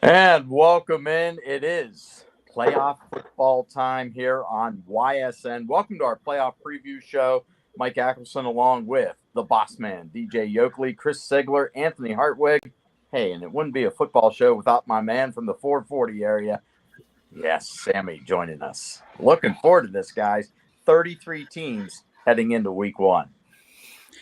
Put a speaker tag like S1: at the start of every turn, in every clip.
S1: And welcome in. It is playoff football time here on YSN. Welcome to our playoff preview show. Mike Ackelson along with the boss man, DJ Yoakley, Chris Sigler, Anthony Hartwig. Hey, and it wouldn't be a football show without my man from the 440 area. Yes, Sammy joining us. Looking forward to this, guys. 33 teams heading into week one.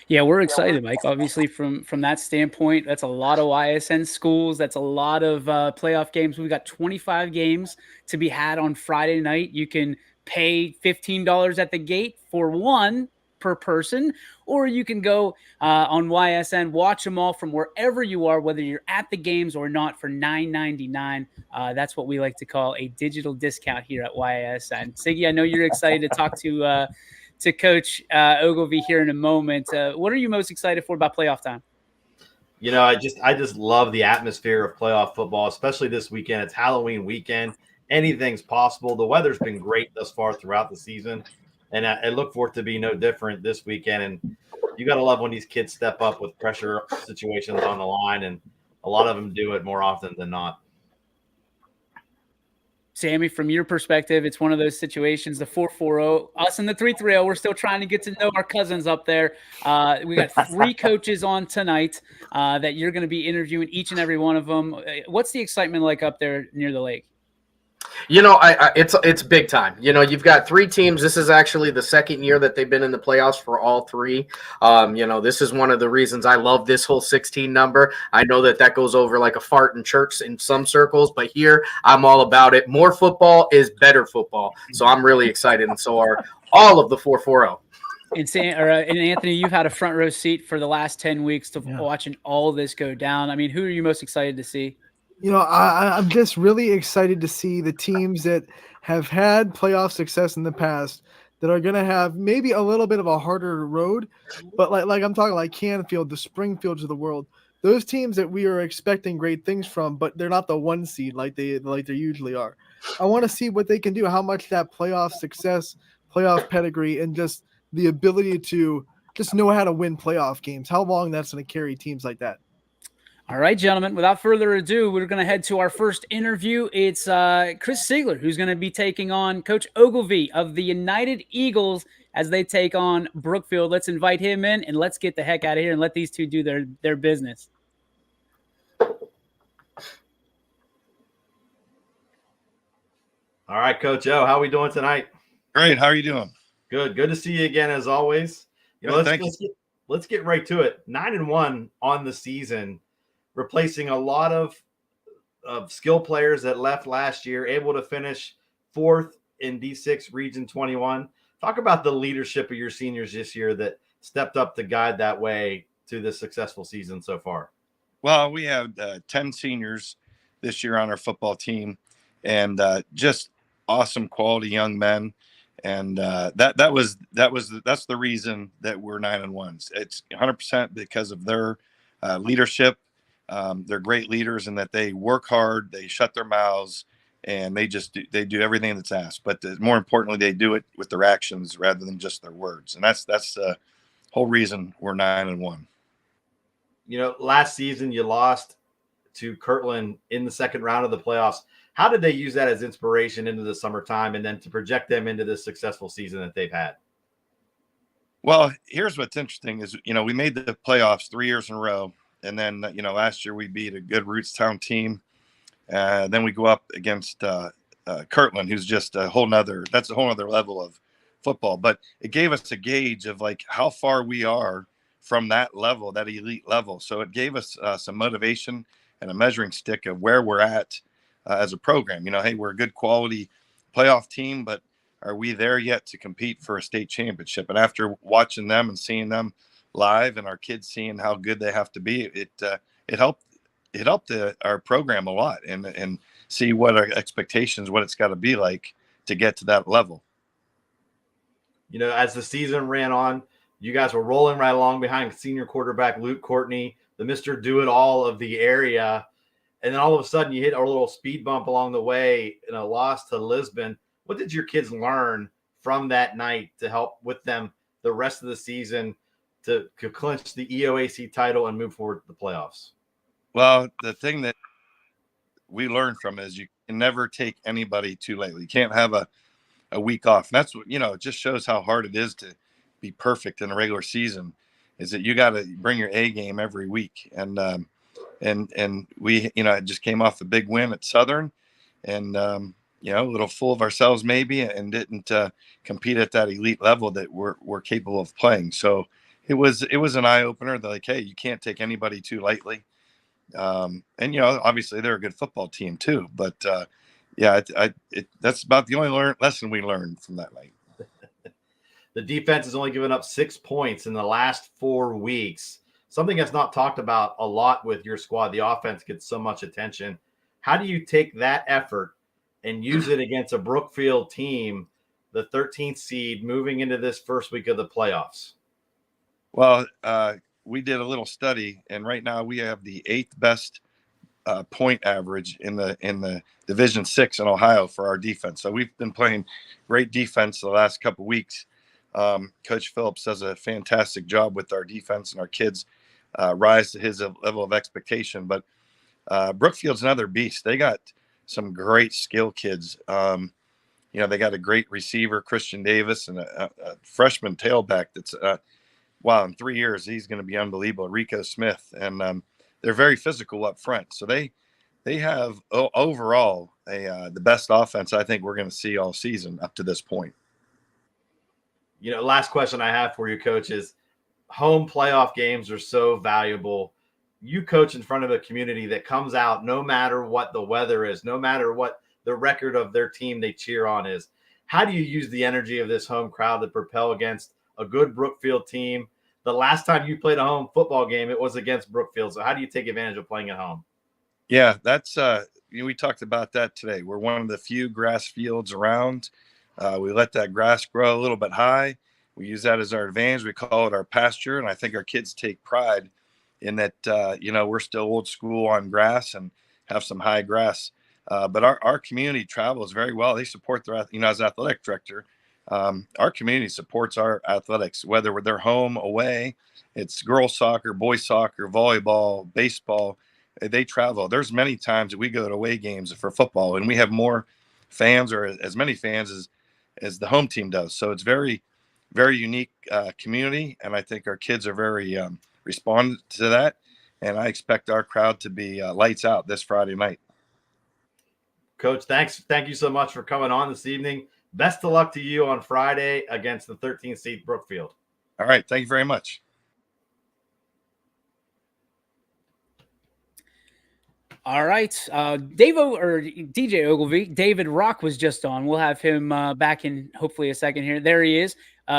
S2: Yeah, we're excited, Mike. Obviously, from that standpoint, that's a lot of YSN schools. That's a lot of playoff games. We've got 25 games to be had on Friday night. You can pay $15 at the gate for one per person, or you can go on YSN, watch them all from wherever you are, whether you're at the games or not, for $9.99. That's what we like to call a digital discount here at YSN. Siggy, I know you're excited to talk to Coach Ogilvie here in a moment. What are you most excited for about playoff time?
S3: You know, I just love the atmosphere of playoff football, especially this weekend. It's Halloween weekend. Anything's possible. The weather's been great thus far throughout the season, and I look for it to be no different this weekend. And you got to love when these kids step up with pressure situations on the line, and a lot of them do it more often than not.
S2: Sammy, from your perspective, it's one of those situations, the 440, us and the 330, we're still trying to get to know our cousins up there. We got three coaches on tonight that you're going to be interviewing, each and every one of them. What's the excitement like up there near the lake?
S4: You know, it's big time. You know, you've got three teams. This is actually the second year that they've been in the playoffs for all three. You know, this is one of the reasons I love this whole 16 number. I know that goes over like a fart in church in some circles, but here I'm all about it. More football is better football. So I'm really excited, and so are all of the 440.
S2: And Anthony, you've had a front row seat for the last 10 weeks to watching all this go down. I mean, who are you most excited to see?
S5: You know, I'm just really excited to see the teams that have had playoff success in the past that are going to have maybe a little bit of a harder road, but like I'm talking like Canfield, the Springfields of the world, those teams that we are expecting great things from, but they're not the one seed like they usually are. I want to see what they can do, how much that playoff success, playoff pedigree, and just the ability to just know how to win playoff games, how long that's going to carry teams like that.
S2: All right, gentlemen, without further ado, we're going to head to our first interview. It's Chris Sigler, who's going to be taking on Coach Ogilvie of the United Eagles as they take on Brookfield. Let's invite him in, and let's get the heck out of here and let these two do their business.
S3: All right, Coach O, how are we doing tonight?
S6: Great. How are you doing?
S3: Good. Good to see you again, as always. You know, let's get right to it. 9-1 on the season, replacing a lot of skill players that left last year, able to finish fourth in D6 Region 21. Talk about the leadership of your seniors this year that stepped up to guide that way to this successful season so far.
S6: Well, we have 10 seniors this year on our football team, and just awesome quality young men. And that's the reason that we're 9-1. It's 100% because of their leadership. They're great leaders, and that they work hard, they shut their mouths, and they do everything that's asked. But more importantly, they do it with their actions rather than just their words. And that's the whole reason we're 9-1.
S3: You know, last season you lost to Kirtland in the second round of the playoffs. How did they use that as inspiration into the summertime and then to project them into this successful season that they've had?
S6: Well, here's what's interesting is, you know, we made the playoffs 3 years in a row. And then, you know, last year we beat a good Rootstown team. Then we go up against Kirtland, who's just a whole nother level of football. But it gave us a gauge of like how far we are from that level, that elite level. So it gave us some motivation and a measuring stick of where we're at as a program. You know, hey, we're a good quality playoff team, but are we there yet to compete for a state championship? And after watching them and seeing them live and our kids seeing how good they have to be, it helped our program a lot and see what our expectations, what it's got to be like to get to that level.
S3: You know, as the season ran on, you guys were rolling right along behind senior quarterback Luke Courtney, the Mr. Do-It-All of the area. And then all of a sudden you hit a little speed bump along the way in a loss to Lisbon. What did your kids learn from that night to help with them the rest of the season to clinch the EOAC title and move forward to the playoffs?
S6: Well, the thing that we learned from is you can never take anybody too lightly. You can't have a week off. And that's what, it just shows how hard it is to be perfect in a regular season, is that you got to bring your A game every week. And we, it just came off a big win at Southern, and, a little full of ourselves maybe, and didn't compete at that elite level that we're capable of playing. So it was an eye opener that, like, hey, you can't take anybody too lightly. And obviously they're a good football team too, but that's about the only lesson we learned from that night.
S3: The defense has only given up 6 points in the last 4 weeks. Something that's not talked about a lot with your squad. The offense gets so much attention. How do you take that effort and use it against a Brookfield team, the 13th seed, moving into this first week of the playoffs?
S6: Well, we did a little study, and right now we have the 8th best point average in the Division 6 in Ohio for our defense. So we've been playing great defense the last couple of weeks. Coach Phillips does a fantastic job with our defense, and our kids rise to his level of expectation. But Brookfield's another beast. They got some great skill kids. They got a great receiver, Christian Davis, and a freshman tailback that's in 3 years, he's going to be unbelievable. Rico Smith. And they're very physical up front. So they have overall the best offense I think we're going to see all season up to this point.
S3: Last question I have for you, Coach, is home playoff games are so valuable. You coach in front of a community that comes out no matter what the weather is, no matter what the record of their team they cheer on is. How do you use the energy of this home crowd to propel against a good Brookfield team? The last time you played a home football game, it was against Brookfield. So how do you take advantage of playing at home?
S6: Yeah, that's we talked about that today. We're one of the few grass fields around. We let that grass grow a little bit high. We use that as our advantage. We call it our pasture, and I think our kids take pride in that. We're still old school on grass and have some high grass. But our community travels very well. They support their, as athletic director, our community supports our athletics, whether they're home, away. It's girls soccer, boys soccer, volleyball, baseball. They travel. There's many times that we go to away games for football, and we have more fans, or as many fans as the home team does. So it's very, very unique community, and I think our kids are very responded to that. And I expect our crowd to be lights out this Friday night.
S3: Coach, thank you so much for coming on this evening. Best of luck to you on Friday against the 13th seed Brookfield.
S6: All right. Thank you very much.
S2: All right. DJ Ogilvy, David Rock was just on. We'll have him back in hopefully a second here. There he is.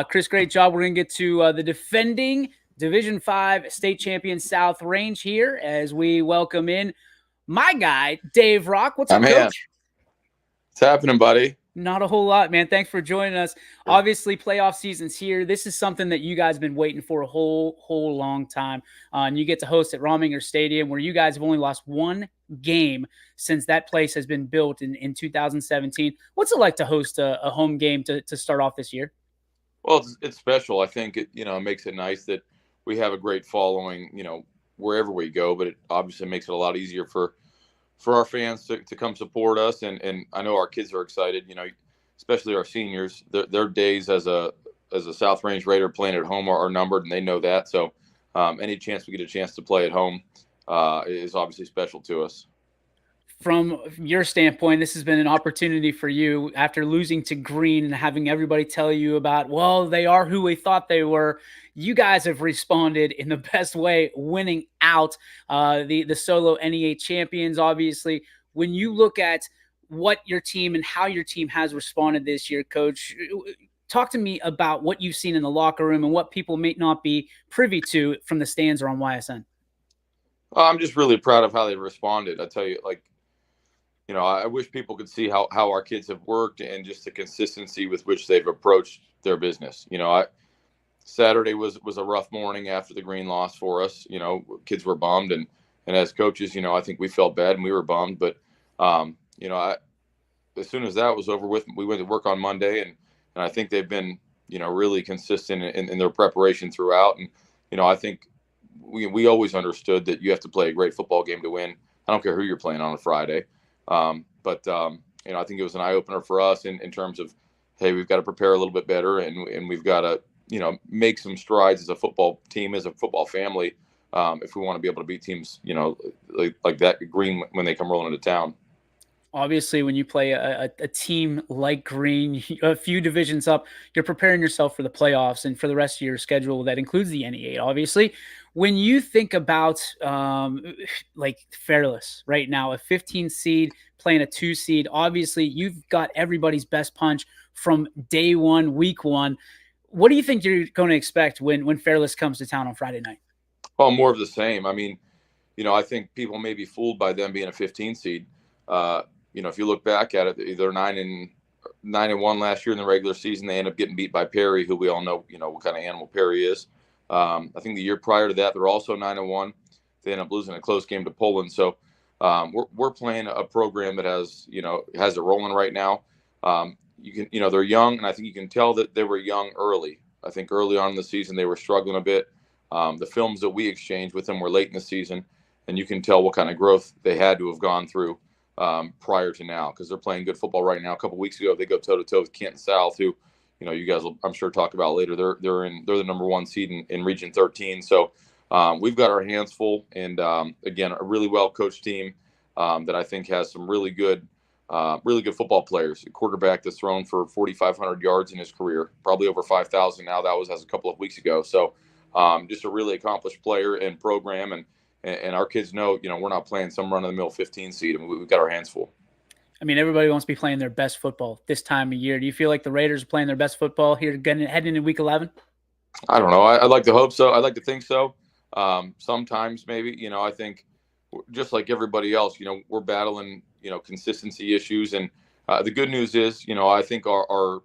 S2: Chris, great job. We're going to get to the defending Division 5 state champion South Range here as we welcome in my guy, Dave Rock. What's up, Coach?
S7: What's happening, buddy?
S2: Not a whole lot, man. Thanks for joining us. Obviously, playoff season's here. This is something that you guys have been waiting for a whole long time. And you get to host at Rominger Stadium, where you guys have only lost one game since that place has been built in 2017. What's it like to host a home game to start off this year?
S7: Well, it's special. I think it makes it nice that we have a great following, wherever we go, but it obviously makes it a lot easier for our fans to come support us. And I know our kids are excited, especially our seniors. Their days as a South Range Raider playing at home are numbered, and they know that. So any chance we get a chance to play at home is obviously special to us.
S2: From your standpoint, this has been an opportunity for you after losing to Green and having everybody tell you about, well, they are who we thought they were. You guys have responded in the best way, winning out the solo NEA champions. Obviously, when you look at what your team and how your team has responded this year, Coach, talk to me about what you've seen in the locker room and what people may not be privy to from the stands or on YSN.
S7: I'm just really proud of how they responded. I tell you, I wish people could see how our kids have worked and just the consistency with which they've approached their business. Saturday was a rough morning after the Green loss for us. Kids were bummed, and as coaches, I think we felt bad and we were bummed. But as soon as that was over with, we went to work on Monday, and I think they've been really consistent in their preparation throughout. And I think we always understood that you have to play a great football game to win. I don't care who you're playing on a Friday. You know, I think it was an eye opener for us in terms of, hey, we've got to prepare a little bit better, and we've got to, you know, make some strides as a football team, as a football family, if we want to be able to beat teams, you know, like that Green when they come rolling into town.
S2: Obviously, when you play a team like Green, a few divisions up, you're preparing yourself for the playoffs and for the rest of your schedule that includes the NE8. Obviously, when you think about like Fairless right now, a 15 seed playing a 2 seed, obviously you've got everybody's best punch from day one, week one. What do you think you're going to expect when Fairless comes to town on Friday night?
S7: Well, more of the same. I mean, you know, I think people may be fooled by them being a 15 seed. You know, if you look back at it, they're 9-1 last year in the regular season. They end up getting beat by Perry, who we all know, you know, what kind of animal Perry is. I think the year prior to that, they're also 9-1. They end up losing a close game to Poland. So we're playing a program that has it rolling right now. You know, they're young, and I think you can tell that they were young early. I think early on in the season they were struggling a bit. The films that we exchanged with them were late in the season, and you can tell what kind of growth they had to have gone through prior to now, because they're playing good football right now. A couple of weeks ago, they go toe to toe with Canton South, who, you know, you guys will, I'm sure, talk about later. They're the number 1 seed in Region 13. So we've got our hands full, and again, a really well coached team that I think has some really good football players. A quarterback that's thrown for 4,500 yards in his career, probably over 5,000 now. That was as a couple of weeks ago. So just a really accomplished player and program, and our kids know, you know, we're not playing some run-of-the-mill 15 seed. I mean, we've got our hands full.
S2: I mean, everybody wants to be playing their best football this time of year. Do you feel like the Raiders are playing their best football here heading into Week 11?
S7: I don't know. I'd like to hope so. I'd like to think so. Sometimes maybe, you know, I think just like everybody else, you know, we're battling, you know, consistency issues. And the good news is, you know, I think our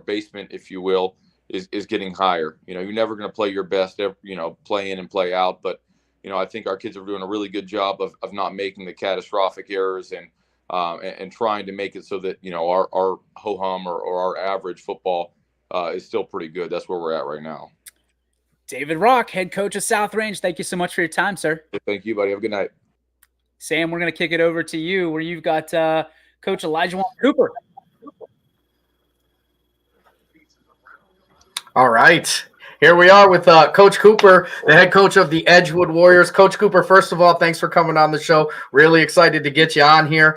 S7: basement, if you will, is getting higher. You know, you're never going to play your best, you know, play in and play out. But, you know, I think our kids are doing a really good job of not making the catastrophic errors and trying to make it so that, you know, our ho-hum or our average football is still pretty good. That's where we're at right now.
S2: David Rock, head coach of South Range, thank you so much for your time, sir.
S7: Thank you, buddy. Have a good night.
S2: Sam, we're going to kick it over to you, where you've got Coach Elijah Cooper.
S4: All right. Here we are with Coach Cooper, the head coach of the Edgewood Warriors. Coach Cooper, first of all, thanks for coming on the show. Really excited to get you on here.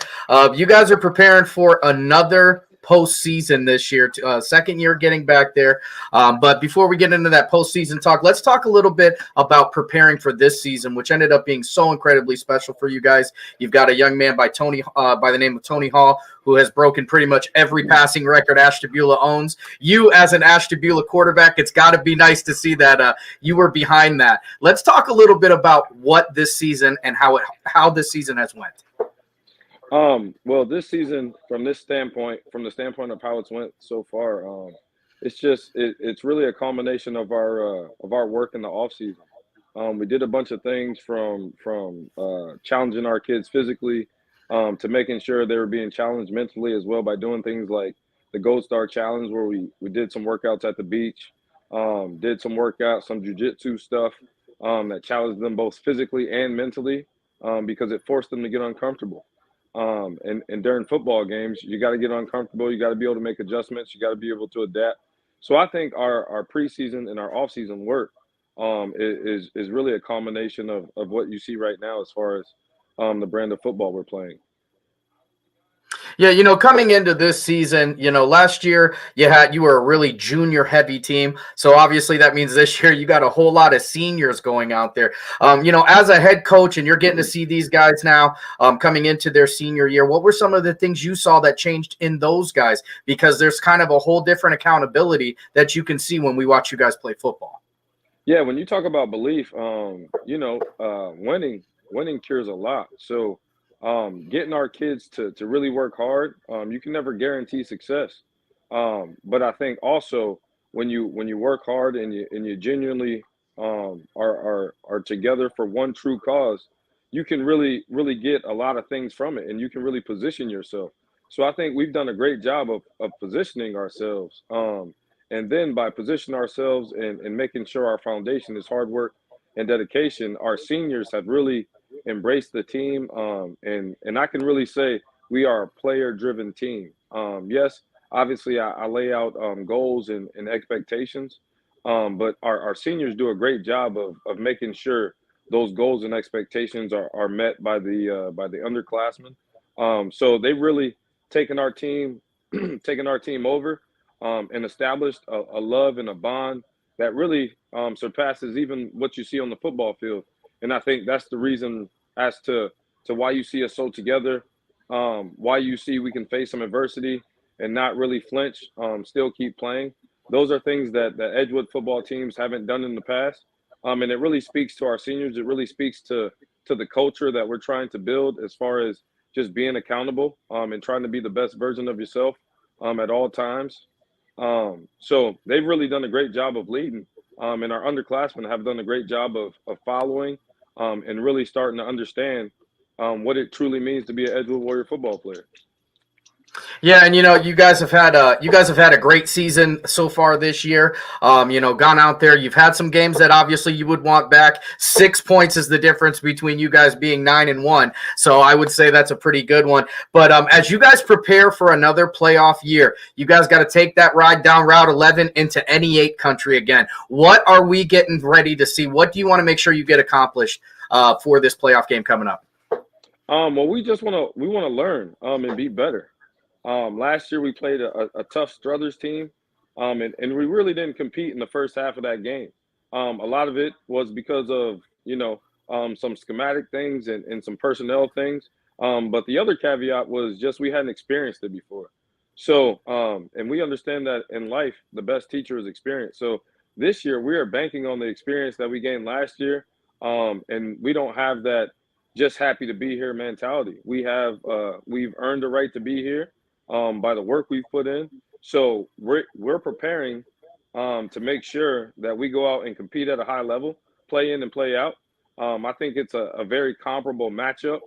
S4: You guys are preparing for another postseason this year, second year getting back there. But before we get into that postseason talk, let's talk a little bit about preparing for this season, which ended up being so incredibly special for you guys. You've got a young man by the name of Tony Hall, who has broken pretty much every passing record Ashtabula owns. You, as an Ashtabula quarterback, it's got to be nice to see that you were behind that. Let's talk a little bit about what this season and how this season has went.
S8: Well, this season, from the standpoint of how it's went so far, it's really a culmination of our work in the off season. We did a bunch of things from challenging our kids physically, to making sure they were being challenged mentally as well by doing things like the Gold Star Challenge, where we did some workouts at the beach, did some workouts, some jiu-jitsu stuff that challenged them both physically and mentally, because it forced them to get uncomfortable. And during football games, you got to get uncomfortable. You got to be able to make adjustments. You got to be able to adapt. So I think our preseason and our off-season work is really a combination of what you see right now as far as the brand of football we're playing.
S4: Yeah, you know, coming into this season, you know, last year you were a really junior heavy team. So obviously that means this year you got a whole lot of seniors going out there. You know, as a head coach, and you're getting to see these guys now coming into their senior year, what were some of the things you saw that changed in those guys? Because there's kind of a whole different accountability that you can see when we watch you guys play football.
S8: Yeah, when you talk about belief, you know, winning cures a lot. So getting our kids to really work hard, you can never guarantee success. But I think also when you work hard and you genuinely are together for one true cause, you can really get a lot of things from it, and you can really position yourself. So I think we've done a great job of positioning ourselves. And then by positioning ourselves and making sure our foundation is hard work and dedication, our seniors have really embraced the team. And I can really say we are a player-driven team. Yes, obviously I lay out goals and expectations, but our seniors do a great job of making sure those goals and expectations are met by the underclassmen. So they've really taken our team taken our team over and established a love and a bond that really surpasses even what you see on the football field. And I think that's the reason as to why you see us so together, why you see we can face some adversity and not really flinch, still keep playing. Those are things that Edgewood football teams haven't done in the past. And it really speaks to our seniors. It really speaks to the culture that we're trying to build as far as just being accountable and trying to be the best version of yourself at all times. So they've really done a great job of leading, and our underclassmen have done a great job of following and really starting to understand what it truly means to be an Edgewood Warrior football player.
S4: Yeah, and you guys have had a great season so far this year. Gone out there. You've had some games that obviously you would want back. 6 points is the difference between you guys being 9-1. So I would say that's a pretty good one. But as you guys prepare for another playoff year, you guys got to take that ride down Route 11 into NE8 country again. What are we getting ready to see? What do you want to make sure you get accomplished for this playoff game coming up?
S8: Well, we want to learn and be better. Last year we played a tough Struthers team, and we really didn't compete in the first half of that game. A lot of it was because of some schematic things and some personnel things. But the other caveat was just we hadn't experienced it before. So and we understand that in life the best teacher is experience. So this year we are banking on the experience that we gained last year, and we don't have that just happy to be here mentality. We've earned the right to be here by the work we've put in. So we're preparing to make sure that we go out and compete at a high level, play in and play out. I think it's a very comparable matchup,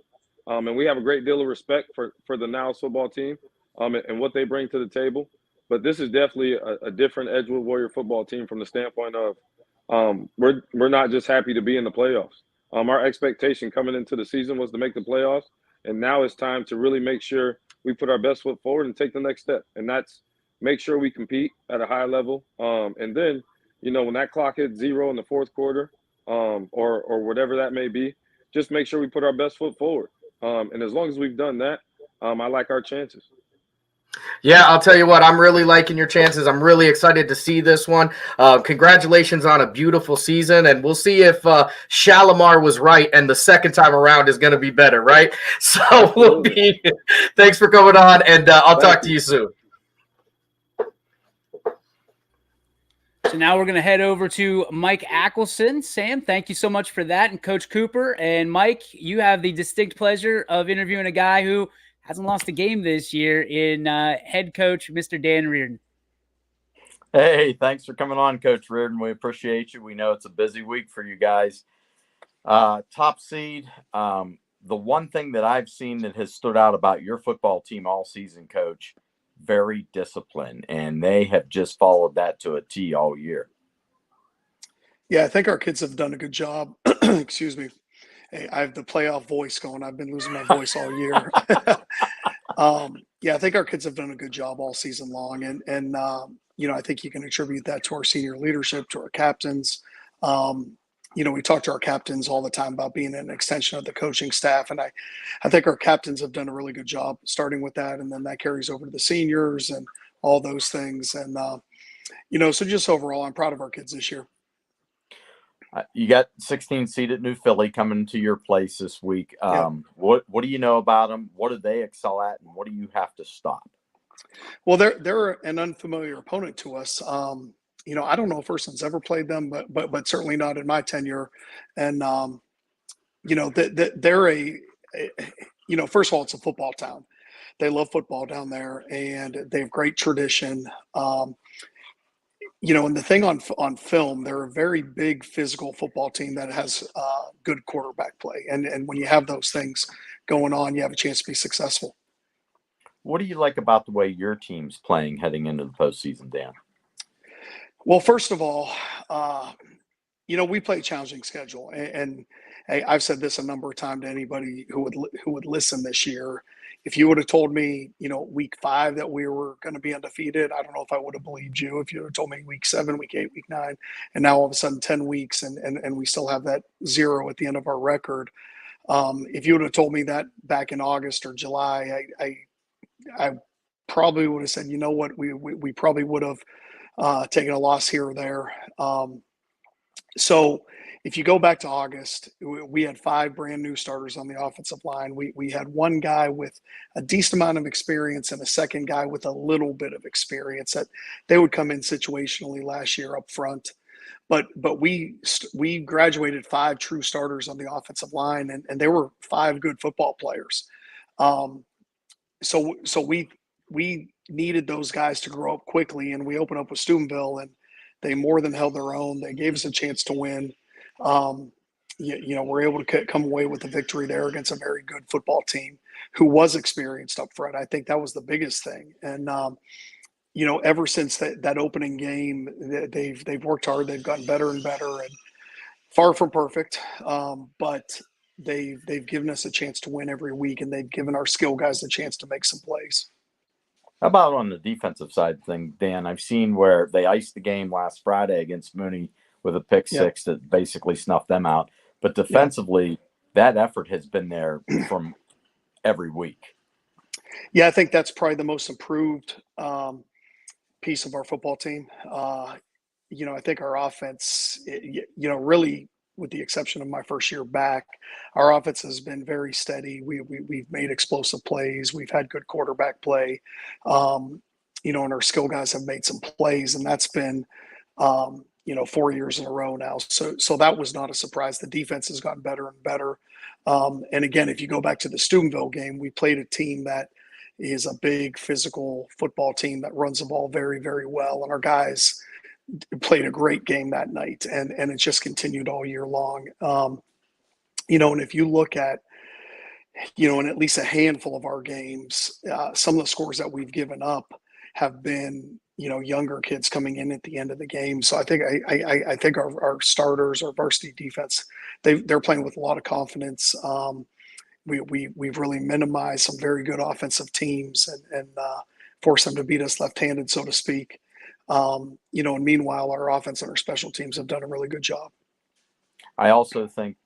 S8: and we have a great deal of respect for the Niles football team and what they bring to the table. But this is definitely a different Edgewood Warrior football team from the standpoint of we're not just happy to be in the playoffs. Our expectation coming into the season was to make the playoffs, and now it's time to really make sure we put our best foot forward and take the next step. And that's make sure we compete at a high level. And then, when that clock hits 0 in the fourth quarter or whatever that may be, just make sure we put our best foot forward. And as long as we've done that, I like our chances.
S4: Yeah, I'll tell you what, I'm really liking your chances. I'm really excited to see this one. Congratulations on a beautiful season, and we'll see if Shalimar was right and the second time around is going to be better, right? So thanks for coming on, and I'll talk to you soon.
S2: So now we're going to head over to Mike Ackelson. Sam, thank you so much for that, and Coach Cooper. And Mike, you have the distinct pleasure of interviewing a guy who hasn't lost a game this year in head coach, Mr. Dan Reardon.
S1: Hey, thanks for coming on, Coach Reardon. We appreciate you. We know it's a busy week for you guys. Top seed. The one thing that I've seen that has stood out about your football team all season, Coach, very disciplined, and they have just followed that to a T all year.
S9: Yeah, I think our kids have done a good job. Excuse me. Hey, I have the playoff voice going. I've been losing my voice all year. Yeah, I think our kids have done a good job all season long. And I think you can attribute that to our senior leadership, to our captains. We talk to our captains all the time about being an extension of the coaching staff. And I think our captains have done a really good job starting with that. And then that carries over to the seniors and all those things. And, so just overall, I'm proud of our kids this year.
S1: You got 16 seed at New Philly coming to your place this week. What do you know about them? What do they excel at, and what do you have to stop?
S9: Well, they're an unfamiliar opponent to us. I don't know if Erson's ever played them, but certainly not in my tenure. And they're first of all, it's a football town. They love football down there, and they have great tradition. And the thing on film, they're a very big physical football team that has good quarterback play. And when you have those things going on, you have a chance to be successful.
S1: What do you like about the way your team's playing heading into the postseason, Dan?
S9: Well, first of all, we play a challenging schedule, and I've said this a number of times to anybody who would listen this year. If you would have told me, week 5 that we were going to be undefeated, I don't know if I would have believed you. If you would have told me week 7, week 8, week 9, and now all of a sudden 10 weeks and we still have that 0 at the end of our record. If you would have told me that back in August or July, I probably would have said, you know what, we probably would have taken a loss here or there. So if you go back to August, we had 5 brand new starters on the offensive line. We had one guy with a decent amount of experience and a second guy with a little bit of experience that they would come in situationally last year up front. But we graduated 5 true starters on the offensive line, and they were 5 good football players. So we needed those guys to grow up quickly, and we opened up with Steubenville, and they more than held their own. They gave us a chance to win. We're able to come away with a victory there against a very good football team who was experienced up front. I think that was the biggest thing. And ever since that opening game, they've worked hard. They've gotten better and better, and far from perfect. But they've given us a chance to win every week, and they've given our skill guys a chance to make some plays.
S1: How about on the defensive side thing, Dan? I've seen where they iced the game last Friday against Mooney with a pick six that basically snuffed them out. But defensively, that effort has been there from every week.
S9: Yeah, I think that's probably the most improved piece of our football team. I think our offense, really, with the exception of my first year back, our offense has been very steady. We've made explosive plays. We've had good quarterback play, and our skill guys have made some plays, and that's been, 4 years in a row now. So that was not a surprise. The defense has gotten better and better. And again, if you go back to the Steubenville game, we played a team that is a big physical football team that runs the ball very, very well. And our guys played a great game that night, and it just continued all year long. And if you look at, in at least a handful of our games, some of the scores that we've given up have been, younger kids coming in at the end of the game. So I think our starters, our varsity defense, they're playing with a lot of confidence. We've really minimized some very good offensive teams and forced them to beat us left-handed, so to speak. And meanwhile, our offense and our special teams have done a really good job.
S1: I also think,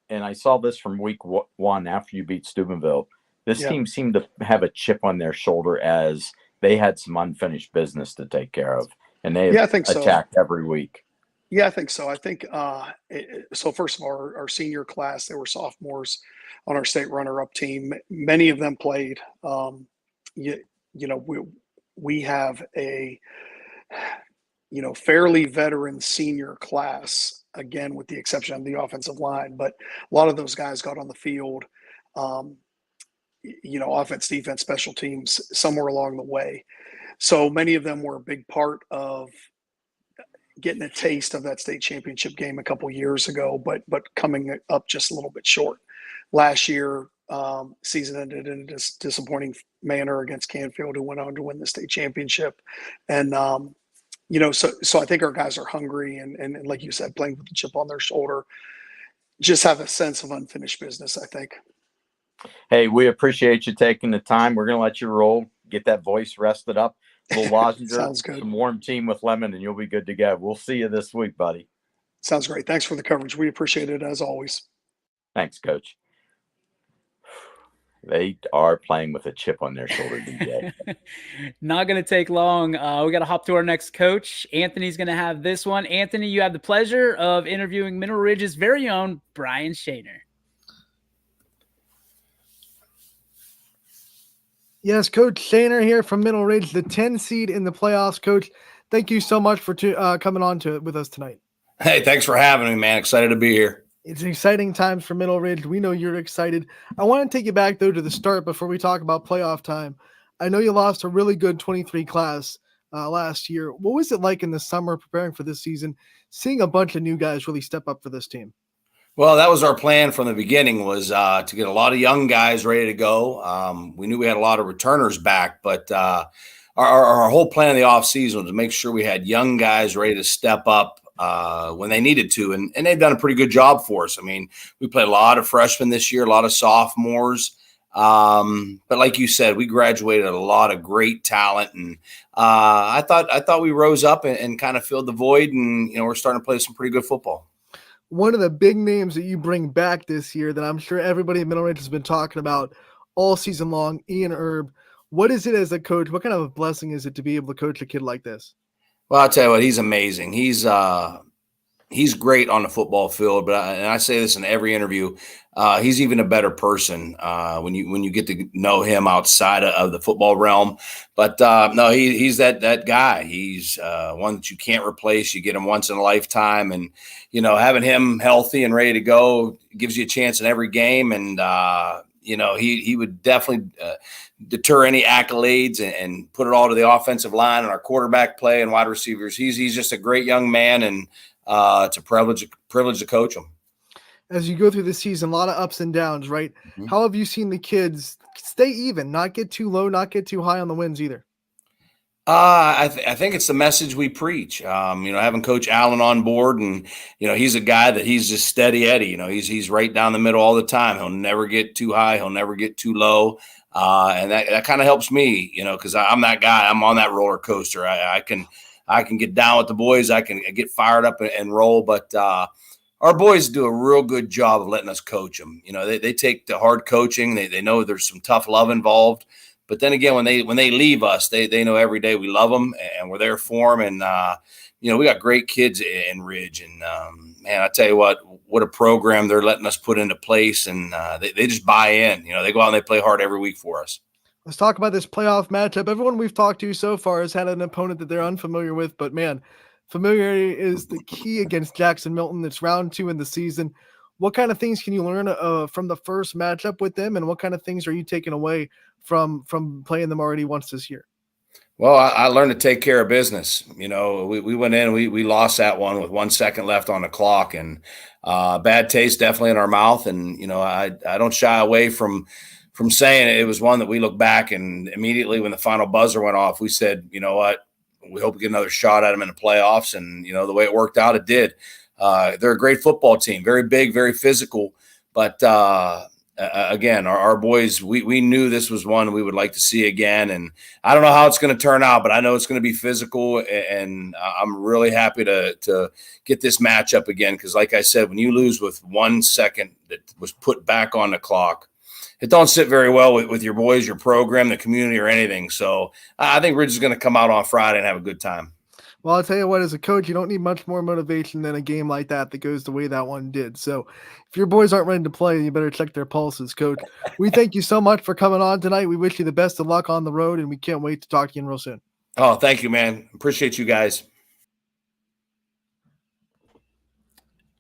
S1: and I saw this from week 1 after you beat Steubenville, this team seemed to have a chip on their shoulder as they had some unfinished business to take care of, and they attacked every week.
S9: Yeah, I think so. I think so. First of all, our senior class, they were sophomores on our state runner-up team. Many of them played. We have a fairly veteran senior class, again, with the exception of the offensive line, but a lot of those guys got on the field, offense, defense, special teams, somewhere along the way. So many of them were a big part of getting a taste of that state championship game a couple years ago, but coming up just a little bit short. Last year, season ended in a disappointing manner against Canfield, who went on to win the state championship. And, so I think our guys are hungry and like you said, playing with the chip on their shoulder, just have a sense of unfinished business, I think.
S1: Hey, we appreciate you taking the time. We're going to let you roll, get that voice rested up. A little lozenge,
S9: Sounds good.
S1: Some warm tea with lemon, and you'll be good to go. We'll see you this week, buddy.
S9: Sounds great. Thanks for the coverage. We appreciate it as always.
S1: Thanks, Coach. They are playing with a chip on their shoulder, DJ.
S2: Not going to take long. We got to hop to our next coach. Anthony's going to have this one. Anthony, you have the pleasure of interviewing Mineral Ridge's very own Brian Shaner.
S5: Yes, Coach Shaner here from Mineral Ridge, the 10 seed in the playoffs. Coach, thank you so much for coming on to it with us tonight.
S10: Hey, thanks for having me, man. Excited to be here.
S5: It's exciting times for Mineral Ridge. We know you're excited. I want to take you back, though, to the start before we talk about playoff time. I know you lost a really good 23 class last year. What was it like in the summer preparing for this season, seeing a bunch of new guys really step up for this team?
S10: Well, that was our plan from the beginning, was to get a lot of young guys ready to go. We knew we had a lot of returners back, but our whole plan in the offseason was to make sure we had young guys ready to step up when they needed to, and they've done a pretty good job for us. I mean, we played a lot of freshmen this year, a lot of sophomores. But like you said, we graduated a lot of great talent, and I thought we rose up and kind of filled the void, and we're starting to play some pretty good football.
S5: One of the big names that you bring back this year that I'm sure everybody at Middle Range has been talking about all season long, Ian Erb. What is it as a coach? What kind of a blessing is it to be able to coach a kid like this?
S10: Well, I'll tell you what, he's amazing. He's great on the football field, but I say this in every interview, he's even a better person when you get to know him outside of the football realm. But no, he's that guy. He's one that you can't replace. You get him once in a lifetime, and having him healthy and ready to go gives you a chance in every game. And he would definitely deter any accolades and put it all to the offensive line and our quarterback play and wide receivers. He's just a great young man, and it's a privilege to coach him.
S5: As you go through the season, a lot of ups and downs, right? Mm-hmm. How have you seen the kids stay even, not get too low, not get too high on the wins either?
S10: I think it's the message we preach. Having Coach Allen on board, and he's a guy that he's just steady Eddie. He's right down the middle all the time. He'll never get too high. He'll never get too low. And that kind of helps me, because I'm that guy. I'm on that roller coaster. I can get down with the boys. I can get fired up and roll. But our boys do a real good job of letting us coach them. They take the hard coaching. They know there's some tough love involved. But then again, when they leave us, they know every day we love them and we're there for them. And, we got great kids in Ridge. And, man, I tell you what a program they're letting us put into place. And they just buy in. They go out and they play hard every week for us.
S5: Let's talk about this playoff matchup. Everyone we've talked to so far has had an opponent that they're unfamiliar with. But, man, familiarity is the key against Jackson Milton. It's round 2 in the season. What kind of things can you learn from the first matchup with them, and what kind of things are you taking away from playing them already once this year?
S10: Well, I learned to take care of business. We went in, we lost that one with 1 second left on the clock, and bad taste definitely in our mouth. And, I don't shy away from saying it was one that we look back and immediately when the final buzzer went off, we said, you know what, we hope we get another shot at them in the playoffs. And, the way it worked out, it did. They're a great football team, very big, very physical. But again, our boys, we knew this was one we would like to see again. And I don't know how it's going to turn out, but I know it's going to be physical. And I'm really happy to get this matchup again. Because like I said, when you lose with 1 second that was put back on the clock, it don't sit very well with your boys, your program, the community, or anything. So I think Ridge is going to come out on Friday and have a good time.
S5: Well, I'll tell you what, as a coach, you don't need much more motivation than a game like that goes the way that one did. So if your boys aren't ready to play, you better check their pulses, Coach. We thank you so much for coming on tonight. We wish you the best of luck on the road, and we can't wait to talk to you real soon.
S10: Oh, thank you, man. Appreciate you guys.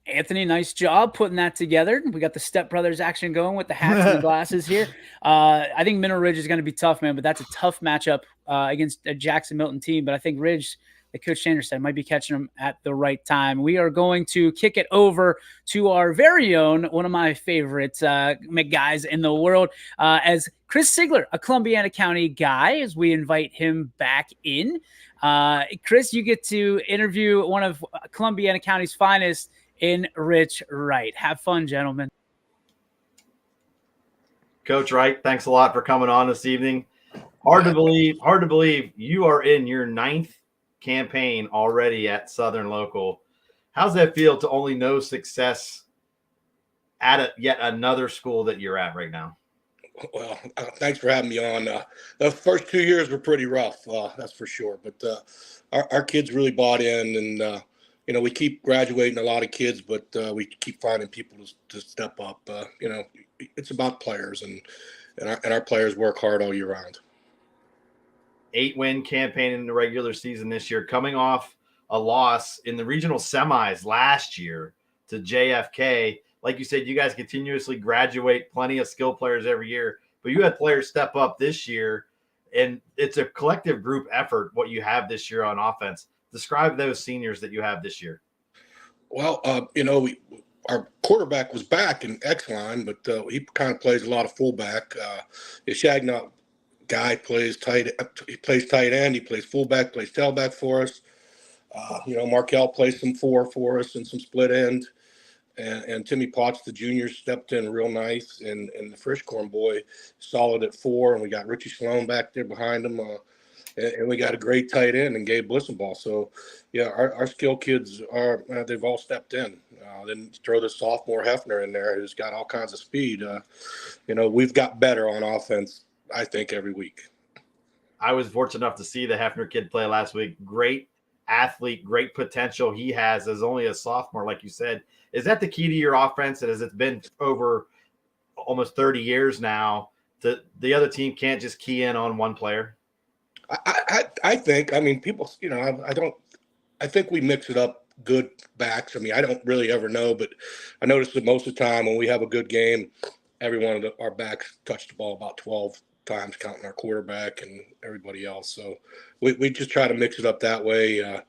S2: Anthony, nice job putting that together. We got the Step Brothers action going with the hats and the glasses here. I think Mineral Ridge is going to be tough, man, but that's a tough matchup against a Jackson Milton team. But I think Ridge, like Coach Sanders said, might be catching them at the right time. We are going to kick it over to our very own, one of my favorite guys in the world, as Chris Sigler, a Columbiana County guy, as we invite him back in. Chris, you get to interview one of Columbiana County's finest in Rich Wright. Have fun, gentlemen.
S3: Coach Wright, thanks a lot for coming on this evening. Hard to believe you are in your 9th campaign already at Southern Local. How's that feel to only know success at yet another school that you're at right now?
S11: Well, thanks for having me on. The first 2 years were pretty rough, that's for sure. But our kids really bought in, and we keep graduating a lot of kids, but we keep finding people to step up. It's about players, and our players work hard all year round.
S3: 8-win campaign in the regular season this year, coming off a loss in the regional semis last year to JFK. Like you said, you guys continuously graduate plenty of skill players every year, but you had players step up this year, and it's a collective group effort what you have this year on offense. Describe those seniors that you have this year.
S11: Well, our quarterback was back in X-line, but he kind of plays a lot of fullback. The Shagnut guy plays tight end. He plays fullback, plays tailback for us. Markel played some 4 for us and some split end. And Timmy Potts, the junior, stepped in real nice. And the Frischkorn boy, solid at 4. And we got Richie Sloan back there behind him. And we got a great tight end and Gabe Blissenball. So, yeah, our skill kids they've all stepped in. Then throw the sophomore Hefner in there who's got all kinds of speed. We've got better on offense, I think, every week.
S3: I was fortunate enough to see the Hefner kid play last week. Great athlete, great potential he has as only a sophomore, like you said. Is that the key to your offense? And as it's been over almost 30 years now, the other team can't just key in on one player?
S11: I think, people, I think we mix it up good backs. I don't really ever know, but I notice that most of the time when we have a good game, every one of our backs touch the ball about 12 times, counting our quarterback and everybody else. So we just try to mix it up that way.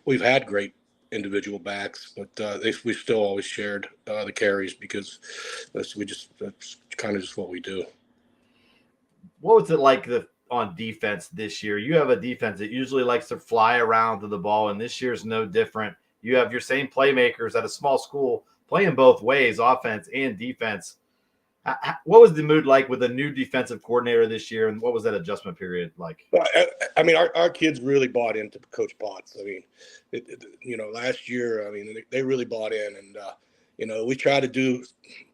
S11: We've had great individual backs, but we still always shared the carries because that's kind of just what we do.
S3: What was it like on defense this year? You have a defense that usually likes to fly around to the ball, and this year's no different. You have your same playmakers at a small school playing both ways, offense and defense. What was the mood like with a new defensive coordinator this year, and what was that adjustment period like?
S11: Our kids really bought into Coach Potts. Last year, they really bought in, and we try to do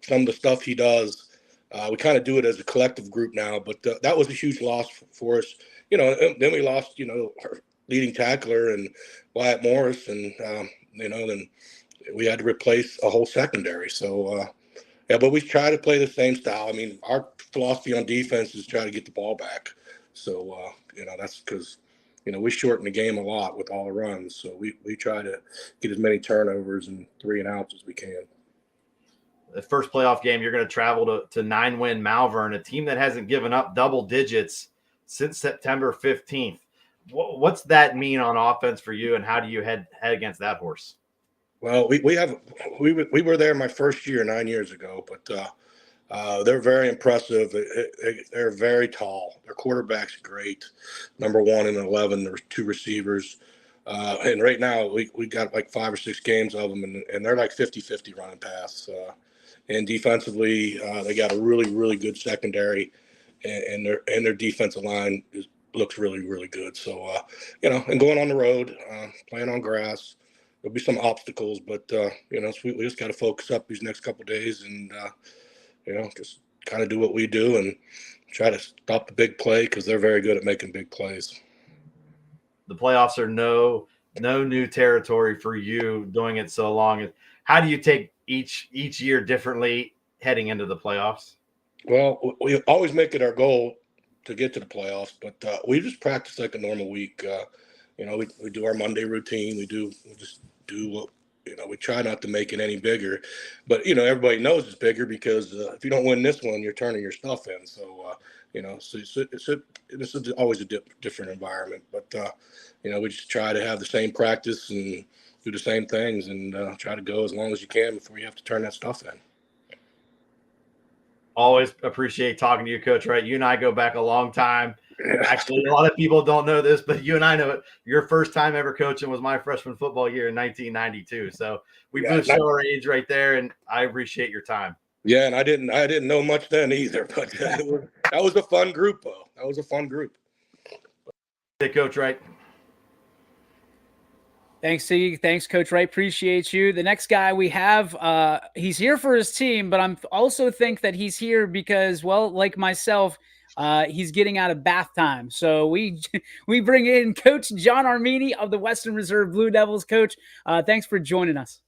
S11: some of the stuff he does. We kind of do it as a collective group now, but that was a huge loss for us. And then we lost, our leading tackler and Wyatt Morris, and then we had to replace a whole secondary. So. But we try to play the same style. Our philosophy on defense is try to get the ball back. So, that's because, we shorten the game a lot with all the runs. So we try to get as many turnovers and 3 and outs as we can.
S3: The first playoff game, you're going to travel to 9-win Malvern, a team that hasn't given up double digits since September 15th. What's that mean on offense for you, and how do you head against that horse?
S11: Well, we were there my first year 9 years ago, but they're very impressive. They're very tall. Their quarterback's great. Number 1 and 11. There's 2 receivers. And right now we got like 5 or 6 games of them, and they're like 50-50 running pass. And defensively, they got a really, really good secondary, and their defensive line looks really, really good. So, and going on the road, playing on grass, there'll be some obstacles, but we just got to focus up these next couple of days and just kind of do what we do and try to stop the big play because they're very good at making big plays.
S3: The playoffs are no new territory for you, doing it so long. How do you take each year differently heading into the playoffs?
S11: Well, we always make it our goal to get to the playoffs, but we just practice like a normal week. We do our Monday routine. We just do what, we try not to make it any bigger, but, everybody knows it's bigger because if you don't win this one, you're turning your stuff in. So, this is always a different environment, but, we just try to have the same practice and do the same things and try to go as long as you can before you have to turn that stuff in.
S3: Always appreciate talking to you, Coach Wright. You and I go back a long time. Actually, a lot of people don't know this, but you and I know it. Your first time ever coaching was my freshman football year in 1992. So we both show our age right there, and I appreciate your time.
S11: Yeah, and I didn't know much then either, but that was a fun group, though. That was a fun group.
S3: Hey, Coach Wright.
S2: Thanks, Siggy. Thanks, Coach Wright. Appreciate you. The next guy we have, he's here for his team, but I'm also think that he's here because, well, like myself, he's getting out of bath time. So we bring in Coach John Armini of the Western Reserve Blue Devils. Coach, thanks for joining us.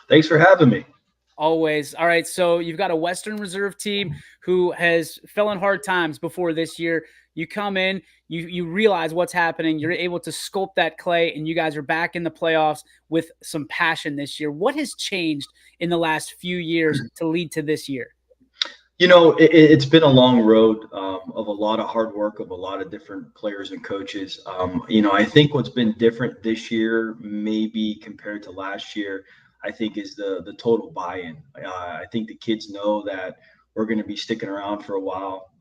S12: Thanks for having me.
S2: Always. All right, so you've got a Western Reserve team who has fell in hard times before this year. You come in, you realize what's happening. You're able to sculpt that clay, and you guys are back in the playoffs with some passion this year. What has changed in the last few years to lead to this year?
S12: It's been a long road of a lot of hard work of a lot of different players and coaches. I think what's been different this year, maybe compared to last year, I think is the total buy-in. I think the kids know that we're going to be sticking around for a while.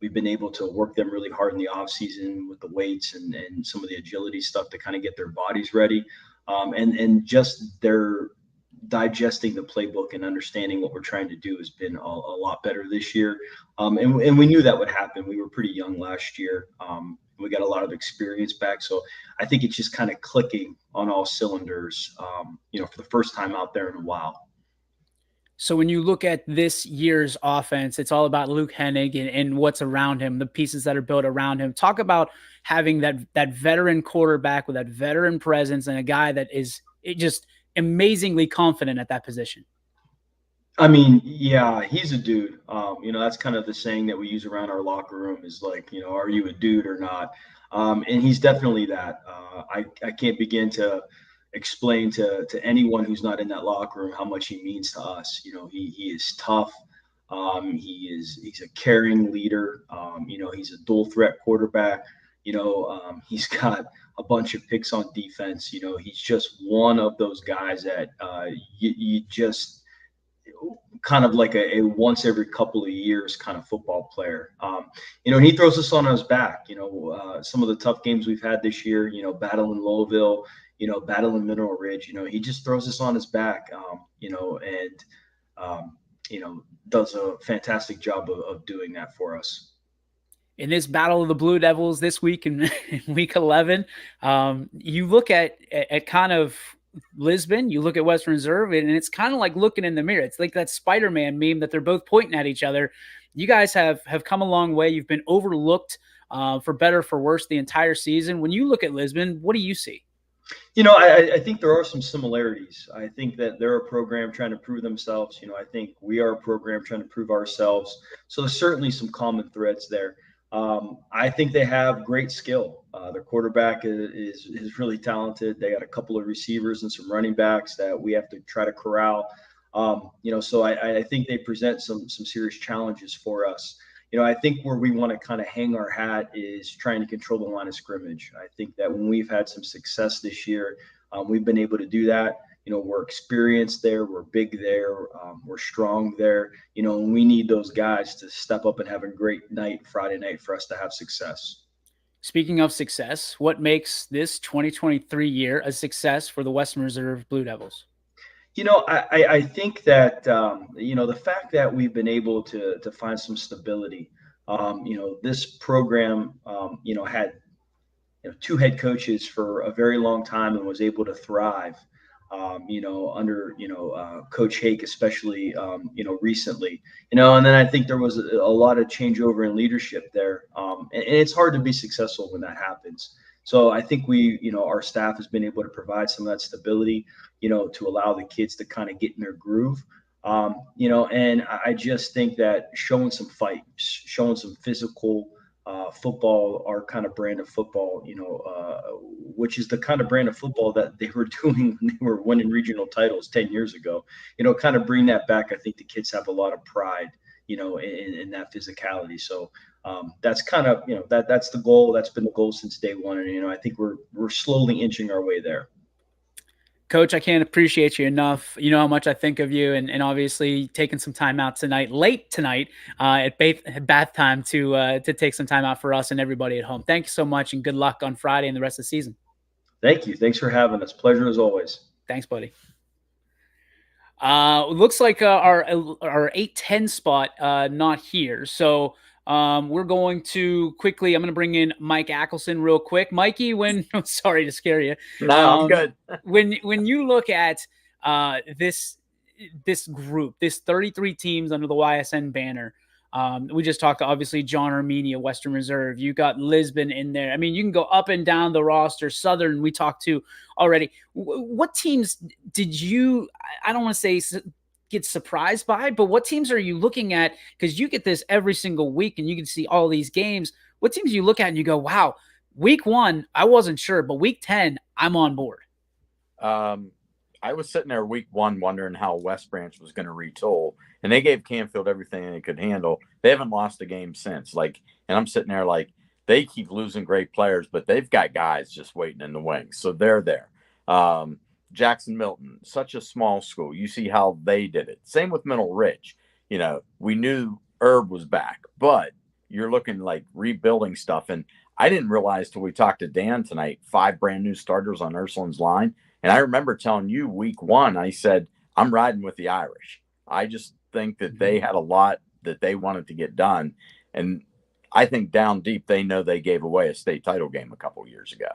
S12: We've been able to work them really hard in the off season with the weights and some of the agility stuff to kind of get their bodies ready. And just their digesting the playbook and understanding what we're trying to do has been a lot better this year. And we knew that would happen. We were pretty young last year. We got a lot of experience back. So I think it's just kind of clicking on all cylinders, for the first time out there in a while.
S2: So when you look at this year's offense, it's all about Luke Hennig and what's around him, the pieces that are built around him. Talk about having that veteran quarterback with that veteran presence and a guy that is just amazingly confident at that position.
S12: I mean, yeah, he's a dude. That's kind of the saying that we use around our locker room is like, are you a dude or not? And he's definitely that. I can't begin to explain to anyone who's not in that locker room how much he means to us. He is tough. He's a caring leader. He's a dual threat quarterback. He's got a bunch of picks on defense. He's just one of those guys that you just kind of like a once every couple of years kind of football player. And he throws us on his back. Some of the tough games we've had this year, battling Louisville, battling Mineral Ridge, he just throws us on his back, does a fantastic job of doing that for us.
S2: In this battle of the Blue Devils this week in week 11, you look at kind of Lisbon, you look at Western Reserve, and it's kind of like looking in the mirror. It's like that Spider-Man meme that they're both pointing at each other. You guys have come a long way. You've been overlooked for better, for worse the entire season. When you look at Lisbon, what do you see?
S12: I think there are some similarities. I think that they're a program trying to prove themselves. I think we are a program trying to prove ourselves. So there's certainly some common threads there. I think they have great skill. Their quarterback is really talented. They got a couple of receivers and some running backs that we have to try to corral. So I think they present some serious challenges for us. I think where we want to kind of hang our hat is trying to control the line of scrimmage. I think that when we've had some success this year, we've been able to do that. We're experienced there. We're big there. We're strong there. And we need those guys to step up and have a great night Friday night for us to have success.
S2: Speaking of success, what makes this 2023 year a success for the Western Reserve Blue Devils?
S12: I think that, the fact that we've been able to find some stability, this program, had two head coaches for a very long time and was able to thrive, under, Coach Hake, especially, recently, and then I think there was a lot of changeover in leadership there. And it's hard to be successful when that happens. So I think our staff has been able to provide some of that stability, to allow the kids to kind of get in their groove. And I just think that showing some fight, showing some physical football, our kind of brand of football, which is the kind of brand of football that they were doing when they were winning regional titles 10 years ago, kind of bring that back. I think the kids have a lot of pride, in that physicality. So that's kind of, that's the goal. That's been the goal since day one. And, I think we're slowly inching our way there.
S2: Coach, I can't appreciate you enough. You know how much I think of you, and obviously taking some time out tonight, late tonight at bath time to take some time out for us and everybody at home. Thank you so much, and good luck on Friday and the rest of the season.
S12: Thank you. Thanks for having us. Pleasure as always.
S2: Thanks, buddy. Looks like our 8-10 spot not here, so we're going to quickly. I'm going to bring in Mike Ackelson real quick. Mikey, sorry to scare you.
S1: No, I'm good.
S2: when you look at this group, this 33 teams under the YSN banner, we just talked to obviously John Armenia, Western Reserve. You got Lisbon in there. I mean, you can go up and down the roster. Southern, we talked to already. What teams did you? I don't want to say get surprised by, but what teams are you looking at? Because you get this every single week and you can see all these games. What teams you look at and you go, wow, week 1, I wasn't sure, but week 10, I'm on board.
S1: I was sitting there week 1 wondering how West Branch was going to retool, and they gave Canfield everything they could handle. They haven't lost a game since. And I'm sitting there like, they keep losing great players, but they've got guys just waiting in the wings. So they're there. Jackson Milton, such a small school. You see how they did it. Same with Mineral Ridge. We knew Herb was back, but you're looking like rebuilding stuff. And I didn't realize till we talked to Dan tonight, 5 brand new starters on Ursuline's line. And I remember telling you week 1, I said, I'm riding with the Irish. I just think that they had a lot that they wanted to get done. And I think down deep, they know they gave away a state title game a couple years ago.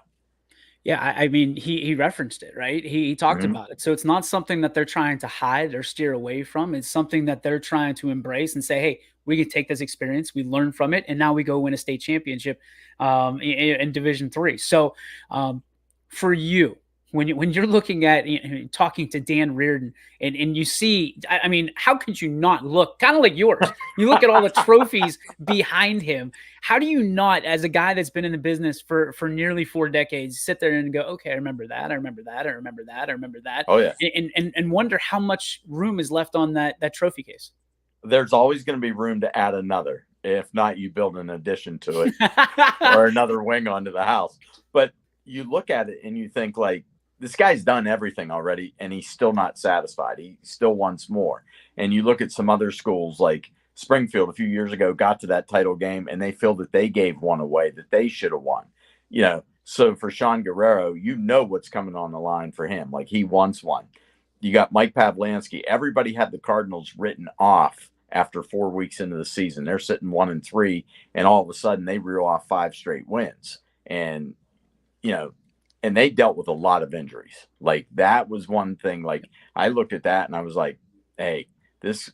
S2: Yeah, I mean, he referenced it, right? He talked about it. So it's not something that they're trying to hide or steer away from. It's something that they're trying to embrace and say, hey, we can take this experience, we learn from it, and now we go win a state championship in Division III. So for you, when you're looking at talking to Dan Reardon and you see, I mean, how could you not look kind of like yours? You look at all the trophies behind him. How do you not, as a guy that's been in the business for nearly 4 decades, sit there and go, okay, I remember that, I remember that, I remember that, I remember that.
S1: Oh yeah,
S2: and wonder how much room is left on that trophy case.
S1: There's always going to be room to add another. If not, you build an addition to it or another wing onto the house. But you look at it and you think like, this guy's done everything already, and he's still not satisfied. He still wants more. And you look at some other schools like Springfield a few years ago got to that title game, and they feel that they gave one away that they should have won. So for Sean Guerrero, what's coming on the line for him. Like he wants one. You got Mike Pavlansky. Everybody had the Cardinals written off after 4 weeks into the season. They're sitting 1-3, and all of a sudden they reel off 5 straight wins. And and they dealt with a lot of injuries. Like that was one thing. Like I looked at that and I was like, hey, this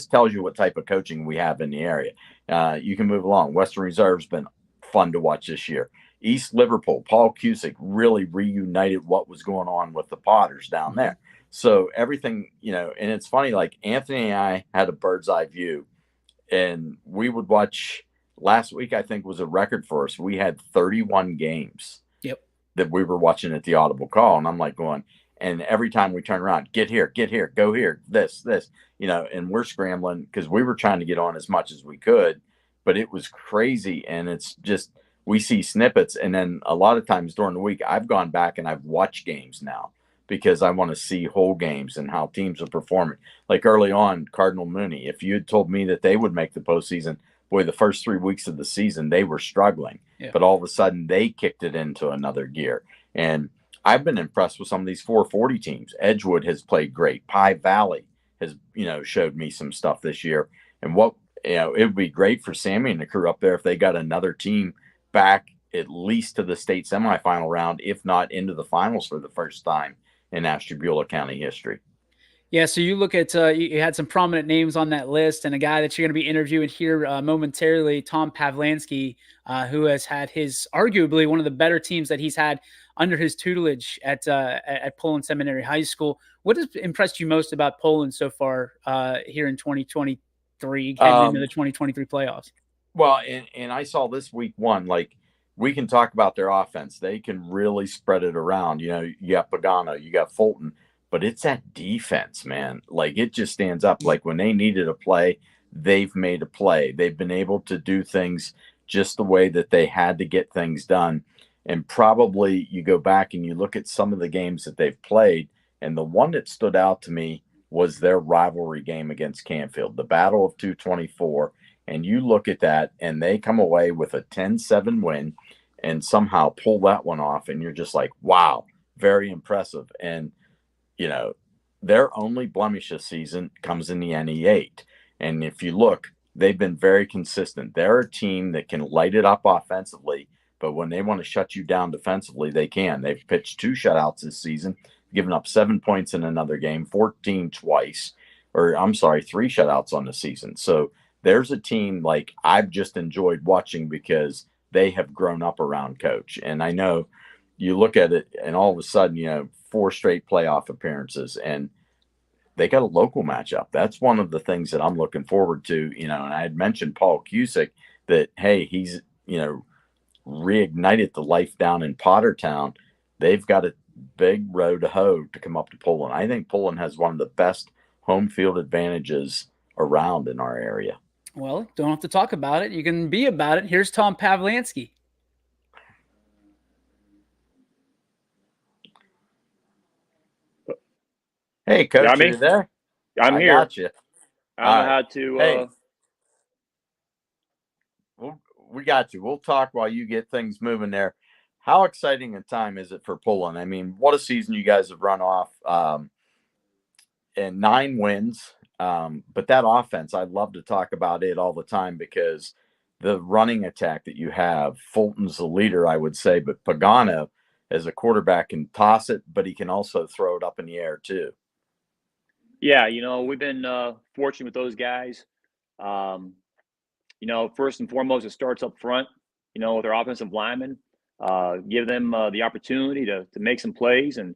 S1: tells you what type of coaching we have in the area. You can move along. Western Reserve's been fun to watch this year. East Liverpool, Paul Cusick really reunited what was going on with the Potters down there. So everything, and it's funny, like Anthony and I had a bird's eye view, and we would watch. Last week, I think, was a record for us. We had 31 games that we were watching at the audible call. And I'm like going, and every time we turn around, get here, go here, this, and we're scrambling because we were trying to get on as much as we could, but it was crazy. And it's just, we see snippets. And then a lot of times during the week, I've gone back and I've watched games now because I want to see whole games and how teams are performing. Like early on, Cardinal Mooney, if you had told me that they would make the postseason, boy, the first 3 weeks of the season, they were struggling. Yeah. But all of a sudden, they kicked it into another gear. And I've been impressed with some of these 440 teams. Edgewood has played great. Pie Valley has, showed me some stuff this year. And it would be great for Sammy and the crew up there if they got another team back at least to the state semifinal round, if not into the finals for the first time in Ashtabula County history.
S2: Yeah, so you look at you had some prominent names on that list, and a guy that you're going to be interviewing here momentarily, Tom Pavlansky, who has had his arguably one of the better teams that he's had under his tutelage at Poland Seminary High School. What has impressed you most about Poland so far here in 2023, heading into the 2023 playoffs?
S1: Well, and I saw this week 1, like we can talk about their offense. They can really spread it around. You got Pagano, you got Fulton. But it's that defense, man. Like it just stands up. Like when they needed a play, they've made a play. They've been able to do things just the way that they had to get things done. And probably you go back and you look at some of the games that they've played, and the one that stood out to me was their rivalry game against Canfield, the Battle of 224. And you look at that, and they come away with a 10-7 win and somehow pull that one off. And you're just like, wow, very impressive. And their only blemish this season comes in the NE8. And if you look, they've been very consistent. They're a team that can light it up offensively, but when they want to shut you down defensively, they can. They've pitched 2 shutouts this season, given up 7 points in another game, 14 twice, 3 shutouts on the season. So there's a team like I've just enjoyed watching because they have grown up around Coach. And I know you look at it and all of a sudden, 4 straight playoff appearances, and they got a local matchup. That's one of the things that I'm looking forward to, and I had mentioned Paul Cusick that, hey, he's, reignited the life down in Pottertown. They've got a big road to hoe to come up to Poland. I think Poland has one of the best home field advantages around in our area.
S2: Well, don't have to talk about it. You can be about it. Here's Tom Pavlansky.
S1: Hey, Coach, are you there?
S13: I'm here.
S1: Got you.
S13: I don't know how to.
S1: Hey. we got you. We'll talk while you get things moving there. How exciting a time is it for Pullen? I mean, what a season you guys have run off, and 9 wins. But that offense, I'd love to talk about it all the time because the running attack that you have, Fulton's the leader, I would say, but Pagano as a quarterback can toss it, but he can also throw it up in the air too.
S13: Yeah, we've been fortunate with those guys. First and foremost, it starts up front, with our offensive linemen. Give them the opportunity to make some plays. And,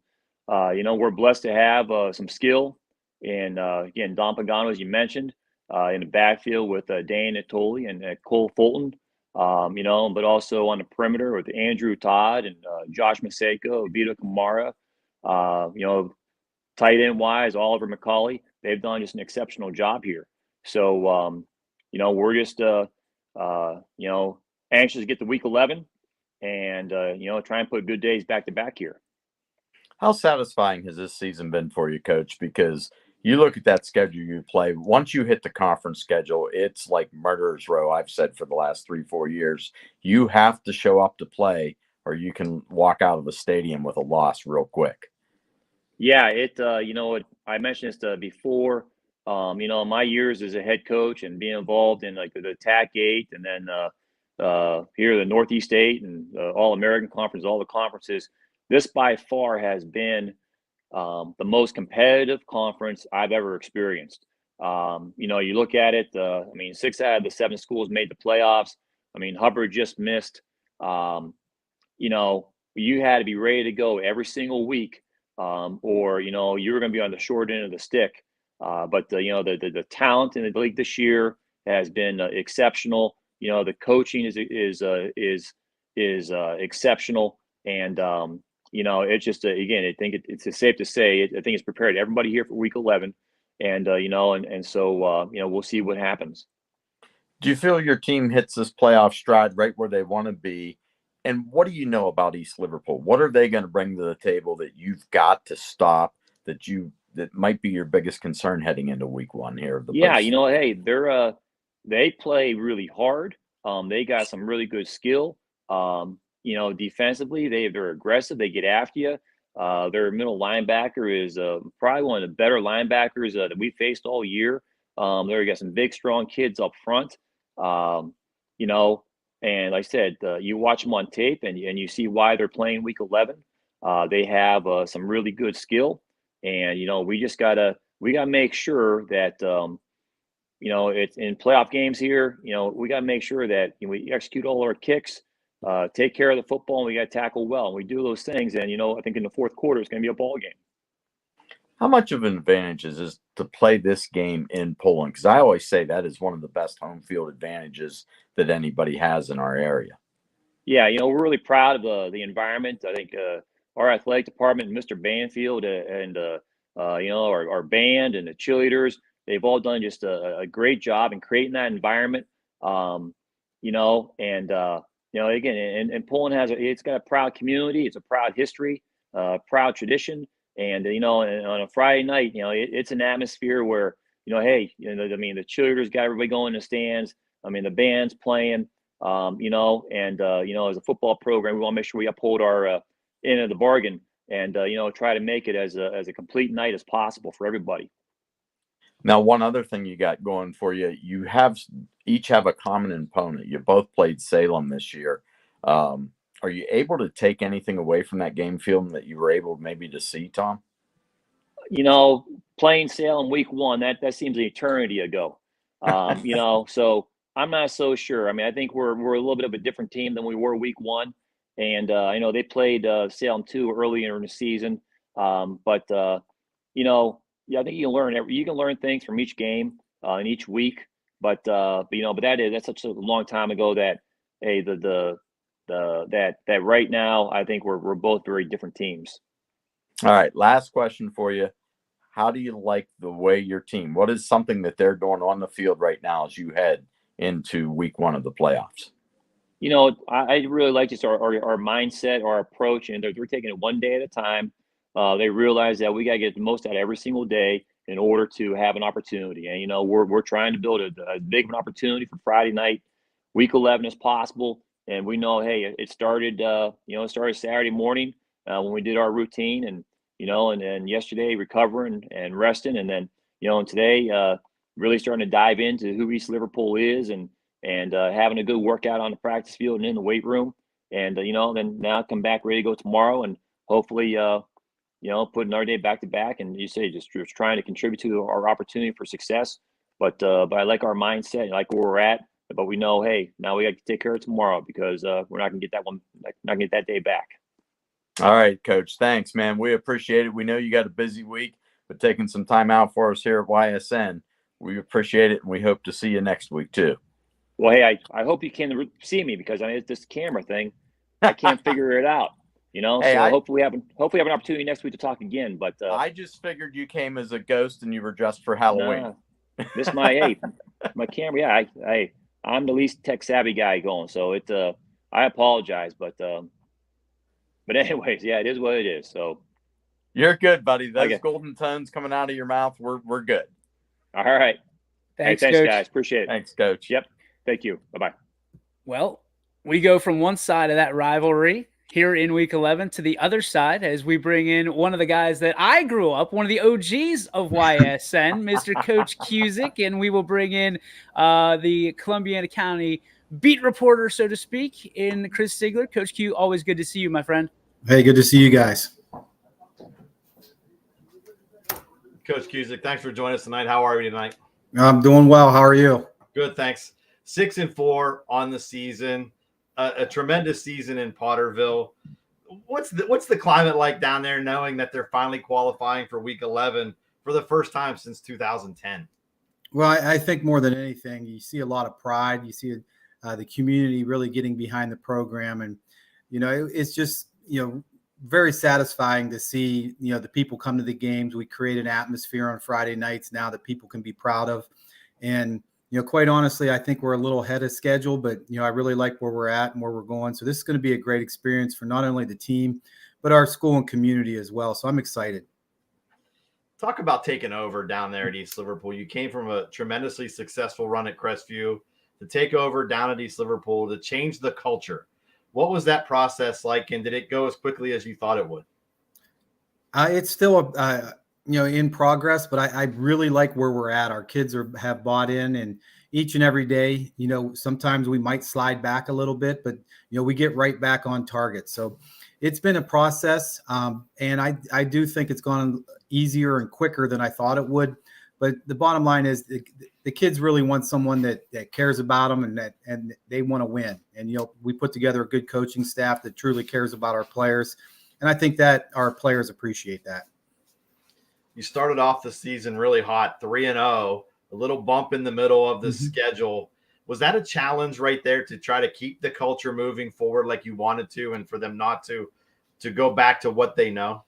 S13: we're blessed to have some skill. And, again, Don Pagano, as you mentioned, in the backfield with Dan Natoli and Cole Fulton, but also on the perimeter with Andrew Todd and Josh Maseko, Vito Kamara, tight end wise, Oliver McCauley. They've done just an exceptional job here. So, we're just, anxious to get to week 11 and, try and put good days back to back here.
S1: How satisfying has this season been for you, Coach? Because you look at that schedule you play, once you hit the conference schedule, it's like murderer's row. I've said for the last 3-4 years, you have to show up to play or you can walk out of the stadium with a loss real quick.
S13: Yeah, I mentioned this before. My years as a head coach and being involved in like the TAC 8 and then here the Northeast 8 and All American Conference, all the conferences. This by far has been the most competitive conference I've ever experienced. You look at it. 6 out of the 7 schools made the playoffs. Hubbard just missed. You had to be ready to go every single week. Or you were going to be on the short end of the stick. But the talent in the league this year has been exceptional. The coaching is exceptional, and it's just again, I think it's safe to say I think it's prepared everybody here for week 11, and so we'll see what happens.
S1: Do you feel your team hits this playoff stride right where they want to be? And what do you know about East Liverpool? What are they going to bring to the table that you've got to stop that might be your biggest concern heading into week 1 here of the
S13: postseason? Hey, they play really hard. They got some really good skill. Defensively, they're aggressive. They get after you. Their middle linebacker is probably one of the better linebackers that we faced all year. They got some big, strong kids up front. And like I said, you watch them on tape and you see why they're playing week 11. They have some really good skill. And, we gotta make sure that, it's in playoff games here. We got to make sure that we execute all our kicks, take care of the football, and we got to tackle well. And we do those things. And, I think in the fourth quarter, it's going to be a ball game.
S1: How much of an advantage is to play this game in Poland? Because I always say that is one of the best home field advantages that anybody has in our area.
S13: Yeah, we're really proud of the environment. I think our athletic department, Mr. Banfield, and our band and the cheerleaders, they've all done just a great job in creating that environment. Again, and Poland it's got a proud community. It's a proud history, proud tradition. And, on a Friday night, it's an atmosphere where, hey, the cheerleaders got everybody going in the stands. The band's playing, as a football program, we want to make sure we uphold our end of the bargain and, try to make it as a complete night as possible for everybody.
S1: Now, one other thing you got going for you, you each have a common opponent. You both played Salem this year. Are you able to take anything away from that game film that you were able maybe to see, Tom?
S13: Playing Salem week 1, that seems an eternity ago. So I'm not so sure. I think we're a little bit of a different team than we were week 1. And I know they played Salem 2 earlier in the season. I think you can learn things from each game in each week. But that's such a long time ago that that right now I think we're both very different teams.
S1: All right, last question for you. How do you like the way your team? What is something that they're doing on the field right now as you head into week 1 of the playoffs?
S13: I really like just our mindset, our approach, and they're taking it one day at a time. They realize that we got to get the most out of every single day in order to have an opportunity. And we're trying to build a big of an opportunity for Friday night. week 11 as possible. And we know, hey, it started, it started Saturday morning when we did our routine, and and then yesterday recovering and resting, and then and today really starting to dive into who East Liverpool is, and having a good workout on the practice field and in the weight room, and then now come back ready to go tomorrow, and hopefully put another day back to back, and you say just trying to contribute to our opportunity for success. But I like our mindset, like where we're at. But we know, hey, now we got to take care of tomorrow, because we're not gonna get that one, not gonna get that day back.
S1: All right, Coach. Thanks, man. We appreciate it. We know you got a busy week, but taking some time out for us here at YSN, we appreciate it, and we hope to see you next week too.
S13: Well, hey, I hope you can see me, because I mean, it's this camera thing, I can't figure it out.
S1: Hey,
S13: so hopefully we have an opportunity next week to talk again. But
S1: I just figured you came as a ghost and you were dressed for Halloween.
S13: This my camera. Yeah, I'm the least tech savvy guy going, so I apologize, but anyways, yeah, it is what it is. So
S1: you're good, buddy. Those golden tones coming out of your mouth, we're good.
S13: All right.
S2: Thanks,
S13: thanks,
S2: Coach.
S13: guys. Appreciate it.
S1: Thanks, Coach.
S13: Yep. Thank you. Bye-bye.
S2: Well, we go from one side of that rivalry here in week 11 to the other side as we bring in one of the guys that I grew up, one of the OGs of YSN, Mr. Coach Cusick, and we will bring in the Columbiana County beat reporter, so to speak, in Chris Sigler. Coach Q, always good to see you, my friend.
S14: Hey, good to see you guys.
S3: Coach Cusick, thanks for joining us tonight. How are you tonight?
S14: I'm doing well. How are you?
S3: Good, thanks. 6-4 on the season, a tremendous season in Potterville. What's the climate like down there, knowing that they're finally qualifying for Week 11 for the first time since 2010?
S14: Well, I think more than anything, you see a lot of pride. You see the community really getting behind the program, and it's just very satisfying to see the people come to the games. We create an atmosphere on Friday nights now that people can be proud of, and quite honestly, I think we're a little ahead of schedule, but I really like where we're at and where we're going. So this is going to be a great experience for not only the team, but our school and community as well. So I'm excited.
S3: Talk about taking over down there at East Liverpool. You came from a tremendously successful run at Crestview to take over down at East Liverpool to change the culture. What was that process like, and did it go as quickly as you thought it would?
S14: It's still in progress, but I really like where we're at. Our kids have bought in, and each and every day, sometimes we might slide back a little bit, but we get right back on target. So it's been a process, and I do think it's gone easier and quicker than I thought it would. But the bottom line is the kids really want someone that cares about them and they want to win. And we put together a good coaching staff that truly cares about our players, and I think that our players appreciate that.
S3: You started off the season really hot, 3-0, a little bump in the middle of the schedule. Was that a challenge right there to try to keep the culture moving forward like you wanted to, and for them not to go back to what they know?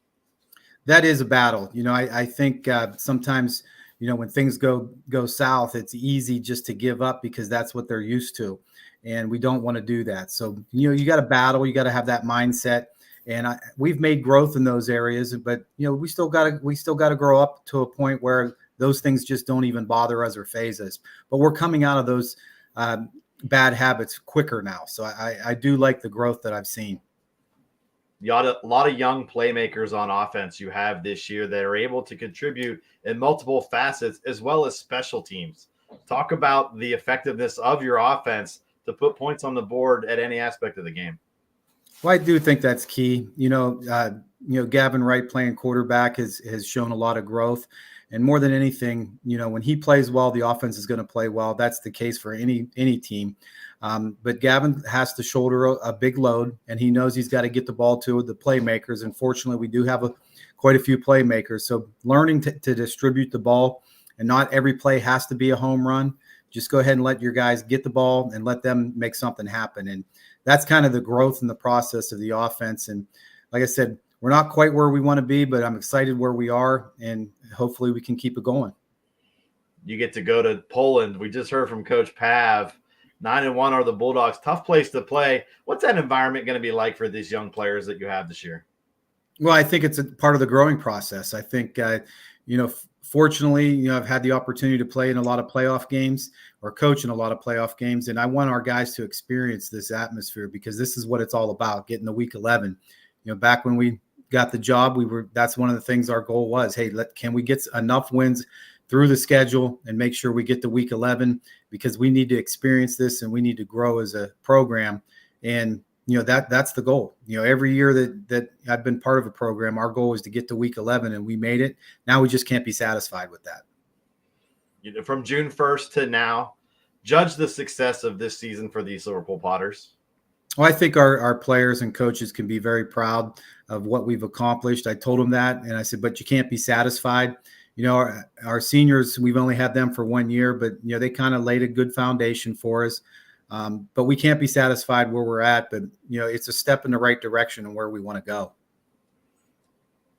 S14: That is a battle. I think sometimes, when things go south, it's easy just to give up because that's what they're used to. And we don't want to do that. So, you got to battle. You got to have that mindset. And we've made growth in those areas, but we still got to grow up to a point where those things just don't even bother us or faze us. But we're coming out of those bad habits quicker now. So I do like the growth that I've seen.
S3: You got a lot of young playmakers on offense you have this year that are able to contribute in multiple facets as well as special teams. Talk about the effectiveness of your offense to put points on the board at any aspect of the game.
S14: Well, I do think that's key. Gavin Wright playing quarterback has shown a lot of growth. And more than anything, when he plays well, the offense is going to play well. That's the case for any team. But Gavin has to shoulder a big load, and he knows he's got to get the ball to the playmakers. Unfortunately, we do have quite a few playmakers. So learning to distribute the ball, and not every play has to be a home run. Just go ahead and let your guys get the ball and let them make something happen. And that's kind of the growth in the process of the offense. And like I said, we're not quite where we want to be, but I'm excited where we are, and hopefully we can keep it going.
S3: You get to go to Poland. We just heard from Coach Pav. 9-1 are the Bulldogs. Tough place to play. What's that environment going to be like for these young players that you have this year?
S14: Well, I think it's a part of the growing process. I think, fortunately, I've had the opportunity to play in a lot of playoff games or coach in a lot of playoff games. And I want our guys to experience this atmosphere because this is what it's all about, getting to week 11. Back when we got the job, that's one of the things our goal was, hey, can we get enough wins through the schedule and make sure we get to week 11 because we need to experience this and we need to grow as a program. And that's the goal. Every year that I've been part of a program, our goal is to get to week 11 and we made it. Now we just can't be satisfied with that.
S3: From June 1st to now, judge the success of this season for these Liverpool Potters.
S14: Well, I think our players and coaches can be very proud of what we've accomplished. I told them that, and I said, but you can't be satisfied. Our seniors, we've only had them for 1 year, but they kind of laid a good foundation for us. But we can't be satisfied where we're at. But it's a step in the right direction and where we want to go.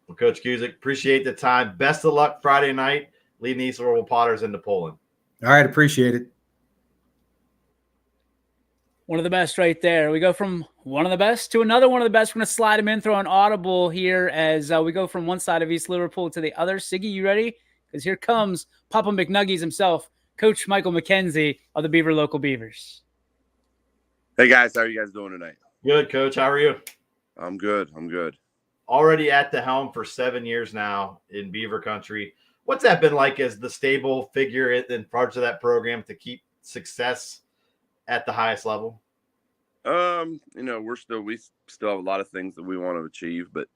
S3: Well, Coach Cusick, appreciate the time. Best of luck Friday night, leading the East Liverpool Potters into Poland.
S14: All right, appreciate it.
S2: One of the best right there. We go from one of the best to another one of the best. We're going to slide him in, throw an audible here as we go from one side of East Liverpool to the other. Siggy, you ready? Because here comes Papa McNuggies himself, Coach Michael McKenzie of the Beaver Local Beavers.
S15: Hey, guys. How are you guys doing tonight?
S3: Good, Coach. How are you?
S15: I'm good.
S3: Already at the helm for 7 years now in Beaver Country. What's that been like as the stable figure in parts of that program to keep success at the highest level?
S15: We still have a lot of things that we want to achieve, but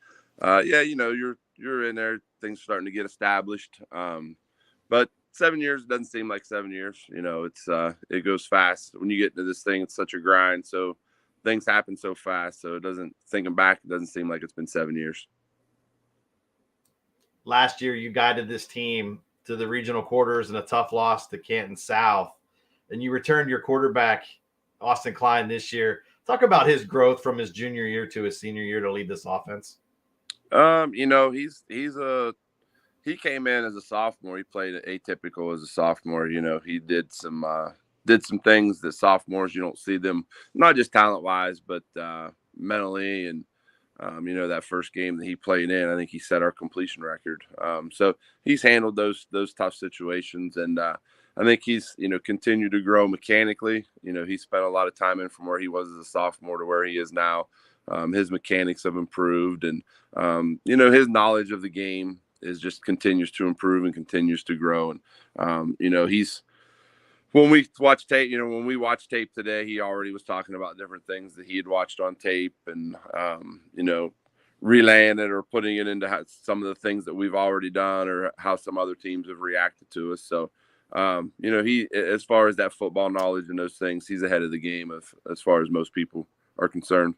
S15: you're in there, things are starting to get established. But 7 years doesn't seem like 7 years. It goes fast when you get into this thing. It's such a grind, so things happen so fast. So thinking back, it doesn't seem like it's been 7 years.
S3: Last year, you guided this team to the regional quarters in a tough loss to Canton South. And you returned your quarterback, Austin Klein, this year. Talk about his growth from his junior year to his senior year to lead this offense.
S15: He came in as a sophomore. He played atypical as a sophomore. He did some things that sophomores, you don't see them, not just talent-wise, but mentally. And, that first game that he played in, I think he set our completion record. So he's handled those tough situations. And I think he's, continued to grow mechanically. He spent a lot of time in from where he was as a sophomore to where he is now. His mechanics have improved, and his knowledge of the game continues to improve and continues to grow. And when we watch tape today, he already was talking about different things that he had watched on tape, and relaying it or putting it into some of the things that we've already done or how some other teams have reacted to us. So he, as far as that football knowledge and those things, he's ahead of the game as far as most people are concerned.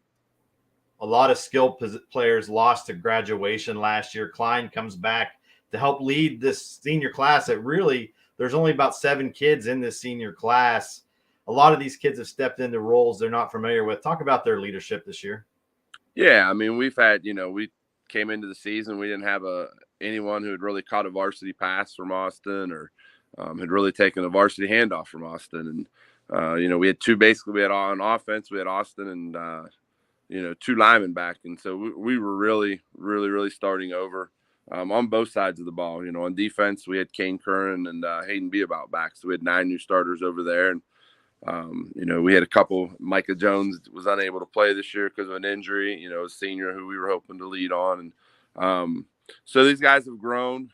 S3: A lot of skilled players lost to graduation last year. Klein comes back to help lead this senior class. There's only about 7 kids in this senior class. A lot of these kids have stepped into roles they're not familiar with. Talk about their leadership this year.
S15: Yeah, we've had, we came into the season, we didn't have anyone who had really caught a varsity pass from Austin or had really taken a varsity handoff from Austin. And, we had on offense, we had Austin and, 2 linemen back. And so we were really, really, really starting over on both sides of the ball. On defense, we had Kane Curran and Hayden Beabout back. So we had 9 new starters over there. And, we had a couple. Micah Jones was unable to play this year because of an injury, a senior who we were hoping to lead on. And so these guys have grown.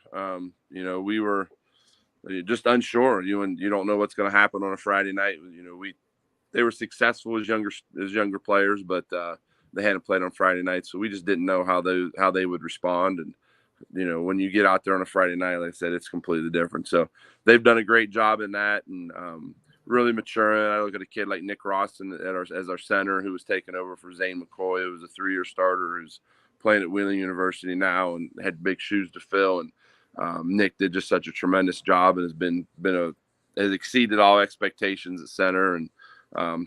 S15: We were just unsure. You don't know what's going to happen on a Friday night. They were successful as younger players, but they hadn't played on Friday night, so we just didn't know how they would respond. And when you get out there on a Friday night, like I said, it's completely different. So they've done a great job in that, and really maturing. I look at a kid like Nick Rawson as our center, who was taking over for Zane McCoy, who was a 3-year starter, who's playing at Wheeling University now and had big shoes to fill. And Nick did just such a tremendous job and has exceeded all expectations at center. And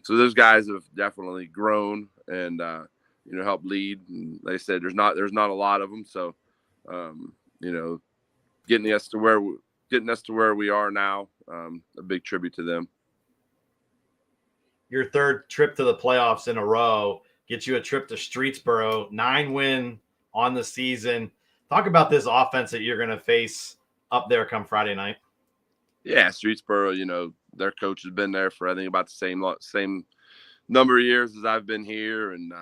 S15: so those guys have definitely grown and helped lead. And like I said, there's not a lot of them. So getting us to where we are now, a big tribute to them.
S3: Your third trip to the playoffs in a row gets you a trip to Streetsboro, 9-win on the season. Talk about this offense that you're going to face up there come Friday night?
S15: Yeah, Streetsboro, their coach has been there for I think about the same number of years as I've been here, and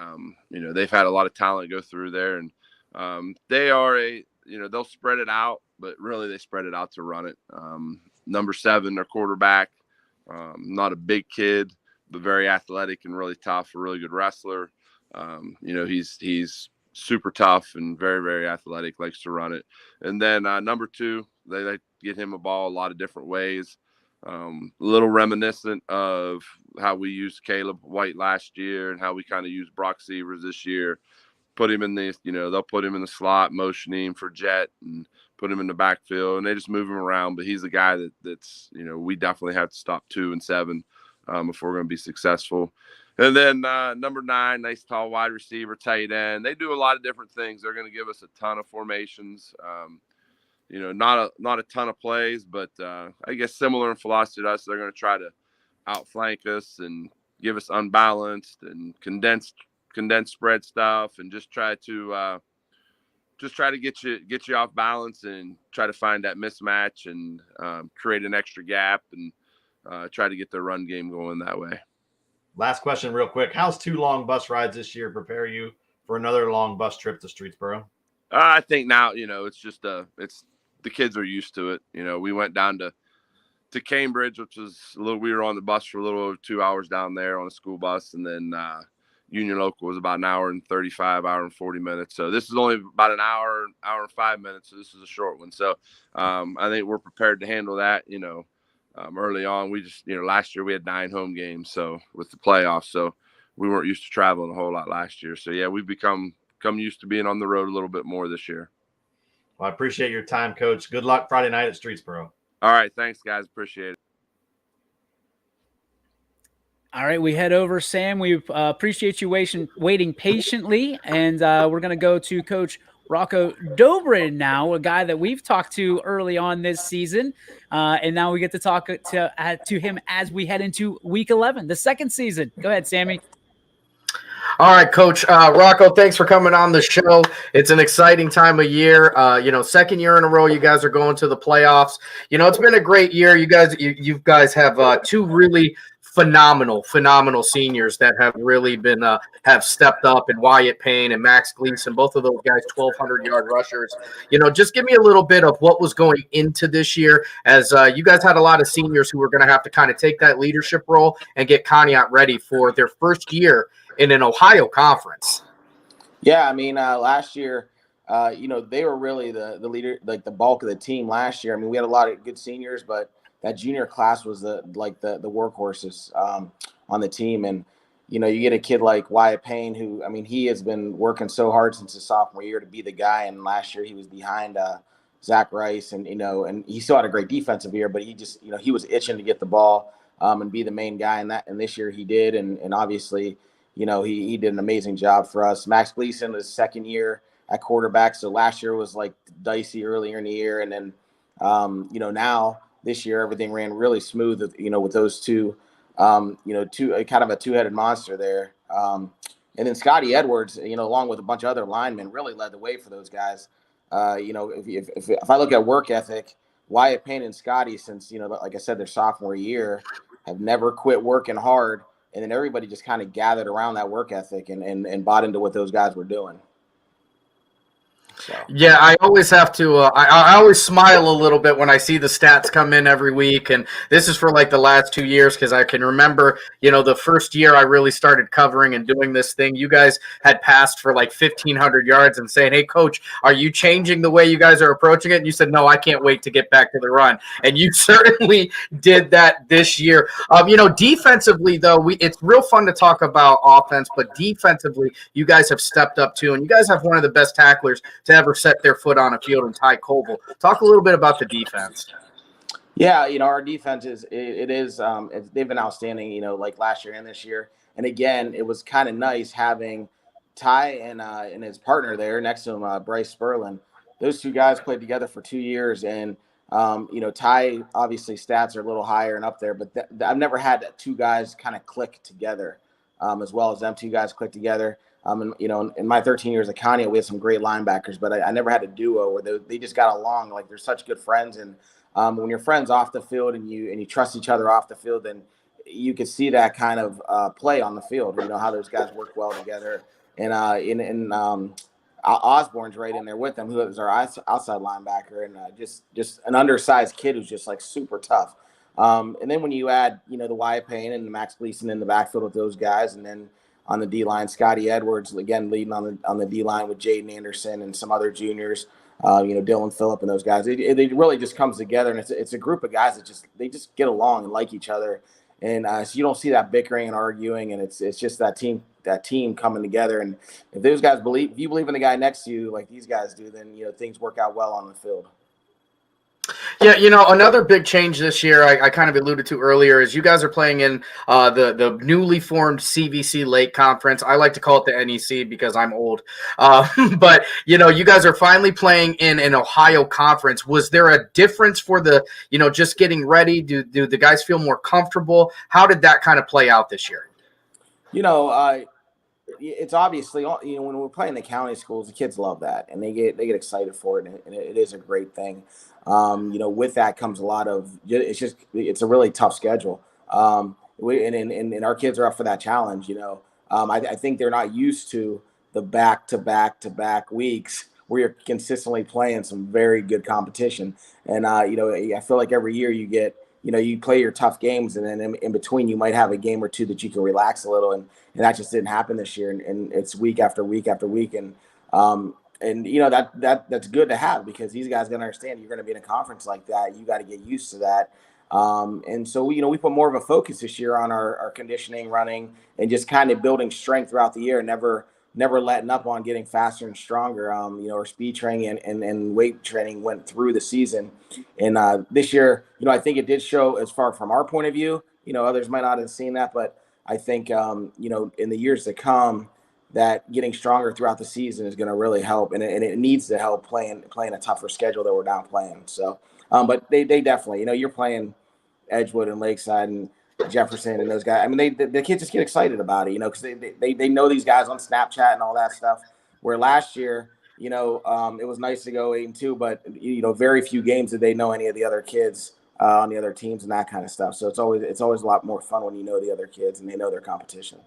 S15: they've had a lot of talent go through there, and they are they'll spread it out, but really they spread it out to run it. Number 7, their quarterback, not a big kid, but very athletic and really tough, a really good wrestler. He's super tough and very, very athletic, likes to run it. And then number 2, they get him a ball a lot of different ways. A little reminiscent of how we used Caleb White last year and how we kind of used Brock Severs this year. Put him in they'll put him in the slot, motion him for jet and put him in the backfield, and they just move him around. But he's a guy that's we definitely have to stop 2 and 7 if we're going to be successful. And then number 9, nice tall wide receiver, tight end. They do a lot of different things. They're going to give us a ton of formations. Not a ton of plays, but I guess similar in philosophy to us. They're going to try to outflank us and give us unbalanced and condensed spread stuff, and just try to get you off balance and try to find that mismatch and create an extra gap and try to get the run game going that way.
S3: Last question real quick. How's 2 long bus rides this year prepare you for another long bus trip to Streetsboro?
S15: I think now, it's just the kids are used to it. We went down to Cambridge, which was we were on the bus for a little over 2 hours down there on a school bus. And then Union Local was about an hour and 35, hour and 40 minutes. So this is only about an hour and 5 minutes. So this is a short one. So I think we're prepared to handle that, early on. We just, last year we had 9 home games. So with the playoffs, so we weren't used to traveling a whole lot last year. So yeah, we've become used to being on the road a little bit more this year.
S3: Well, I appreciate your time, Coach. Good luck Friday night at Streetsboro.
S15: All right. Thanks, guys. Appreciate it.
S2: All right, we head over, Sam. We appreciate you waiting patiently, and we're going to go to Coach Rocco Dobrin now, a guy that we've talked to early on this season, and now we get to talk to him as we head into Week 11, the second season. Go ahead, Sammy.
S4: All right, Coach Rocco, thanks for coming on the show. It's an exciting time of year. Second year in a row, you guys are going to the playoffs. It's been a great year. You guys have 2 really phenomenal seniors that have really been have stepped up, and Wyatt Payne and Max Gleason, both of those guys 1,200-yard rushers. Just give me a little bit of what was going into this year, as you guys had a lot of seniors who were going to have to kind of take that leadership role and get Conneaut ready for their first year in an Ohio conference.
S16: Yeah, I mean, last year, they were really the leader, like the bulk of the team last year. I mean, we had a lot of good seniors, but that junior class was the workhorses on the team. And, you get a kid like Wyatt Payne, who, I mean, he has been working so hard since his sophomore year to be the guy. And last year he was behind Zach Rice, and, and he still had a great defensive year, but he just, he was itching to get the ball and be the main guy in that. And this year he did. And obviously, he did an amazing job for us. Max Gleason was second year at quarterback. So last year was like dicey earlier in the year. And then, now this year, everything ran really smooth, with those two, kind of a 2-headed monster there. And then Scotty Edwards, along with a bunch of other linemen, really led the way for those guys. If I look at work ethic, Wyatt Payne and Scotty, since, like I said, their sophomore year, have never quit working hard. And then everybody just kind of gathered around that work ethic and bought into what those guys were doing. So.
S4: Yeah, I always have to I always smile a little bit when I see the stats come in every week, and this is for like the last 2 years, because I can remember, the first year I really started covering and doing this thing, you guys had passed for like 1,500 yards and saying, "Hey, Coach, are you changing the way you guys are approaching it?" And you said, "No, I can't wait to get back to the run," and you certainly did that this year. Defensively though, it's real fun to talk about offense, but defensively, you guys have stepped up too, and you guys have one of the best tacklers to ever set their foot on a field in Ty Koval. Talk a little bit about the defense.
S16: Yeah, our defense they've been outstanding, like last year and this year. And again, it was kind of nice having Ty and his partner there next to him, Bryce Spurlin. Those 2 guys played together for 2 years, and Ty, obviously stats are a little higher and up there, but I've never had 2 guys kind of click together as well as them 2 guys click together. And, in my 13 years at Conneaut, we had some great linebackers, but I never had a duo where they just got along. Like, they're such good friends. And when you're friends off the field and you trust each other off the field, then you could see that kind of play on the field. How those guys work well together. And Osborne's right in there with them, who is our outside linebacker, and just an undersized kid who's just like super tough. And then when you add, the Wyatt Payne and Max Gleason in the backfield with those guys, and then on the D line, Scotty Edwards again leading on the D line with Jaden Anderson and some other juniors, Dylan Phillip and those guys. It really just comes together, and it's a group of guys that they just get along and like each other, and so you don't see that bickering and arguing, and it's just that team coming together. And if those guys if you believe in the guy next to you like these guys do, then things work out well on the field.
S4: Yeah, another big change this year I kind of alluded to earlier is you guys are playing in the newly formed CVC Lake Conference. I like to call it the NEC because I'm old. But, you guys are finally playing in an Ohio conference. Was there a difference for the, just getting ready? Do the guys feel more comfortable? How did that kind of play out this year?
S16: It's obviously, when we're playing the county schools, the kids love that, and they get excited for it, and it is a great thing. With that comes a lot of, it's a really tough schedule. And our kids are up for that challenge. I think they're not used to the back-to-back weeks where you're consistently playing some very good competition. And, I feel like every year you get, you play your tough games, and then in between you might have a game or two that you can relax a little, and that just didn't happen this year. And it's week after week after week. And that's good to have, because these guys gonna understand you're gonna be in a conference like that. You got to get used to that. And so we put more of a focus this year on our conditioning, running, and just kind of building strength throughout the year. Never letting up on getting faster and stronger. Our speed training and weight training went through the season. And this year, I think it did show as far from our point of view. Others might not have seen that, but I think, in the years to come, that getting stronger throughout the season is going to really help. And it needs to help playing a tougher schedule that we're now playing. So, but they definitely, you're playing Edgewood and Lakeside and Jefferson and those guys. I mean, the kids just get excited about it, because they know these guys on Snapchat and all that stuff. Where last year, it was nice to go 8-2, but very few games did they know any of the other kids on the other teams and that kind of stuff. So it's always a lot more fun when you know the other kids and they know their competition.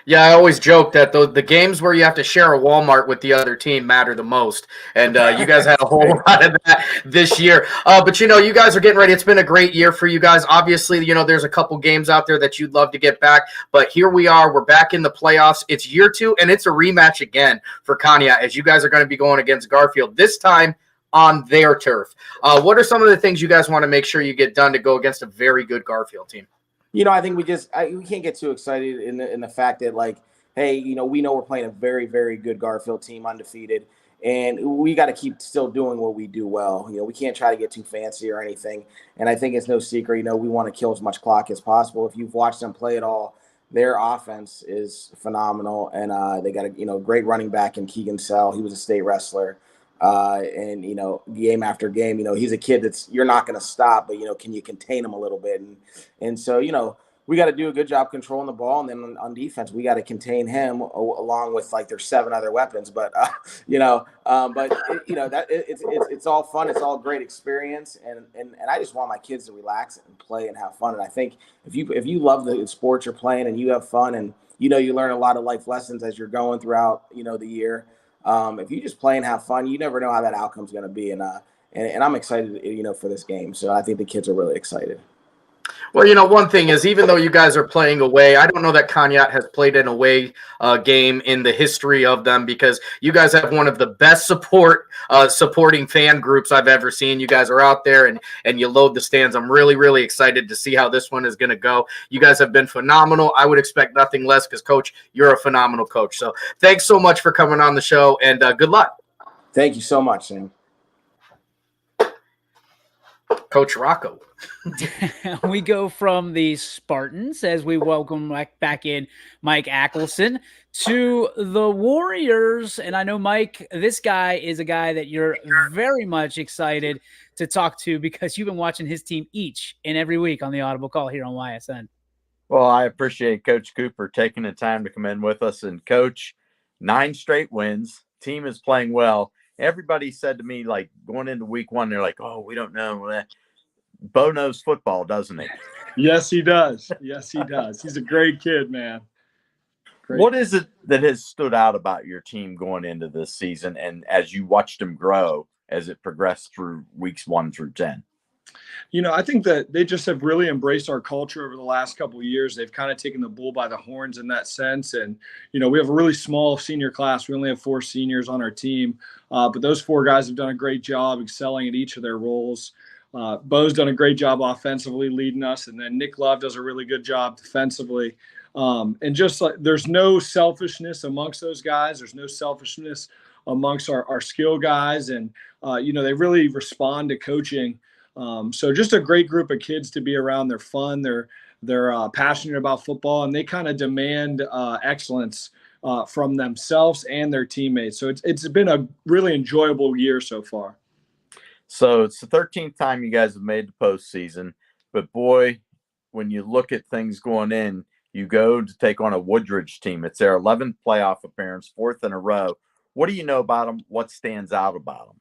S4: Yeah, I always joke that the games where you have to share a Walmart with the other team matter the most. And you guys had a whole lot of that this year. But, you guys are getting ready. It's been a great year for you guys. Obviously, there's a couple games out there that you'd love to get back. But here we are. We're back in the playoffs. It's year 2, and it's a rematch again for Conneaut, as you guys are going to be going against Garfield, this time on their turf. What are some of the things you guys want to make sure you get done to go against a very good Garfield team?
S16: I think we can't get too excited in the fact that, like, hey, we know we're playing a very, very good Garfield team, undefeated, and we got to keep still doing what we do well. We can't try to get too fancy or anything. And I think it's no secret, we want to kill as much clock as possible. If you've watched them play at all, their offense is phenomenal, and they got a great running back in Keegan Sell. He was a state wrestler. And game after game, he's a kid you're not going to stop, but can you contain him a little bit? And so we got to do a good job controlling the ball, and then on defense we got to contain him along with like there's 7 other weapons. But it's all fun, it's all great experience, and I just want my kids to relax and play and have fun. And I think if you love the sport you're playing and you have fun, and you learn a lot of life lessons as you're going throughout the year. If you just play and have fun, you never know how that outcome's going to be. And I'm excited, for this game. So I think the kids are really excited.
S4: Well, one thing is, even though you guys are playing away, I don't know that Conneaut has played an away game in the history of them, because you guys have one of the best supporting fan groups I've ever seen. You guys are out there and you load the stands. I'm really, really excited to see how this one is going to go. You guys have been phenomenal. I would expect nothing less, because, Coach, you're a phenomenal coach. So thanks so much for coming on the show, and good luck.
S16: Thank you so much, Sam.
S4: Coach Rocco.
S2: We go from the Spartans, as we welcome back in Mike Ackelson, to the Warriors. And I know, Mike, this guy is a guy that you're very much excited to talk to, because you've been watching his team each and every week on the Audible Call here on YSN.
S1: Well, I appreciate Coach Cooper taking the time to come in with us. And Coach, 9 straight wins. Team is playing well. Everybody said to me, like going into week 1, they're like, "Oh, we don't know." Bo knows football, doesn't he?
S17: Yes, he does. Yes, he does. He's a great kid, man. Great.
S1: What is it that has stood out about your team going into this season, and as you watched them grow as it progressed through weeks 1 through 10?
S17: I think that they just have really embraced our culture over the last couple of years. They've kind of taken the bull by the horns in that sense. And, we have a really small senior class. We only have 4 seniors on our team. But those 4 guys have done a great job excelling at each of their roles. Bo's done a great job offensively leading us. And then Nick Love does a really good job defensively. And just like there's no selfishness amongst those guys. There's no selfishness amongst our skill guys. And, they really respond to coaching. So just a great group of kids to be around. They're fun. They're passionate about football, and they kind of demand excellence from themselves and their teammates. So it's been a really enjoyable year so far.
S1: So it's the 13th time you guys have made the postseason, but boy, when you look at things going in, you go to take on a Woodridge team. It's their 11th playoff appearance, 4th in a row. What do you know about them? What stands out about them?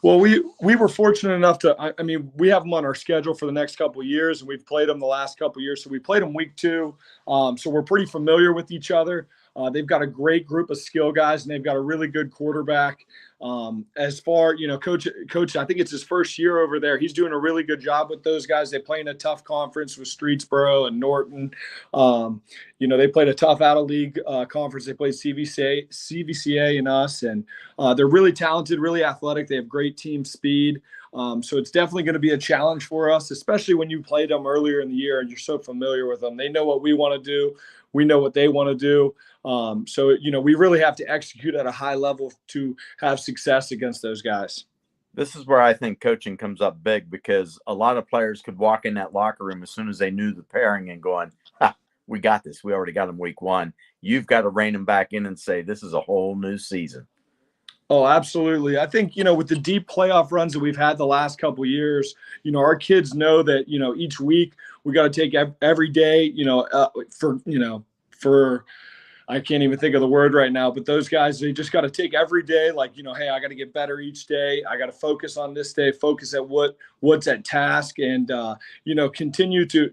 S17: Well, we were fortunate enough to, we have them on our schedule for the next couple of years, and we've played them the last couple of years. So we played them week 2. So we're pretty familiar with each other. They've got a great group of skill guys, and they've got a really good quarterback. As far, Coach, I think it's his first year over there. He's doing a really good job with those guys. They play in a tough conference with Streetsboro and Norton. They played a tough out-of-league conference. They played CVCA and us, and they're really talented, really athletic. They have great team speed. So it's definitely going to be a challenge for us, especially when you played them earlier in the year and you're so familiar with them. They know what we want to do. We know what they want to do. So we really have to execute at a high level to have success against those guys.
S1: This is where I think coaching comes up big, because a lot of players could walk in that locker room as soon as they knew the pairing and going, we got this. We already got them week 1. You've got to rein them back in and say, this is a whole new season.
S17: Oh, absolutely. I think, with the deep playoff runs that we've had the last couple of years, our kids know that, each week we got to take every day, for I can't even think of the word right now, but those guys, they just got to take every day, like, hey, I got to get better each day. I got to focus on this day, focus at what's at task, and, continue to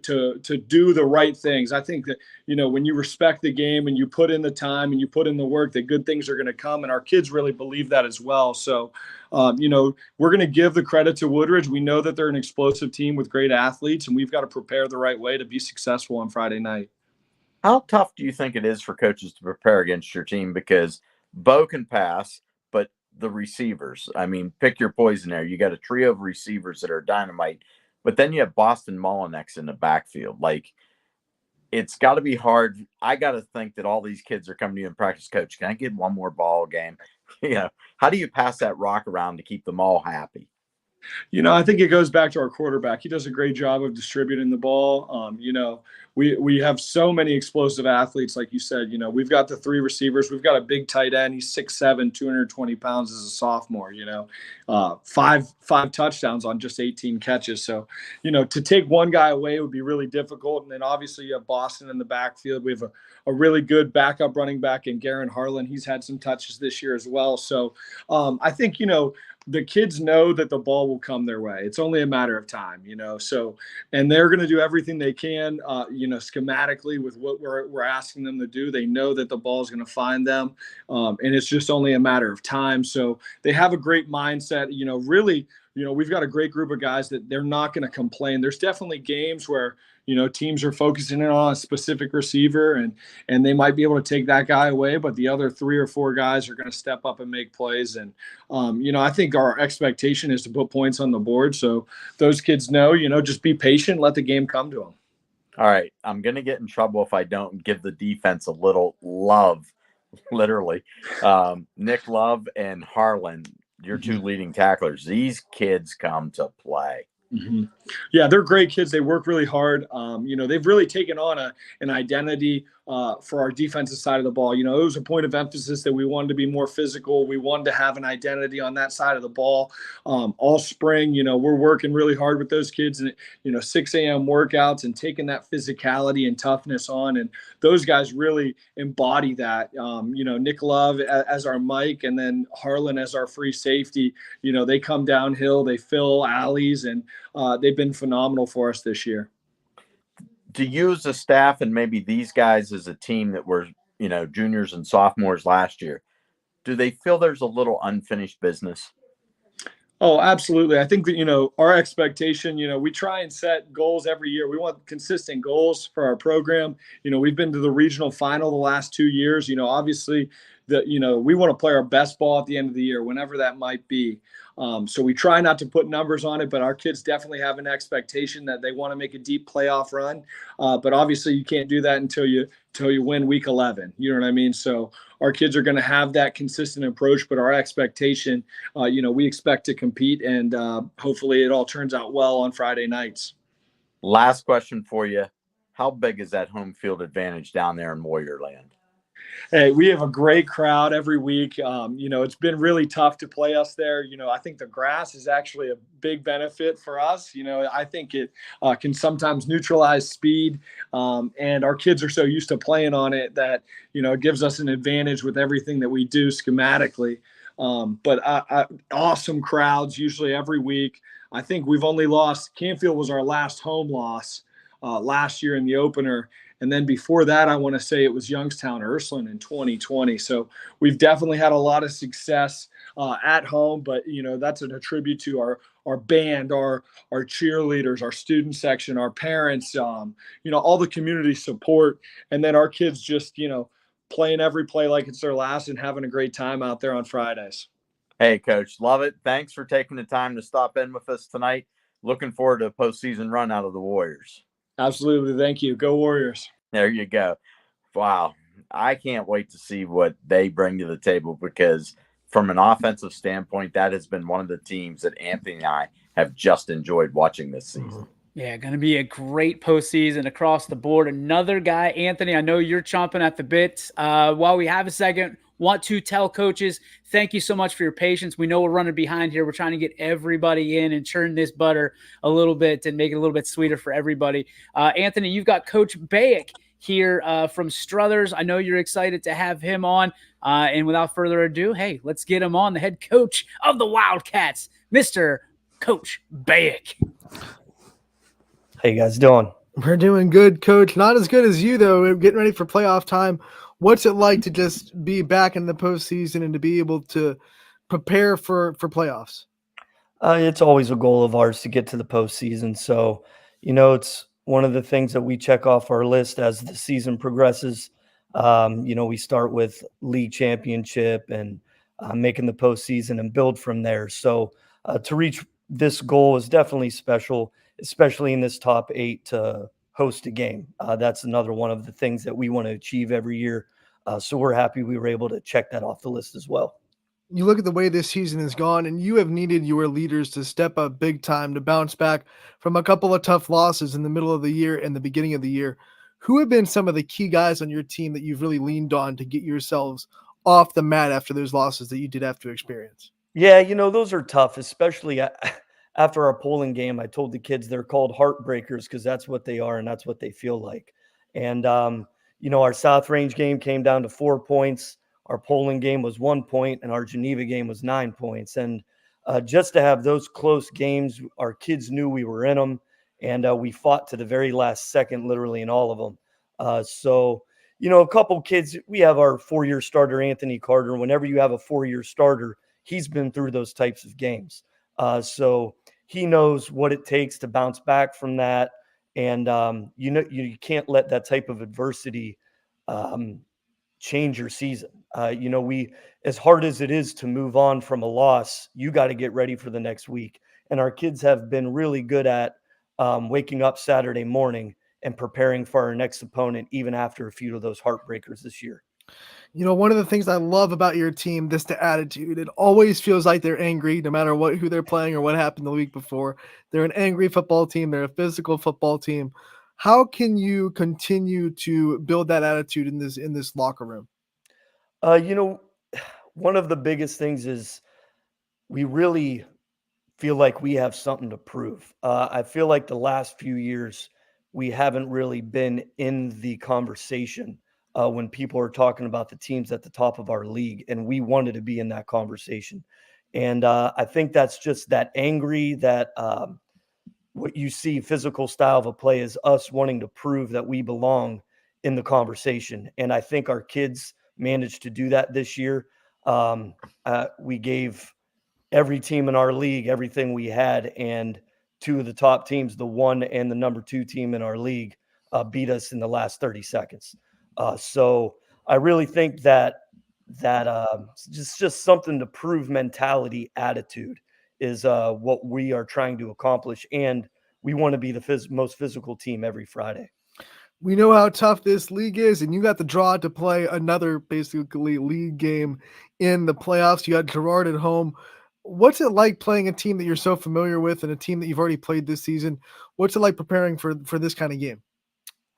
S17: do the right things. I think that, when you respect the game and you put in the time and you put in the work, that good things are going to come. And our kids really believe that as well. So, we're going to give the credit to Woodridge. We know that they're an explosive team with great athletes, and we've got to prepare the right way to be successful on Friday night.
S1: How tough do you think it is for coaches to prepare against your team? Because Bo can pass, but the receivers, pick your poison there. You got a trio of receivers that are dynamite, but then you have Boston Molinex in the backfield. Like, it's got to be hard. I got to think that all these kids are coming to you in practice. Coach, can I get one more ball game? How do you pass that rock around to keep them all happy?
S17: I think it goes back to our quarterback. He does a great job of distributing the ball. We have so many explosive athletes, like you said. We've got the 3 receivers. We've got a big tight end. He's 6'7", 220 pounds as a sophomore. 5 touchdowns on just 18 catches. So, to take one guy away would be really difficult. And then obviously you have Boston in the backfield. We have a really good backup running back in Garen Harlan. He's had some touches this year as well. So I think, the kids know that the ball will come their way. It's only a matter of time, so, and they're going to do everything they can, schematically with what we're asking them to do. They know that the ball is going to find them. And it's just only a matter of time. So they have a great mindset, really, we've got a great group of guys that they're not going to complain. There's definitely games where, teams are focusing in on a specific receiver and they might be able to take that guy away, but the other 3 or 4 guys are going to step up and make plays. And, I think our expectation is to put points on the board. So those kids know, just be patient, let the game come to them.
S1: All right. I'm going to get in trouble if I don't give the defense a little love, literally. Nick Love and Harlan, your 2 leading tacklers. These kids come to play.
S17: Yeah, they're great kids. They work really hard. They've really taken on an identity for our defensive side of the ball. You know, it was a point of emphasis that we wanted to be more physical. We wanted to have an identity on that side of the ball. All spring, you know, we're working really hard with those kids and, you know, 6 a.m. workouts and taking that physicality and toughness on. And those guys really embody that. You know, Nick Love as our Mike, and then Harlan as our free safety. You know, they come downhill, they fill alleys, and they've been phenomenal for us this year.
S1: Do you as a staff and maybe these guys as a team that were, you know, juniors and sophomores last year, do they feel there's a little unfinished business?
S17: Oh, absolutely. I think that, you know, our expectation, you know, we try and set goals every year. We want consistent goals for our program. You know, we've been to the regional final the last 2 years. You know, obviously, you know, we want to play our best ball at the end of the year, whenever that might be. So we try not to put numbers on it, but our kids definitely have an expectation that they want to make a deep playoff run. But obviously, you can't do that until you win week 11. You know what I mean? So our kids are going to have that consistent approach, but our expectation, you know, we expect to compete, and hopefully it all turns out well on Friday nights.
S1: Last question for you. How big is that home field advantage down there in Warrior Land?
S17: Hey, we have a great crowd every week. You know, it's been really tough to play us there. You know, I think the grass is actually a big benefit for us. You know, I think it can sometimes neutralize speed, and our kids are so used to playing on it that, you know, it gives us an advantage with everything that we do schematically. But awesome crowds usually every week. I think we've only lost, Canfield was our last home loss last year in the opener. And then before that, I want to say it was Youngstown Ursuline in 2020. So we've definitely had a lot of success at home, but, you know, that's a tribute to our band, our cheerleaders, our student section, our parents, you know, all the community support. And then our kids just, you know, playing every play like it's their last and having a great time out there on Fridays.
S1: Hey, Coach, love it. Thanks for taking the time to stop in with us tonight. Looking forward to a postseason run out of the Warriors.
S17: Absolutely. Thank you. Go Warriors.
S1: There you go. Wow. I can't wait to see what they bring to the table, because from an offensive standpoint, that has been one of the teams that Anthony and I have just enjoyed watching this season.
S2: Yeah, going to be a great postseason across the board. Another guy, Anthony, I know you're chomping at the bit. While we have a second, want to tell coaches, thank you so much for your patience. We know we're running behind here. We're trying to get everybody in and churn this butter a little bit and make it a little bit sweeter for everybody. Anthony, you've got Coach Bayek here from Struthers. I know you're excited to have him on. And without further ado, hey, let's get him on, the head coach of the Wildcats, Mr. Coach Bayek.
S18: How you guys doing?
S5: We're doing good, Coach. Not as good as you, though. We're getting ready for playoff time. What's it like to just be back in the postseason and to be able to prepare for playoffs?
S18: It's always a goal of ours to get to the postseason. So, you know, it's one of the things that we check off our list as the season progresses. You know, we start with league championship and making the postseason and build from there. So to reach this goal is definitely special, especially in this top 8 to host a game. That's another one of the things that we want to achieve every year. So we're happy we were able to check that off the list as well.
S5: You look at the way this season has gone, and you have needed your leaders to step up big time to bounce back from a couple of tough losses in the middle of the year and the beginning of the year. Who have been some of the key guys on your team that you've really leaned on to get yourselves off the mat after those losses that you did have to experience?
S18: Yeah, you know, those are tough, especially after our polling game. I told the kids they're called heartbreakers because that's what they are and that's what they feel like. And, you know, our South Range game came down to 4 points. Our polling game was 1 point, and our Geneva game was 9 points. And just to have those close games, our kids knew we were in them, and we fought to the very last second, literally in all of them. So, you know, a couple kids, we have our 4-year starter, Anthony Carter. Whenever you have a 4-year starter, he's been through those types of games. So he knows what it takes to bounce back from that. And, you know, you can't let that type of adversity change your season. You know, as hard as it is to move on from a loss, you got to get ready for the next week. And our kids have been really good at waking up Saturday morning and preparing for our next opponent, even after a few of those heartbreakers this year.
S5: You know, one of the things I love about your team, the attitude, it always feels like they're angry no matter who they're playing or what happened the week before. They're an angry football team. They're a physical football team. How can you continue to build that attitude in this locker room?
S18: One of the biggest things is we really feel like we have something to prove. I feel like the last few years we haven't really been in the conversation when people are talking about the teams at the top of our league, and we wanted to be in that conversation. And I think that's just that angry, that what you see physical style of a play is us wanting to prove that we belong in the conversation. And I think our kids managed to do that this year. We gave every team in our league everything we had, and two of the top teams, the 1 and the number 2 team in our league, beat us in the last 30 seconds. So I really think that just something to prove mentality, attitude is what we are trying to accomplish, and we want to be the most physical team every Friday.
S5: We know how tough this league is, and you got the draw to play another basically league game in the playoffs. You got Girard at home. What's it like playing a team that you're so familiar with and a team that you've already played this season? What's it like preparing for this kind of game?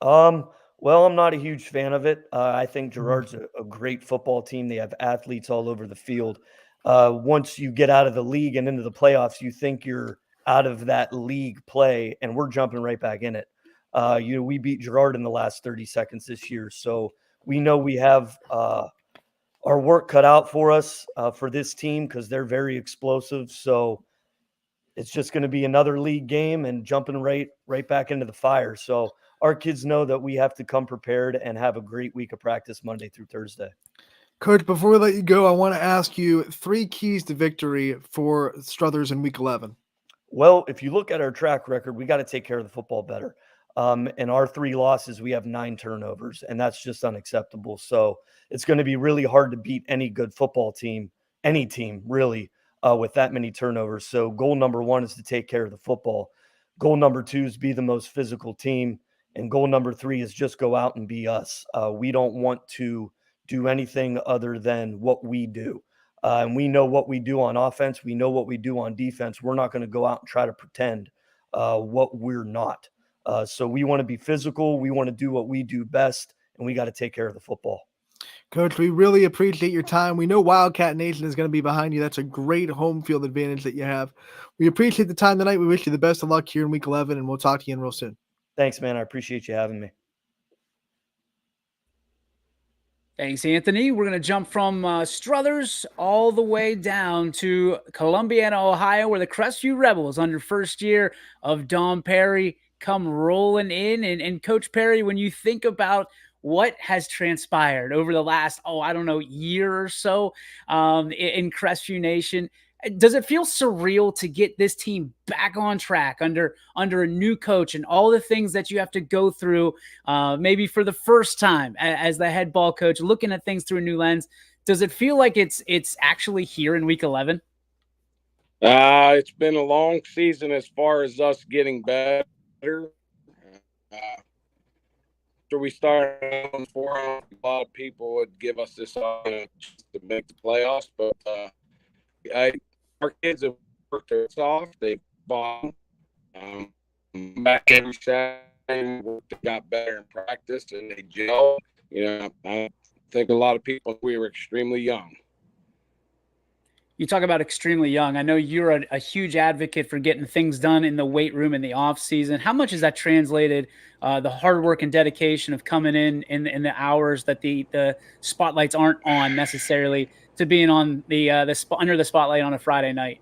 S18: Well, I'm not a huge fan of it. I think Girard's a great football team. They have athletes all over the field. Once you get out of the league and into the playoffs, you think you're out of that league play, and we're jumping right back in it. We beat Girard in the last 30 seconds this year, so we know we have our work cut out for us for this team because they're very explosive. So it's just going to be another league game and jumping right back into the fire. So our kids know that we have to come prepared and have a great week of practice Monday through Thursday.
S5: Coach, before we let you go, I want to ask you 3 keys to victory for Struthers in Week 11.
S18: Well, if you look at our track record, we got to take care of the football better. In our 3 losses, we have 9 turnovers, and that's just unacceptable. So it's going to be really hard to beat any good football team, any team really, with that many turnovers. So goal number 1 is to take care of the football. Goal number 2 is be the most physical team. And goal number 3 is just go out and be us. We don't want to do anything other than what we do. And we know what we do on offense. We know what we do on defense. We're not going to go out and try to pretend what we're not. So we want to be physical. We want to do what we do best, and we got to take care of the football.
S5: Coach, we really appreciate your time. We know Wildcat Nation is going to be behind you. That's a great home field advantage that you have. We appreciate the time tonight. We wish you the best of luck here in Week 11, and we'll talk to you again real soon.
S18: Thanks, man. I appreciate you having me.
S2: Thanks, Anthony. We're going to jump from Struthers all the way down to Columbiana, Ohio, where the Crestview Rebels, under first year of Don Perry, come rolling in. And Coach Perry, when you think about what has transpired over the last, year or so in Crestview Nation, does it feel surreal to get this team back on track under a new coach and all the things that you have to go through, maybe for the first time as the head ball coach, looking at things through a new lens? Does it feel like it's actually here in Week 11?
S19: It's been a long season as far as us getting better. After we started on 4, a lot of people would give us this chance to make the playoffs, but our kids have worked their ass off. They bombed. Back every Saturday, got better in practice, and they gel. I think a lot of people, we were extremely young.
S2: You talk about extremely young. I know you're a huge advocate for getting things done in the weight room in the off season. How much has that translated, the hard work and dedication of coming in the hours that the spotlights aren't on necessarily, to being on under the spotlight on a Friday night?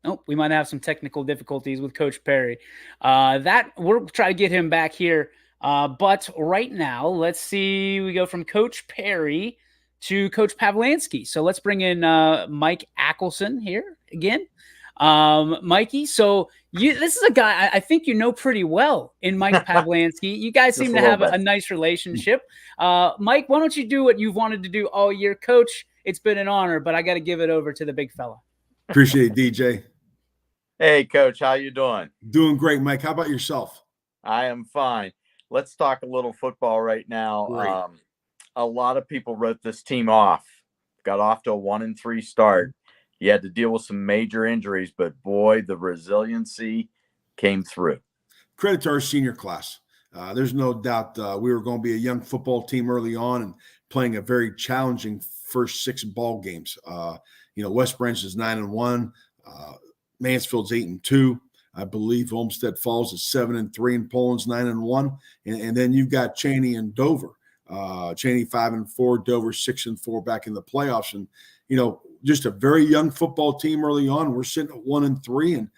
S2: Oh, we might have some technical difficulties with Coach Perry. That we'll try to get him back here. But right now, let's see. We go from Coach Perry to Coach Pavlansky. So let's bring in Mike Ackelson here again. Mikey, so this is a guy I think you know pretty well in Mike Pavlansky. You guys seem to have a nice relationship. Mike, why don't you do what you've wanted to do all year? Coach, it's been an honor, but I got to give it over to the big fella.
S20: Appreciate it, DJ.
S1: Hey, Coach, how you doing?
S20: Doing great, Mike. How about yourself?
S1: I am fine. Let's talk a little football right now. A lot of people wrote this team off got off to a 1-3 start. You had to deal with some major injuries, but boy, the resiliency came through.
S20: Credit to our senior class. There's no doubt we were going to be a young football team early on and playing a very challenging first 6 ball games. West Branch is 9-1, Mansfield's 8-2. I believe Olmsted Falls is 7-3, and Poland's 9-1. And then you've got Cheney and Dover. Cheney 5-4, Dover 6-4 back in the playoffs. And, just a very young football team early on. We're sitting at 1-3. And,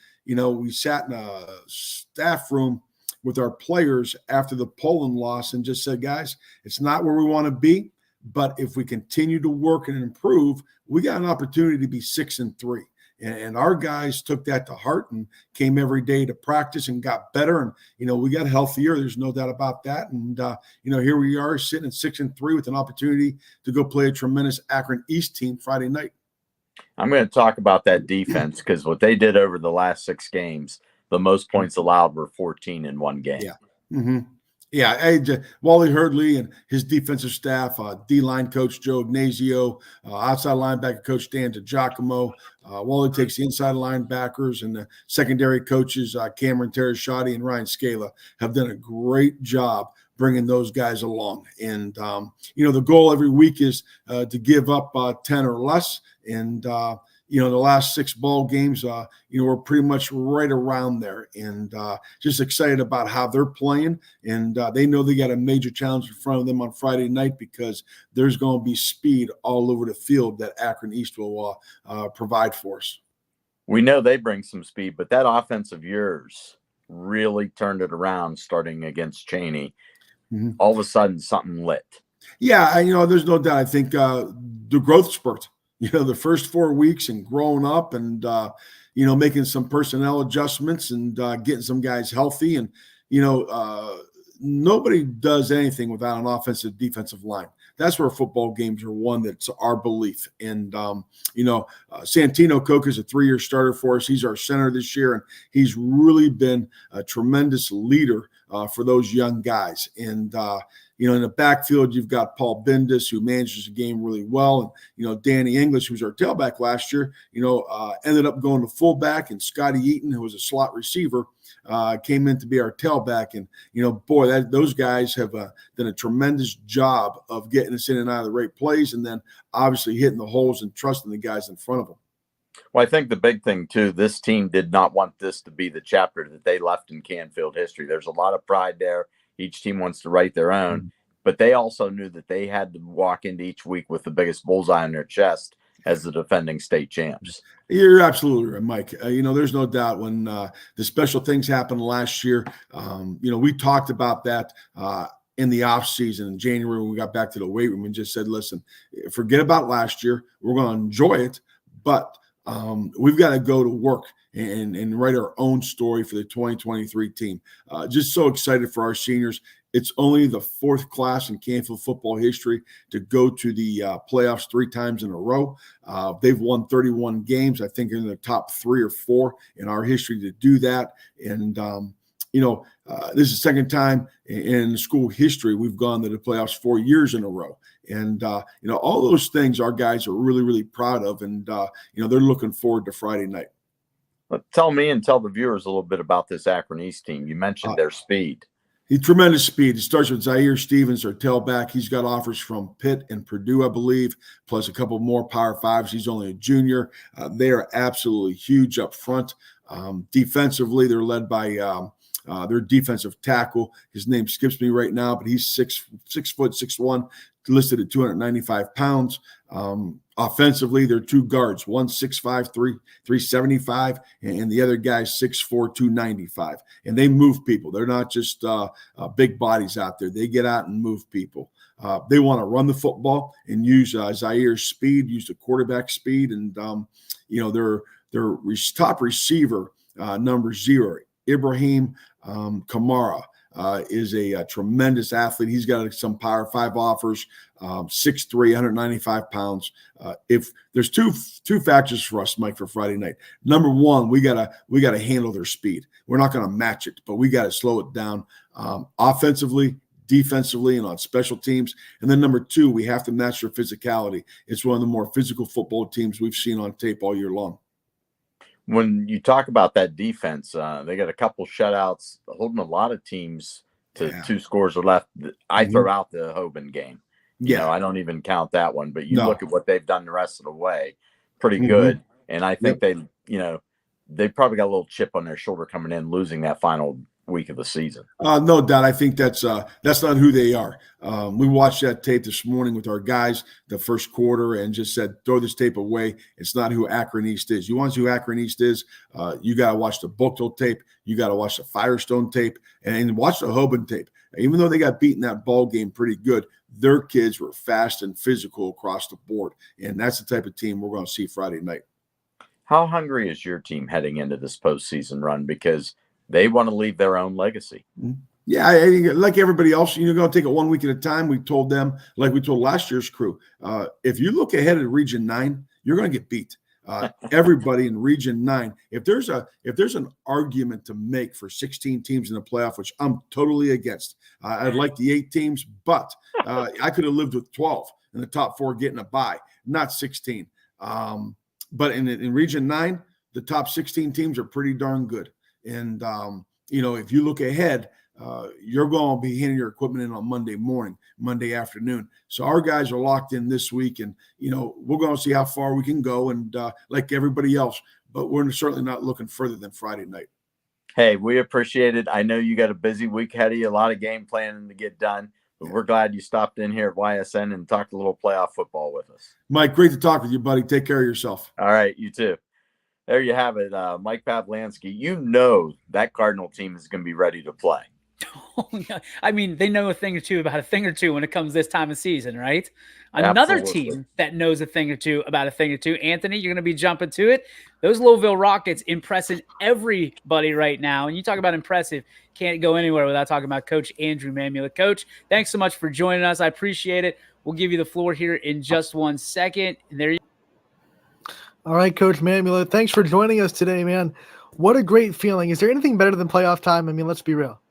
S20: we sat in a staff room with our players after the Poland loss and just said, guys, it's not where we want to be. But if we continue to work and improve, we got an opportunity to be 6-3. And our guys took that to heart and came every day to practice and got better. And, we got healthier. There's no doubt about that. And, here we are sitting at 6-3 with an opportunity to go play a tremendous Akron East team Friday night.
S1: I'm going to talk about that defense because what they did over the last 6 games, the most points allowed were 14 in one game.
S20: Yeah. Mm-hmm. Yeah, Wally Hurdley and his defensive staff, D-line coach Joe Ignazio, outside linebacker coach Dan DiGiacomo. Wally takes the inside linebackers, and the secondary coaches Cameron Terrashotti and Ryan Scala have done a great job bringing those guys along. And, the goal every week is to give up 10 or less. And, the last 6 ball games, we're pretty much right around there, and just excited about how they're playing. And they know they got a major challenge in front of them on Friday night because there's going to be speed all over the field that Akron East will provide for us.
S1: We know they bring some speed, but that offense of yours really turned it around starting against Cheney. Mm-hmm. All of a sudden, something lit.
S20: Yeah, there's no doubt. I think the growth spurt. The first 4 weeks and growing up and, making some personnel adjustments and getting some guys healthy. And, nobody does anything without an offensive defensive line. That's where football games are won. That's our belief. And, Santino Coke is a 3-year starter for us. He's our center this year, and he's really been a tremendous leader for those young guys. And, in the backfield, you've got Paul Bendis, who manages the game really well. And, Danny English, who's our tailback last year, ended up going to fullback. And Scotty Eaton, who was a slot receiver, came in to be our tailback. And, those guys have done a tremendous job of getting us in and out of the right plays and then obviously hitting the holes and trusting the guys in front of them.
S1: Well, I think the big thing, too, this team did not want this to be the chapter that they left in Canfield history. There's a lot of pride there. Each team wants to write their own, but they also knew that they had to walk into each week with the biggest bullseye on their chest as the defending state champs.
S20: You're absolutely right, Mike. There's no doubt when the special things happened last year, we talked about that in the off season in January when we got back to the weight room and just said, listen, forget about last year. We're going to enjoy it, but we've got to go to work and write our own story for the 2023 team. Just so excited for our seniors. It's only the 4th class in Canfield football history to go to the playoffs 3 times in a row. They've won 31 games. I think in the top 3 or 4 in our history to do that. And, this is the second time in school history we've gone to the playoffs 4 years in a row. And, all those things our guys are really, really proud of. And, they're looking forward to Friday night.
S1: Tell me and tell the viewers a little bit about this Akron East team. You mentioned their speed.
S20: Tremendous speed. It starts with Zaire Stevens, our tailback. He's got offers from Pitt and Purdue, I believe, plus a couple more Power Fives. He's only a junior. They are absolutely huge up front. Defensively, they're led by their defensive tackle. His name skips me right now, but he's 6'6", listed at 295 pounds. Offensively, they're 2 guards, one 6'5", 375, and the other guy's 6'4", 295. And they move people. They're not just big bodies out there. They get out and move people. They want to run the football and use Zaire's speed, use the quarterback speed. And, their top receiver, number 0, Ibrahim Kamara, is a tremendous athlete. He's got some Power 5 offers, 6'3", 195 pounds. If there's two factors for us, Mike, for Friday night. Number one, we gotta handle their speed. We're not gonna match it, but we gotta slow it down. Offensively, defensively and on special teams. And then number two, we have to match their physicality. It's one of the more physical football teams we've seen on tape all year long.
S1: When you talk about that defense, they got a couple shutouts, holding a lot of teams to 2 scores or left. I throw out the Hoban game. You know, I don't even count that one, but you look at what they've done the rest of the way, pretty good. And I think they probably got a little chip on their shoulder coming in, losing that final week of the season.
S20: No doubt. I think that's not who they are. We watched that tape this morning with our guys, the first quarter, and just said, throw this tape away. It's not who Akron East is. You want to see who Akron East is? You got to watch the Bookville tape. You got to watch the Firestone tape and watch the Hoban tape. Even though they got beaten that ball game pretty good, their kids were fast and physical across the board. And that's the type of team we're going to see Friday night.
S1: How hungry is your team heading into this postseason run? Because they want to leave their own legacy.
S20: Yeah, I think like everybody else, you're going to take it 1 week at a time. We told them, like we told last year's crew, if you look ahead at Region 9, you're going to get beat. Everybody in Region 9, if there's an argument to make for 16 teams in the playoff, which I'm totally against, I'd like the 8 teams, but I could have lived with 12 in the top 4 getting a bye, not 16. But in Region 9, the top 16 teams are pretty darn good. And, if you look ahead, you're going to be handing your equipment in on Monday morning, Monday afternoon. So our guys are locked in this week, and, we're going to see how far we can go, and like everybody else, but we're certainly not looking further than Friday night.
S1: Hey, we appreciate it. I know you got a busy week ahead of you, a lot of game planning to get done, but we're glad you stopped in here at YSN and talked a little playoff football with us.
S20: Mike, great to talk with you, buddy. Take care of yourself.
S1: All right, you too. There you have it, Mike Pavlansky. You know that Cardinal team is going to be ready to play.
S2: I mean, they know a thing or two about a thing or two when it comes this time of season, right? Another
S1: Absolutely.
S2: team that knows a thing or two about a thing or two. Anthony, you're going to be jumping to it. Those Louisville Rockets impressing everybody right now. And you talk about impressive, can't go anywhere without talking about Coach Andrew Mamula. Coach, thanks so much for joining us. I appreciate it. We'll give you the floor here in just 1 second. And there you
S5: All right, Coach Mamula, thanks for joining us today, man. What a great feeling. Is there anything better than playoff time? I mean, let's be real.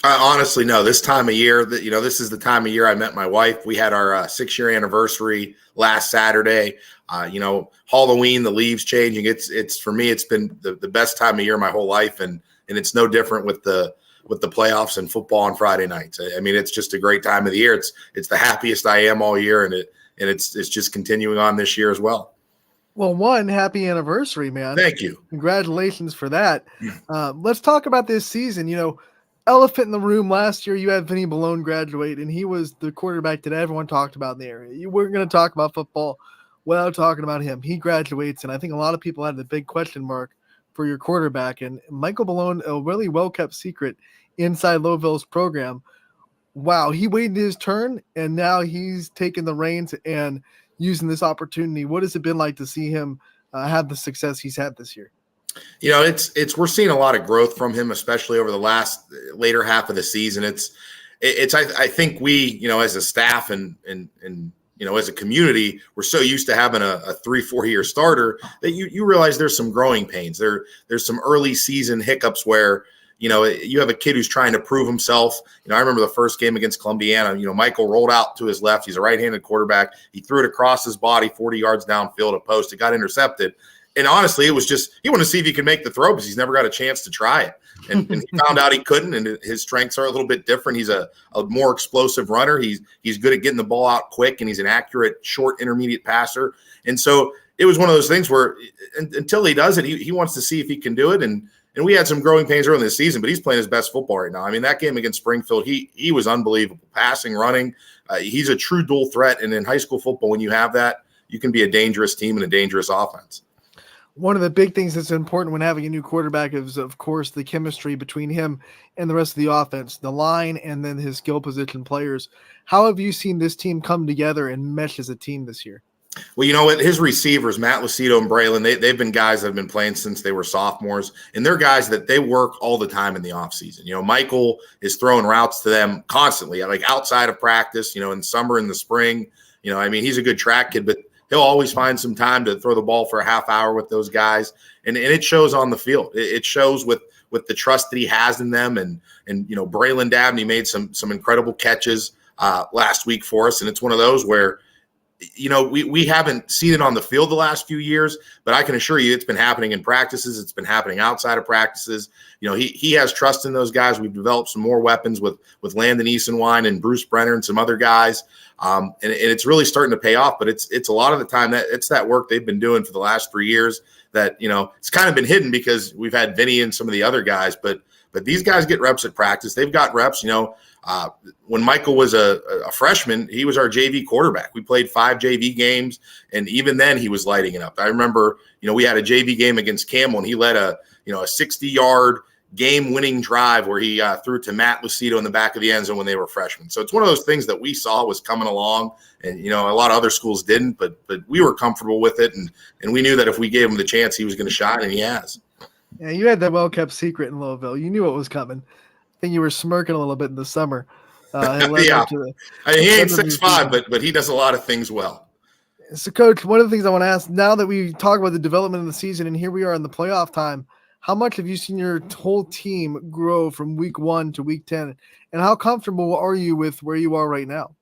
S21: Honestly, no. This time of year, this is the time of year I met my wife. We had our 6-year anniversary last Saturday. Halloween, the leaves changing. It's for me, it's been the best time of year my whole life, and it's no different with the playoffs and football on Friday nights. I mean, it's just a great time of the year. It's the happiest I am all year, and it's just continuing on this year as well.
S5: Well, one, happy anniversary, man.
S21: Thank you.
S5: Congratulations for that. Let's talk about this season. Elephant in the room, last year you had Vinny Malone graduate, and he was the quarterback that everyone talked about in the area. You weren't going to talk about football without talking about him. He graduates, and I think a lot of people had the big question mark for your quarterback. And Michael Malone, a really well-kept secret inside Louisville's program. Wow, he waited his turn, and now he's taking the reins and using this opportunity. What has it been like to see him have the success he's had this year?
S21: We're seeing a lot of growth from him, especially over the later half of the season. I think we, as a staff and as a community, we're so used to having a 3-4 year starter that you realize there's some growing pains. There's some early season hiccups where, you have a kid who's trying to prove himself. I remember the first game against Columbiana, Michael rolled out to his left. He's a right-handed quarterback. He threw it across his body 40 yards downfield, a post. It got intercepted. And honestly, it was just he wanted to see if he could make the throw because he's never got a chance to try it. And he found out he couldn't, and his strengths are a little bit different. He's a more explosive runner. He's good at getting the ball out quick, and he's an accurate, short, intermediate passer. And so it was one of those things where until he does it, he wants to see if he can do it. And we had some growing pains early in the season, but he's playing his best football right now. I mean, that game against Springfield, he was unbelievable. Passing, running. He's a true dual threat. And in high school football, when you have that, you can be a dangerous team and a dangerous offense.
S5: One of the big things that's important when having a new quarterback is, of course, the chemistry between him and the rest of the offense, the line, and then his skill position players. How have you seen this team come together and mesh as a team this year?
S21: Well, you know what? His receivers, Matt Lucido and Braylon, they've been guys that have been playing since they were sophomores, and they're guys that they work all the time in the offseason. Michael is throwing routes to them constantly, like outside of practice, in summer and the spring. He's a good track kid, but he'll always find some time to throw the ball for a half hour with those guys, and it shows on the field. It shows with the trust that he has in them, and Braylon Dabney made some incredible catches last week for us, and it's one of those where we haven't seen it on the field the last few years, but I can assure you it's been happening in practices. It's been happening outside of practices. He has trust in those guys. We've developed some more weapons with Landon Easenwine and Bruce Brenner and some other guys. And it's really starting to pay off, but it's a lot of the time that it's that work they've been doing for the last 3 years that, it's kind of been hidden because we've had Vinny and some of the other guys, but these guys get reps at practice. They've got reps, when Michael was a freshman, he was our JV quarterback. We played 5 JV games, and even then he was lighting it up. I remember, we had a JV game against Campbell, and he led a 60-yard game-winning drive where he threw to Matt Lucido in the back of the end zone when they were freshmen. So it's one of those things that we saw was coming along, and a lot of other schools didn't, but we were comfortable with it, and we knew that if we gave him the chance, he was going to shine, and he has.
S5: Yeah, you had that well-kept secret in Louisville. You knew what was coming. I think you were smirking a little bit in the summer.
S21: Yeah, he ain't 6'5", but he does a lot of things well.
S5: So, Coach, one of the things I want to ask, now that we talk about the development of the season, and here we are in the playoff time, how much have you seen your whole team grow from week 1 to week 10? And how comfortable are you with where you are right now?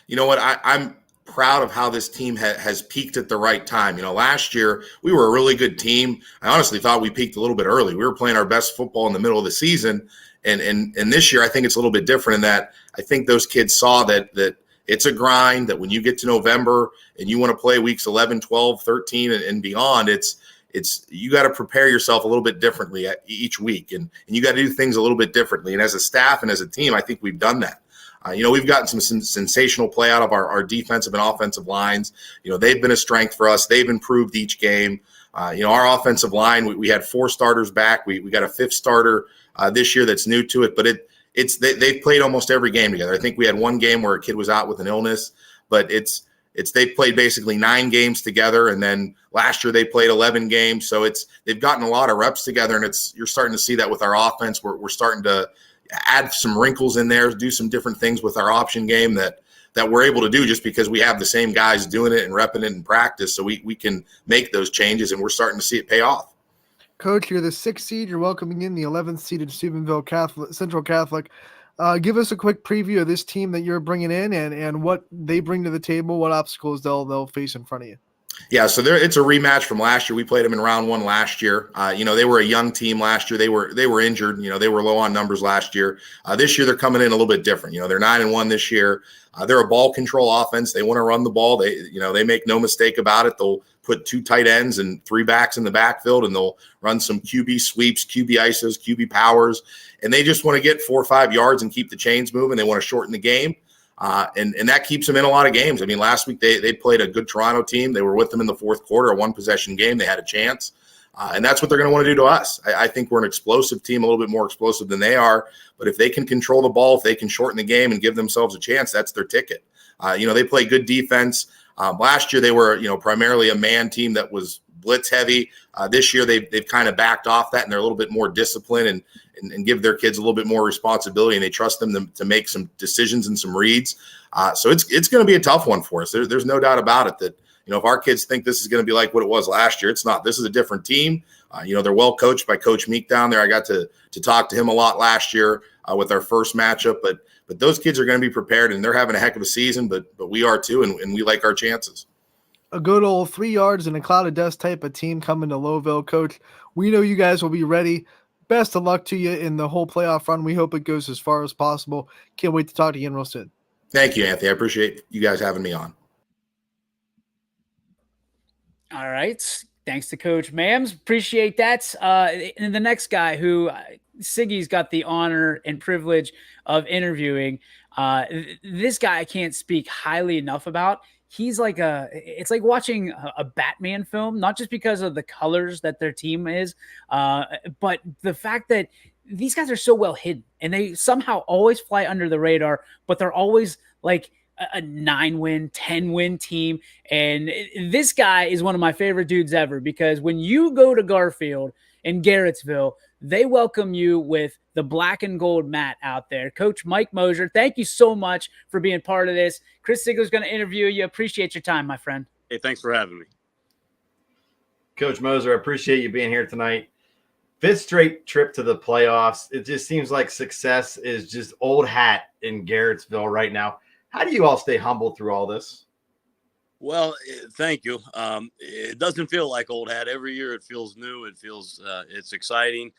S21: You know what? I'm proud of how this team has peaked at the right time. Last year we were a really good team. I honestly thought we peaked a little bit early. We were playing our best football in the middle of the season. And this year, I think it's a little bit different in that I think those kids saw that it's a grind, that when you get to November and you want to play weeks 11, 12, 13 and beyond, it's you got to prepare yourself a little bit differently each week. And you got to do things a little bit differently. And as a staff and as a team, I think we've done that. We've gotten some sensational play out of our defensive and offensive lines. They've been a strength for us. They've improved each game. Our offensive line, we had 4 starters back. We got a 5th starter this year that's new to it, but they've played almost every game together. I think we had one game where a kid was out with an illness, but they've played basically 9 games together, and then last year they played 11 games. So they've gotten a lot of reps together, and you're starting to see that with our offense. We're starting to add some wrinkles in there, do some different things with our option game that we're able to do just because we have the same guys doing it and repping it in practice. So we can make those changes, and we're starting to see it pay off.
S5: Coach, you're the 6th seed. You're welcoming in the 11th seeded Steubenville Central Catholic. Give us a quick preview of this team that you're bringing in and what they bring to the table, what obstacles they'll face in front of you.
S21: Yeah, so it's a rematch from last year. We played them in round 1 last year. They were a young team last year. They were injured. They were low on numbers last year. This year they're coming in a little bit different. They're 9-1 this year. They're a ball control offense. They want to run the ball. They make no mistake about it. They'll put 2 tight ends and 3 backs in the backfield, and they'll run some QB sweeps, QB ISOs, QB powers, and they just want to get 4 or 5 yards and keep the chains moving. They want to shorten the game. And that keeps them in a lot of games. I mean, last week they played a good Toronto team. They were with them in the 4th quarter, a 1-possession game. They had a chance. And that's what they're going to want to do to us. I think we're an explosive team, a little bit more explosive than they are. But if they can control the ball, if they can shorten the game and give themselves a chance, that's their ticket. They play good defense. Last year they were, primarily a man team that was blitz heavy. This year they've kind of backed off that, and they're a little bit more disciplined and give their kids a little bit more responsibility, and they trust them to make some decisions and some reads. So it's going to be a tough one for us. There's no doubt about it that, if our kids think this is going to be like what it was last year, it's not. This is a different team. They're well coached by Coach Meek down there. I got to talk to him a lot last year with our first matchup, but those kids are going to be prepared, and they're having a heck of a season, but we are too, and we like our chances.
S5: A good old 3 yards in a cloud of dust type of team coming to Lowville. Coach, we know you guys will be ready. Best of luck to you in the whole playoff run. We hope it goes as far as possible. Can't wait to talk to you again real soon.
S21: Thank you, Anthony. I appreciate you guys having me on.
S2: All right. Thanks to Coach Mams. Appreciate that. And the next guy who Siggy's got the honor and privilege of interviewing, this guy I can't speak highly enough about. He's like it's like watching a Batman film, not just because of the colors that their team is, but the fact that these guys are so well hidden and they somehow always fly under the radar, but they're always like a 9-win, 10-win team. And this guy is one of my favorite dudes ever, because when you go to Garfield in Garrettsville, they welcome you with the black and gold mat out there. Coach Mike Mosier, thank you so much for being part of this. Chris Ziegler's going to interview you. Appreciate your time, my friend.
S6: Hey, thanks for having me.
S3: Coach Moser, I appreciate you being here tonight. 5th straight trip to the playoffs. It just seems like success is just old hat in Garrettsville right now. How do you all stay humble through all this?
S6: Well, thank you. It doesn't feel like old hat. Every year it feels new. It feels it's exciting.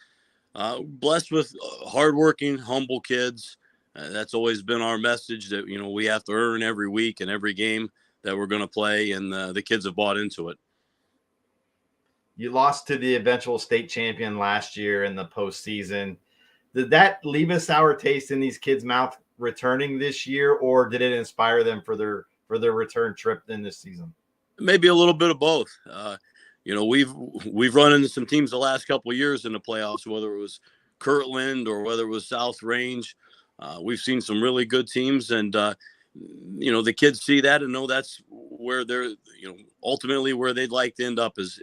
S6: Blessed with hardworking, humble kids. That's always been our message that, we have to earn every week and every game that we're going to play, and the kids have bought into it.
S3: You lost to the eventual state champion last year in the postseason. Did that leave a sour taste in these kids' mouth returning this year, or did it inspire them for their return trip in this season?
S6: Maybe a little bit of both. We've run into some teams the last couple of years in the playoffs, whether it was Kirtland or whether it was South Range. We've seen some really good teams, and the kids see that and know that's where they're, ultimately where they'd like to end up is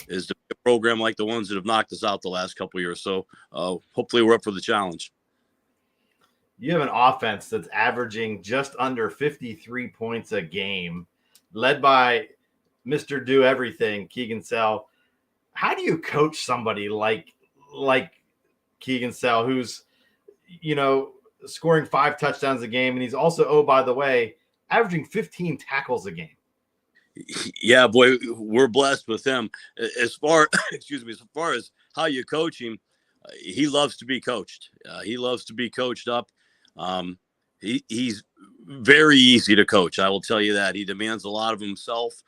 S6: the program like the ones that have knocked us out the last couple of years. So hopefully we're up for the challenge.
S3: You have an offense that's averaging just under 53 points a game, led by Mr. Do Everything, Keegan Sell. How do you coach somebody like Keegan Sell, who's, scoring 5 touchdowns a game, and he's also, oh, by the way, averaging 15 tackles a game?
S6: Yeah, boy, we're blessed with him. As far as how you coach him, he loves to be coached. He loves to be coached up. He's very easy to coach. I will tell you that. He demands a lot of himself.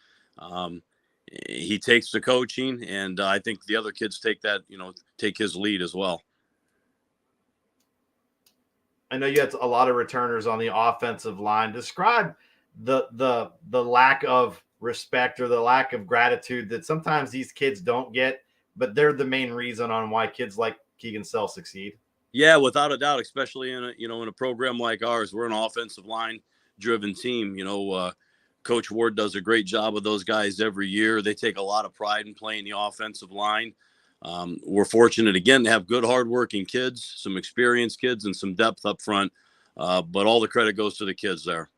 S6: He takes the coaching, and I think the other kids take his lead as well.
S3: I know you had a lot of returners on the offensive line. Describe the lack of respect or the lack of gratitude that sometimes these kids don't get, but they're the main reason on why kids like Keegan Sell succeed.
S6: Yeah, without a doubt, especially in a program like ours. We're an offensive line driven team. Coach Ward does a great job with those guys every year. They take a lot of pride in playing the offensive line. We're fortunate again to have good, hardworking kids, some experienced kids, and some depth up front. But all the credit goes to the kids there.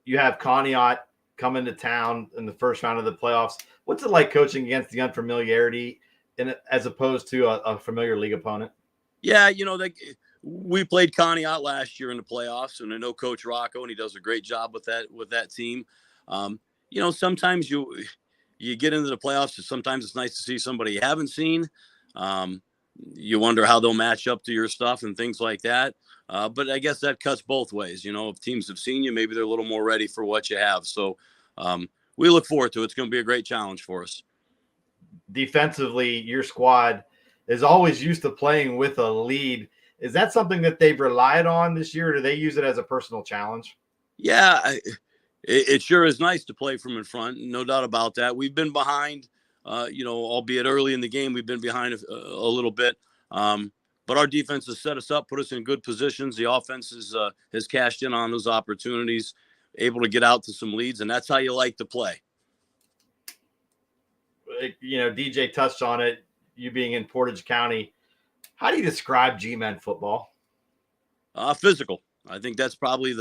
S3: You have Conneaut coming to town in the first round of the playoffs. What's it like coaching against the unfamiliarity as opposed to a familiar league opponent?
S6: Yeah, we played Conneaut last year in the playoffs, and I know Coach Rocco, and he does a great job with that team. Sometimes you get into the playoffs, and sometimes it's nice to see somebody you haven't seen. You wonder how they'll match up to your stuff and things like that. But I guess that cuts both ways. If teams have seen you, maybe they're a little more ready for what you have. So we look forward to it. It's going to be a great challenge for us.
S3: Defensively, your squad is always used to playing with a lead. Is that something that they've relied on this year, or do they use it as a personal challenge?
S6: Yeah, it sure is nice to play from in front. No doubt about that. We've been behind, albeit early in the game, we've been behind a little bit. But our defense has set us up, put us in good positions. The offense has cashed in on those opportunities, able to get out to some leads, and that's how you like to play.
S3: DJ touched on it, you being in Portage County. How do you describe G-Men football?
S6: Physical. I think that's probably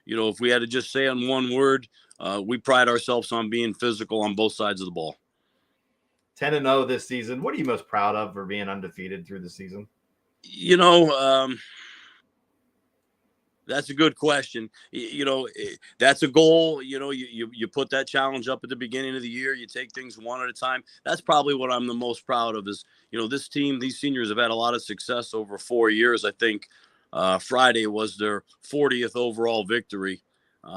S6: if we had to just say on one word, we pride ourselves on being physical on both sides of the ball.
S3: 10-0 this season. What are you most proud of for being undefeated through the season?
S6: That's a good question. That's a goal. You put that challenge up at the beginning of the year. You take things one at a time. That's probably what I'm the most proud of is, this team, these seniors have had a lot of success over 4 years. I think Friday was their 40th overall victory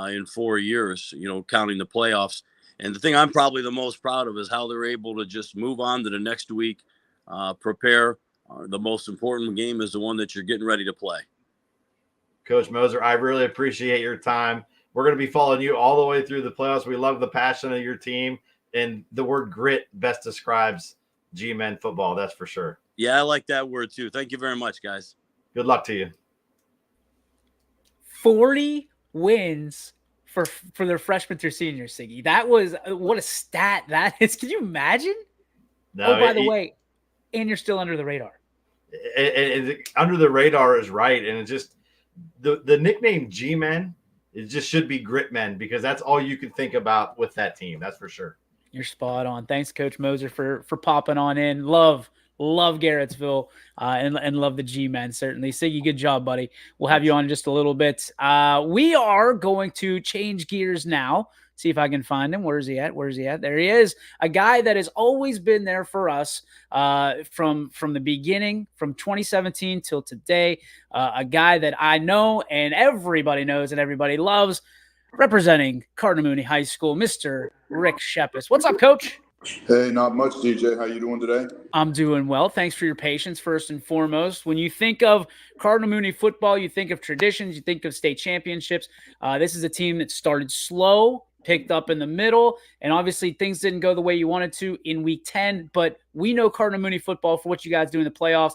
S6: in 4 years, counting the playoffs. And the thing I'm probably the most proud of is how they're able to just move on to the next week, prepare. The most important game is the one that you're getting ready to play.
S3: Coach Moser, I really appreciate your time. We're going to be following you all the way through the playoffs. We love the passion of your team, and the word grit best describes G-Men football. That's for sure.
S6: Yeah, I like that word too. Thank you very much, guys.
S3: Good luck to you.
S2: 40 wins for their freshmen through seniors, Siggy. That was what a stat that is. Can you imagine?
S3: No,
S2: by the way, and you're still under the radar.
S3: Under the radar is right, and it just the nickname G-Men it just should be grit men, because that's all you can think about with that team. That's for sure.
S2: You're spot on. Thanks, Coach Moser, for popping on in. Love Garrettsville, and love the G-men, certainly. Siggy, good job, buddy. We'll have you on in just a little bit. We are going to change gears now. See if I can find him. Where is he at? There he is. A guy that has always been there for us from the beginning, from 2017 till today. A guy that I know and everybody knows and everybody loves, representing Cardinal Mooney High School, Mr. Rick Shepis. What's up, Coach?
S7: Hey, not much, DJ. How you doing today?
S2: I'm doing well. Thanks for your patience, first and foremost. When you think of Cardinal Mooney football, you think of traditions, you think of state championships. This is a team that started slow, picked up in the middle, and obviously things didn't go the way you wanted to in week 10, but we know Cardinal Mooney football for what you guys do in the playoffs.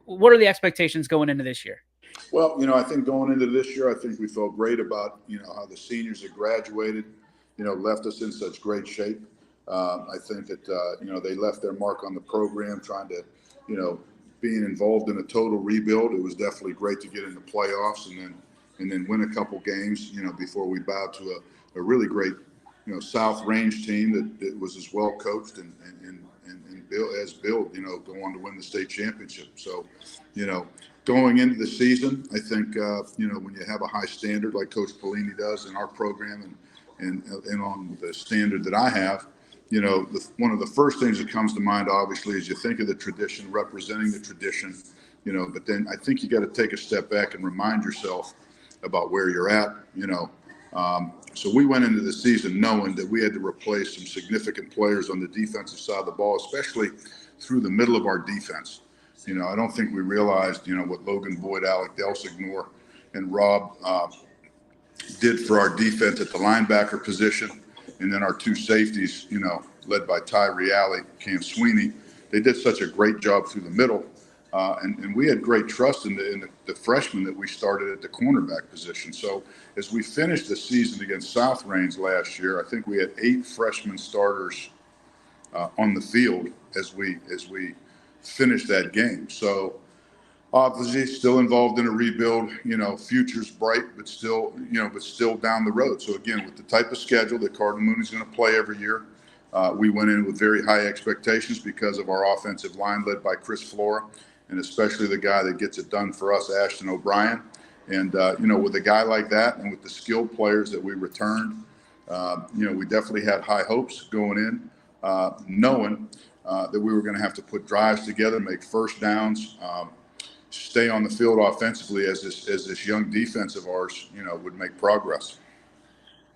S2: What are the expectations going into this year?
S7: Well, I think going into this year, I think we felt great about, how the seniors that graduated, left us in such great shape. I think that, they left their mark on the program, trying to, being involved in a total rebuild. It was definitely great to get in the playoffs and then win a couple games, before we bowed to a really great, South Range team that was as well coached and built, go on to win the state championship. So, going into the season, I think, when you have a high standard like Coach Pelini does in our program and on the standard that I have, one of the first things that comes to mind, obviously, is you think of the tradition, representing the tradition, but then I think you got to take a step back and remind yourself about where you're at, So we went into the season knowing that we had to replace some significant players on the defensive side of the ball, especially through the middle of our defense. I don't think we realized, what Logan Boyd, Alec Delsignore, and Rob did for our defense at the linebacker position. And then our two safeties, led by Ty Reale, Cam Sweeney, they did such a great job through the middle. And we had great trust in the freshmen that we started at the cornerback position. So as we finished the season against South Range last year, I think we had 8 freshman starters on the field as we finished that game. So obviously still involved in a rebuild, future's bright, but still down the road. So again, with the type of schedule that Cardinal Mooney's going to play every year, we went in with very high expectations because of our offensive line led by Chris Flora, and especially the guy that gets it done for us, Ashton O'Brien. And, with a guy like that and with the skilled players that we returned, we definitely had high hopes going in, knowing that we were going to have to put drives together, make first downs, stay on the field offensively as this young defense of ours, would make progress.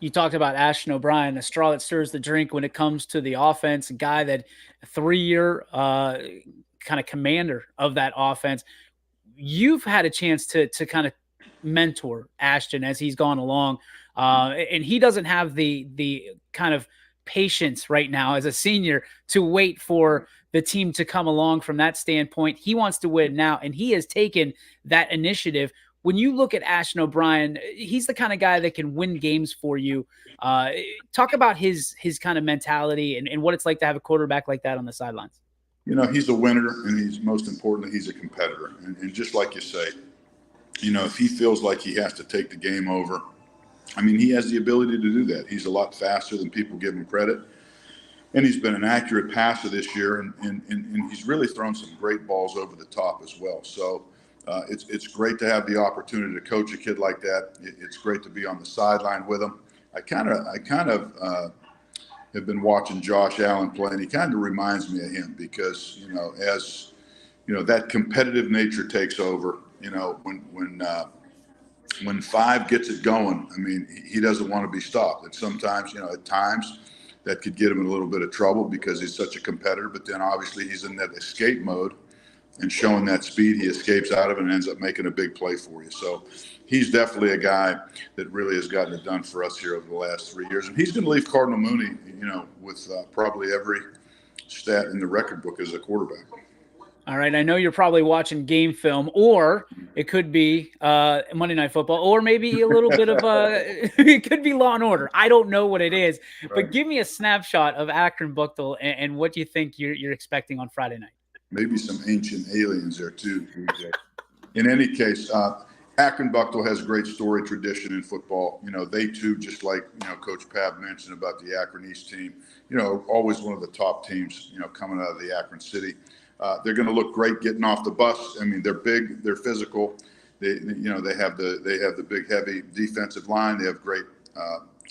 S2: You talked about Ashton O'Brien, the straw that stirs the drink when it comes to the offense, a guy that a 3-year kind of commander of that offense. You've had a chance to kind of mentor Ashton as he's gone along, and he doesn't have the kind of patience right now as a senior to wait for the team to come along from that standpoint. He wants to win now, and he has taken that initiative. When you look at Ashton O'Brien, he's the kind of guy that can win games for you. Talk about his kind of mentality and what it's like to have a quarterback like that on the sidelines.
S7: He's a winner, and most importantly, he's a competitor. And just like you say, if he feels like he has to take the game over, he has the ability to do that. He's a lot faster than people give him credit. And he's been an accurate passer this year, and he's really thrown some great balls over the top as well. So it's great to have the opportunity to coach a kid like that. It's great to be on the sideline with him. I kind of have been watching Josh Allen play, and he kind of reminds me of him because, as that competitive nature takes over, when 5 gets it going, he doesn't want to be stopped. And sometimes, at times that could get him in a little bit of trouble because he's such a competitor, but then obviously he's in that escape mode and showing that speed, he escapes out of it and ends up making a big play for you. So he's definitely a guy that really has gotten it done for us here over the last 3 years. And he's going to leave Cardinal Mooney, with probably every stat in the record book as a quarterback.
S2: All right. I know you're probably watching game film, or it could be Monday Night Football, or maybe a little bit of it could be Law and Order. I don't know what it is, but give me a snapshot of Akron Buchtel and what you think you're expecting on Friday night.
S7: Maybe some ancient aliens there too. In any case, Akron Buckle has great story tradition in football. They too, just like, Coach Pab mentioned about the Akron East team, always one of the top teams, coming out of the Akron city. They're going to look great getting off the bus. I mean, they're big, they're physical. They have the big, heavy defensive line. They have great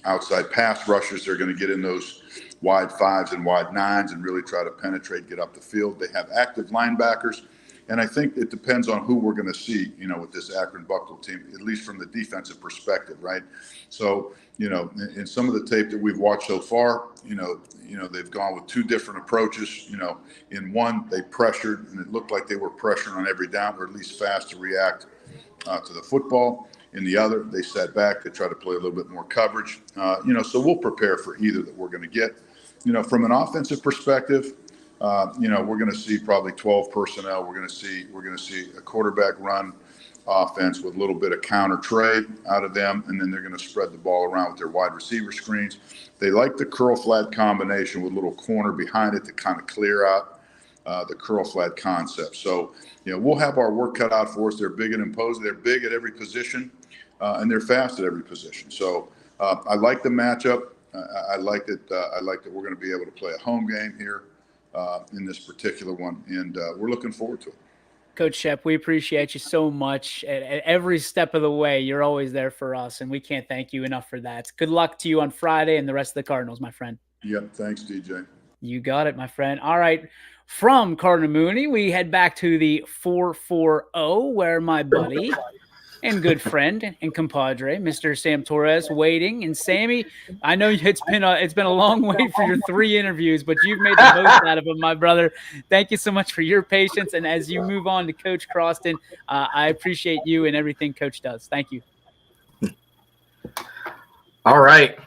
S7: outside pass rushers. They're going to get in those wide 5s and wide 9s and really try to penetrate, get up the field. They have active linebackers. And I think it depends on who we're going to see, with this Akron Buckle team, at least from the defensive perspective, right? So, in some of the tape that we've watched so far, they've gone with 2 different approaches. In one, they pressured, and it looked like they were pressuring on every down, or at least fast to react to the football. In the other, they sat back. They try to play a little bit more coverage. So we'll prepare for either that we're going to get. From an offensive perspective, we're going to see probably 12 personnel. We're going to see a quarterback run offense with a little bit of counter trade out of them, and then they're going to spread the ball around with their wide receiver screens. They like the curl flat combination with a little corner behind it to kind of clear out the curl flat concept. So, we'll have our work cut out for us. They're big and imposing. They're big at every position, and they're fast at every position. So I like the matchup. I like that we're going to be able to play a home game here in this particular one, and we're looking forward to it.
S2: Coach Shep, we appreciate you so much at every step of the way. You're always there for us, and we can't thank you enough for that. Good luck to you on Friday and the rest of the Cardinals, my friend.
S7: Yep. Thanks, DJ.
S2: You got it, my friend. All right. From Cardinal Mooney, we head back to the 440, where my buddy and good friend and compadre, Mr. Sam Torres, waiting. And Sammy, I know it's been a long wait for your 3 interviews, but you've made the most out of them, my brother. Thank you so much for your patience. And as you move on to Coach Croston, I appreciate you and everything Coach does. Thank you.
S4: All right.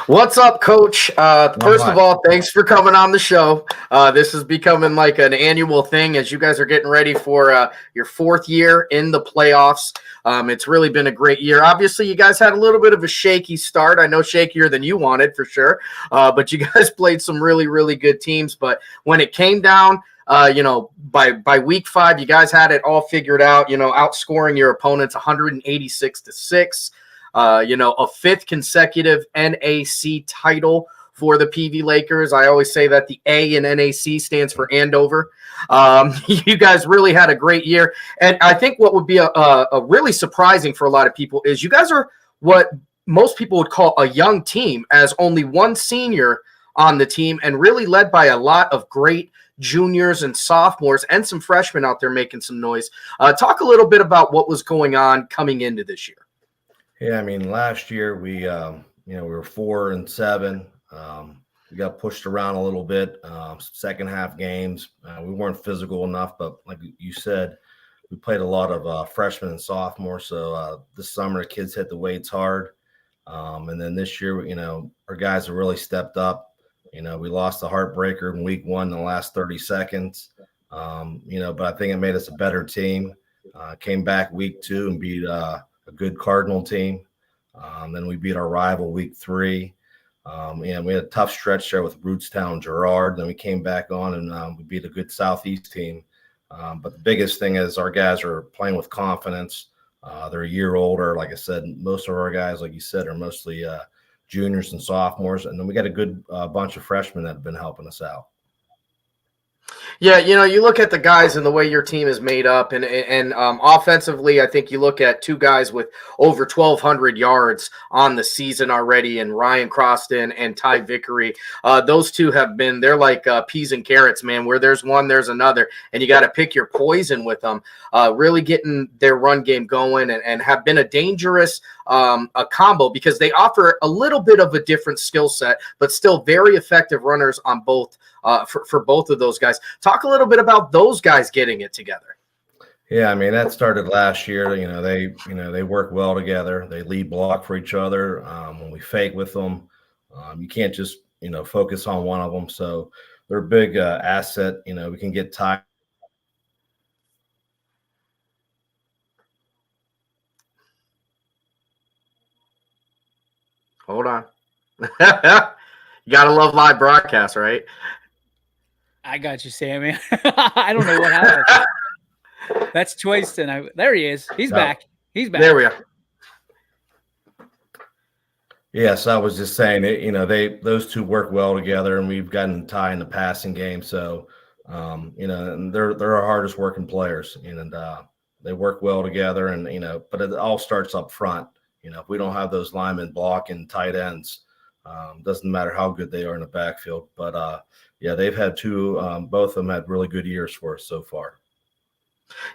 S4: What's up, Coach? First of all, thanks for coming on the show. This is becoming like an annual thing as you guys are getting ready for your 4th year in the playoffs. It's really been a great year. Obviously, you guys had a little bit of a shaky start. I know shakier than you wanted for sure, but you guys played some really, really good teams. But when it came down, by week 5, you guys had it all figured out, outscoring your opponents 186-6. A 5th consecutive NAC title for the PV Lakers. I always say that the A in NAC stands for Andover. You guys really had a great year. And I think what would be a really surprising for a lot of people is you guys are what most people would call a young team, as only 1 senior on the team and really led by a lot of great juniors and sophomores and some freshmen out there making some noise. Talk a little bit about what was going on coming into this year.
S8: Yeah, I mean, last year we were 4-7. We got pushed around a little bit. Second half games, we weren't physical enough, but like you said, we played a lot of freshmen and sophomores. So this summer, the kids hit the weights hard, and then this year, our guys have really stepped up. We lost the heartbreaker in week 1 in the last 30 seconds. But I think it made us a better team. Came back week 2 and beat a good Cardinal team. Then we beat our rival week 3. And we had a tough stretch there with Rootstown, Girard. Then we came back on and we beat a good Southeast team. But the biggest thing is our guys are playing with confidence. They're a year older. Like I said, most of our guys, like you said, are mostly juniors and sophomores. And then we got a good bunch of freshmen that have been helping us out.
S4: Yeah, you look at the guys and the way your team is made up, and offensively, I think you look at 2 guys with over 1,200 yards on the season already, and Ryan Croston and Ty Vickery. Those 2 they're like peas and carrots, man. Where there's one, there's another, and you got to pick your poison with them. Really getting their run game going, and have been a dangerous a combo because they offer a little bit of a different skill set, but still very effective runners on both. For both of those guys. Talk a little bit about those guys getting it together.
S8: Yeah, I mean, that started last year. They work well together. They lead block for each other. When we fake with them, you can't just, focus on one of them. So they're a big asset. We can get tired.
S4: Hold on. You got to love live broadcasts, right?
S2: I got you, Sammy. I don't know what happened. That's Twiston. There he is. He's back. He's back.
S4: There we are.
S8: Yes, I was just saying it. Those two work well together, and we've gotten Ty in the passing game. So, and they're our hardest working players, and they work well together. And but it all starts up front. If we don't have those linemen blocking tight ends, doesn't matter how good they are in the backfield. But yeah, they've had two. Both of them had really good years for us so far.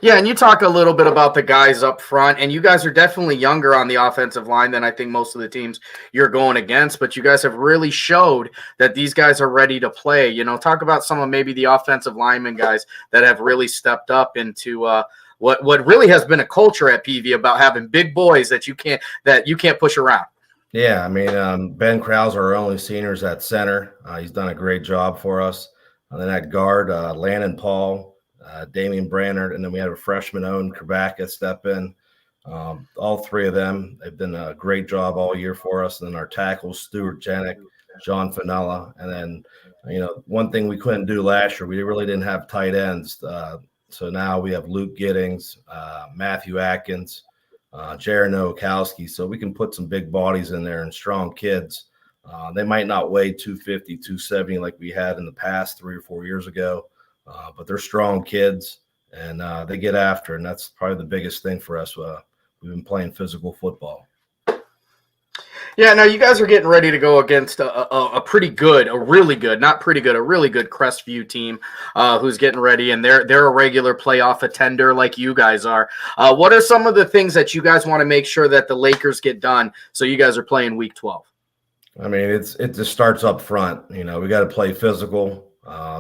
S4: Yeah, and you talk a little bit about the guys up front, and you guys are definitely younger on the offensive line than I think most of the teams you're going against, but you guys have really showed that these guys are ready to play. Talk about some of maybe the offensive lineman guys that have really stepped up into what really has been a culture at PV about having big boys that you can't push around.
S8: Yeah, I mean, Ben Krause, our only seniors at center. He's done a great job for us. And then at guard, Landon Paul, Damian Brannard, and then we had a freshman, Owen Krabaka, step in. All three of them have done a great job all year for us. And then our tackles, Stuart Janik, John Fanella. And then, one thing we couldn't do last year, we really didn't have tight ends. So now we have Luke Giddings, Matthew Atkins, Jaron Nowakowski. So we can put some big bodies in there and strong kids. They might not weigh 250, 270 like we had in the past 3 or 4 years ago. But they're strong kids, and they get after, and that's probably the biggest thing for us. We've been playing physical football.
S4: Yeah, now you guys are getting ready to go against a pretty good, a really good, not pretty good, a really good Crestview team who's getting ready, and they're a regular playoff attender like you guys are. What are some of the things that you guys want to make sure that the Lakers get done so you guys are playing Week 12?
S8: I mean, it just starts up front. We got to play physical.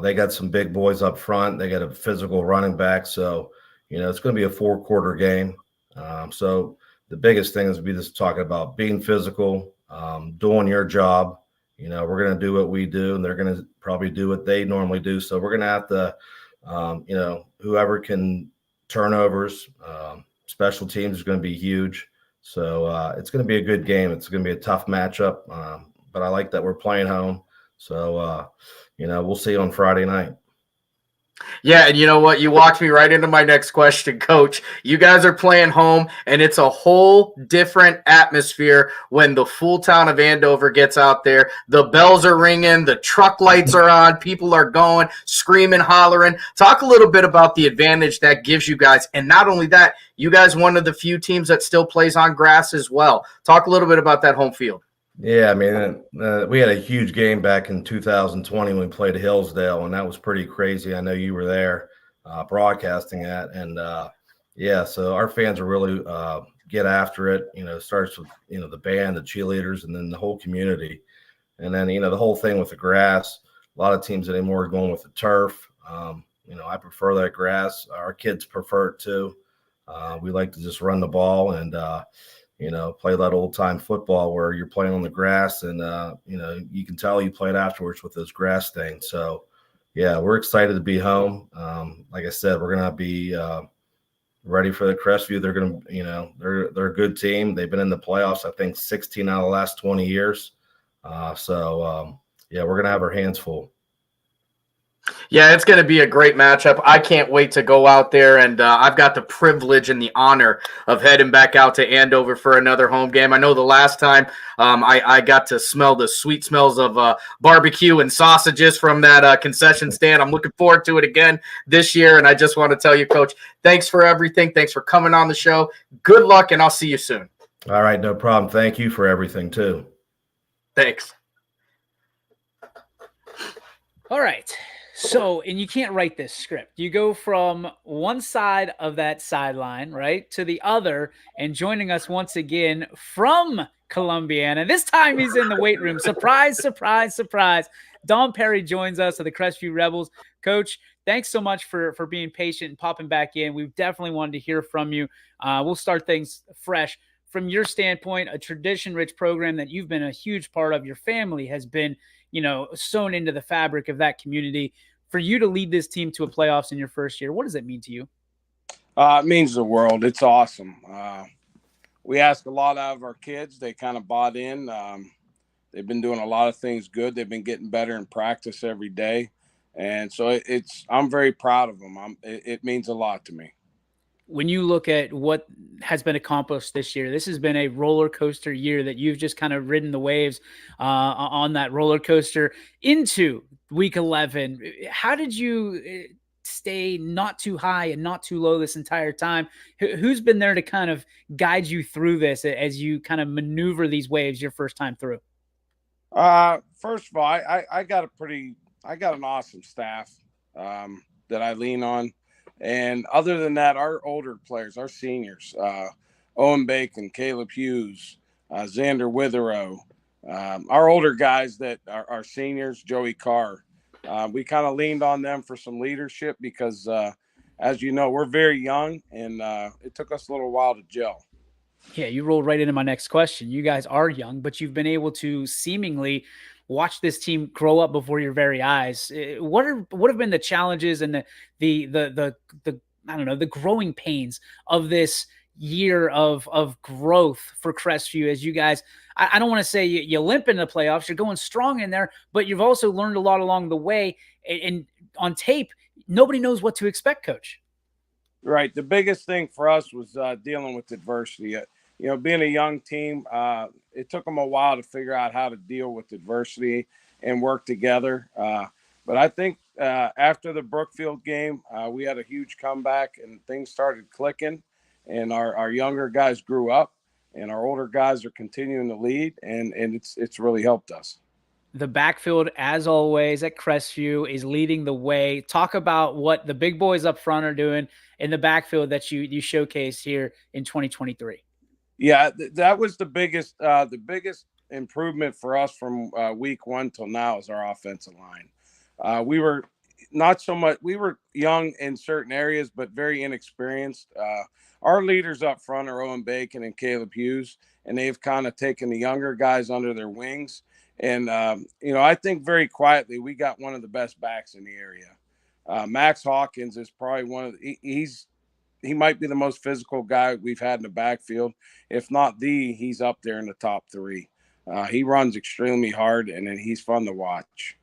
S8: They got some big boys up front. They got a physical running back. So, it's going to be a 4-quarter game. So the biggest thing is we just talking about being physical, doing your job. We're going to do what we do, and they're going to probably do what they normally do. So we're going to have to, whoever can turnovers, special teams is going to be huge. So it's going to be a good game. It's going to be a tough matchup. But I like that we're playing home. So, we'll see on Friday night.
S4: Yeah, and you know what? You walked me right into my next question, Coach. You guys are playing home, and it's a whole different atmosphere when the full town of Andover gets out there. The bells are ringing, the truck lights are on, people are going, screaming, hollering. Talk a little bit about the advantage that gives you guys. And not only that, you guys one of the few teams that still plays on grass as well. Talk a little bit about that home field.
S8: Yeah, I mean, we had a huge game back in 2020 when we played Hillsdale, and that was pretty crazy. I know you were there broadcasting that. And, so our fans are really get after it. It starts with, the band, the cheerleaders, and then the whole community. And then, the whole thing with the grass. A lot of teams anymore are going with the turf. I prefer that grass. Our kids prefer it too. We like to just run the ball and play that old time football where you're playing on the grass and, you can tell you played afterwards with those grass stains. So, yeah, we're excited to be home. Like I said, we're going to be ready for the Crestview. They're going to, they're a good team. They've been in the playoffs, I think 16 out of the last 20 years. We're going to have our hands full.
S4: Yeah, it's going to be a great matchup. I can't wait to go out there, and I've got the privilege and the honor of heading back out to Andover for another home game. I know the last time I got to smell the sweet smells of barbecue and sausages from that concession stand. I'm looking forward to it again this year, and I just want to tell you, Coach, thanks for everything. Thanks for coming on the show. Good luck, and I'll see you soon.
S8: All right, no problem. Thank you for everything, too.
S4: Thanks.
S2: All right. So, and you can't write this script. You go from one side of that sideline, right, to the other, and joining us once again from Columbiana. This time he's in the weight room. Surprise, surprise, surprise. Don Perry joins us of the Crestview Rebels. Coach, thanks so much for being patient and popping back in. We've definitely wanted to hear from you. We'll start things fresh. From your standpoint, a tradition-rich program that you've been a huge part of, your family has been, sewn into the fabric of that community. For you to lead this team to a playoffs in your first year, what does it mean to you?
S19: It means the world. It's awesome. We ask a lot out of our kids. They kind of bought in. They've been doing a lot of things good. They've been getting better in practice every day. And so I'm very proud of them. It means a lot to me.
S2: when you look at what has been accomplished this year, this has been a roller coaster year that you've just kind of ridden the waves on that roller coaster into week 11. How did you stay not too high and not too low this entire time? Who's been there to kind of guide you through this as you kind of maneuver these waves your first time through?
S19: First of all, I got an awesome staff that I lean on. And other than that, our older players, our seniors, Owen Bacon, Caleb Hughes, Xander Witherow, our older guys that are seniors, Joey Carr, we kind of leaned on them for some leadership because, as you know, we're very young and it took us a little while to gel.
S2: Yeah, you rolled right into my next question. You guys are young, but you've been able to seemingly watch this team grow up before your very eyes. What have been the challenges and the I don't know, the growing pains of this year of growth for Crestview as you guys, I don't want to say you limp in the playoffs, you're going strong in there, but you've also learned a lot along the way. And on tape, nobody knows what to expect, Coach.
S19: Right. The biggest thing for us was dealing with adversity. Being a young team, it took them a while to figure out how to deal with adversity and work together. But I think after the Brookfield game, we had a huge comeback and things started clicking. And our younger guys grew up, and our older guys are continuing to lead, and it's really helped us.
S2: The backfield, as always, at Crestview is leading the way. Talk about what the big boys up front are doing in the backfield that you showcased here in 2023.
S19: Yeah, that was the biggest improvement for us from week 1 till now is our offensive line. We were not so much. We were young in certain areas, but very inexperienced. Our leaders up front are Owen Bacon and Caleb Hughes, and they've kind of taken the younger guys under their wings. And, I think very quietly, we got one of the best backs in the area. Max Hawkins is probably he might be the most physical guy we've had in the backfield. If not he's up there in the top 3. He runs extremely hard, and he's fun to watch.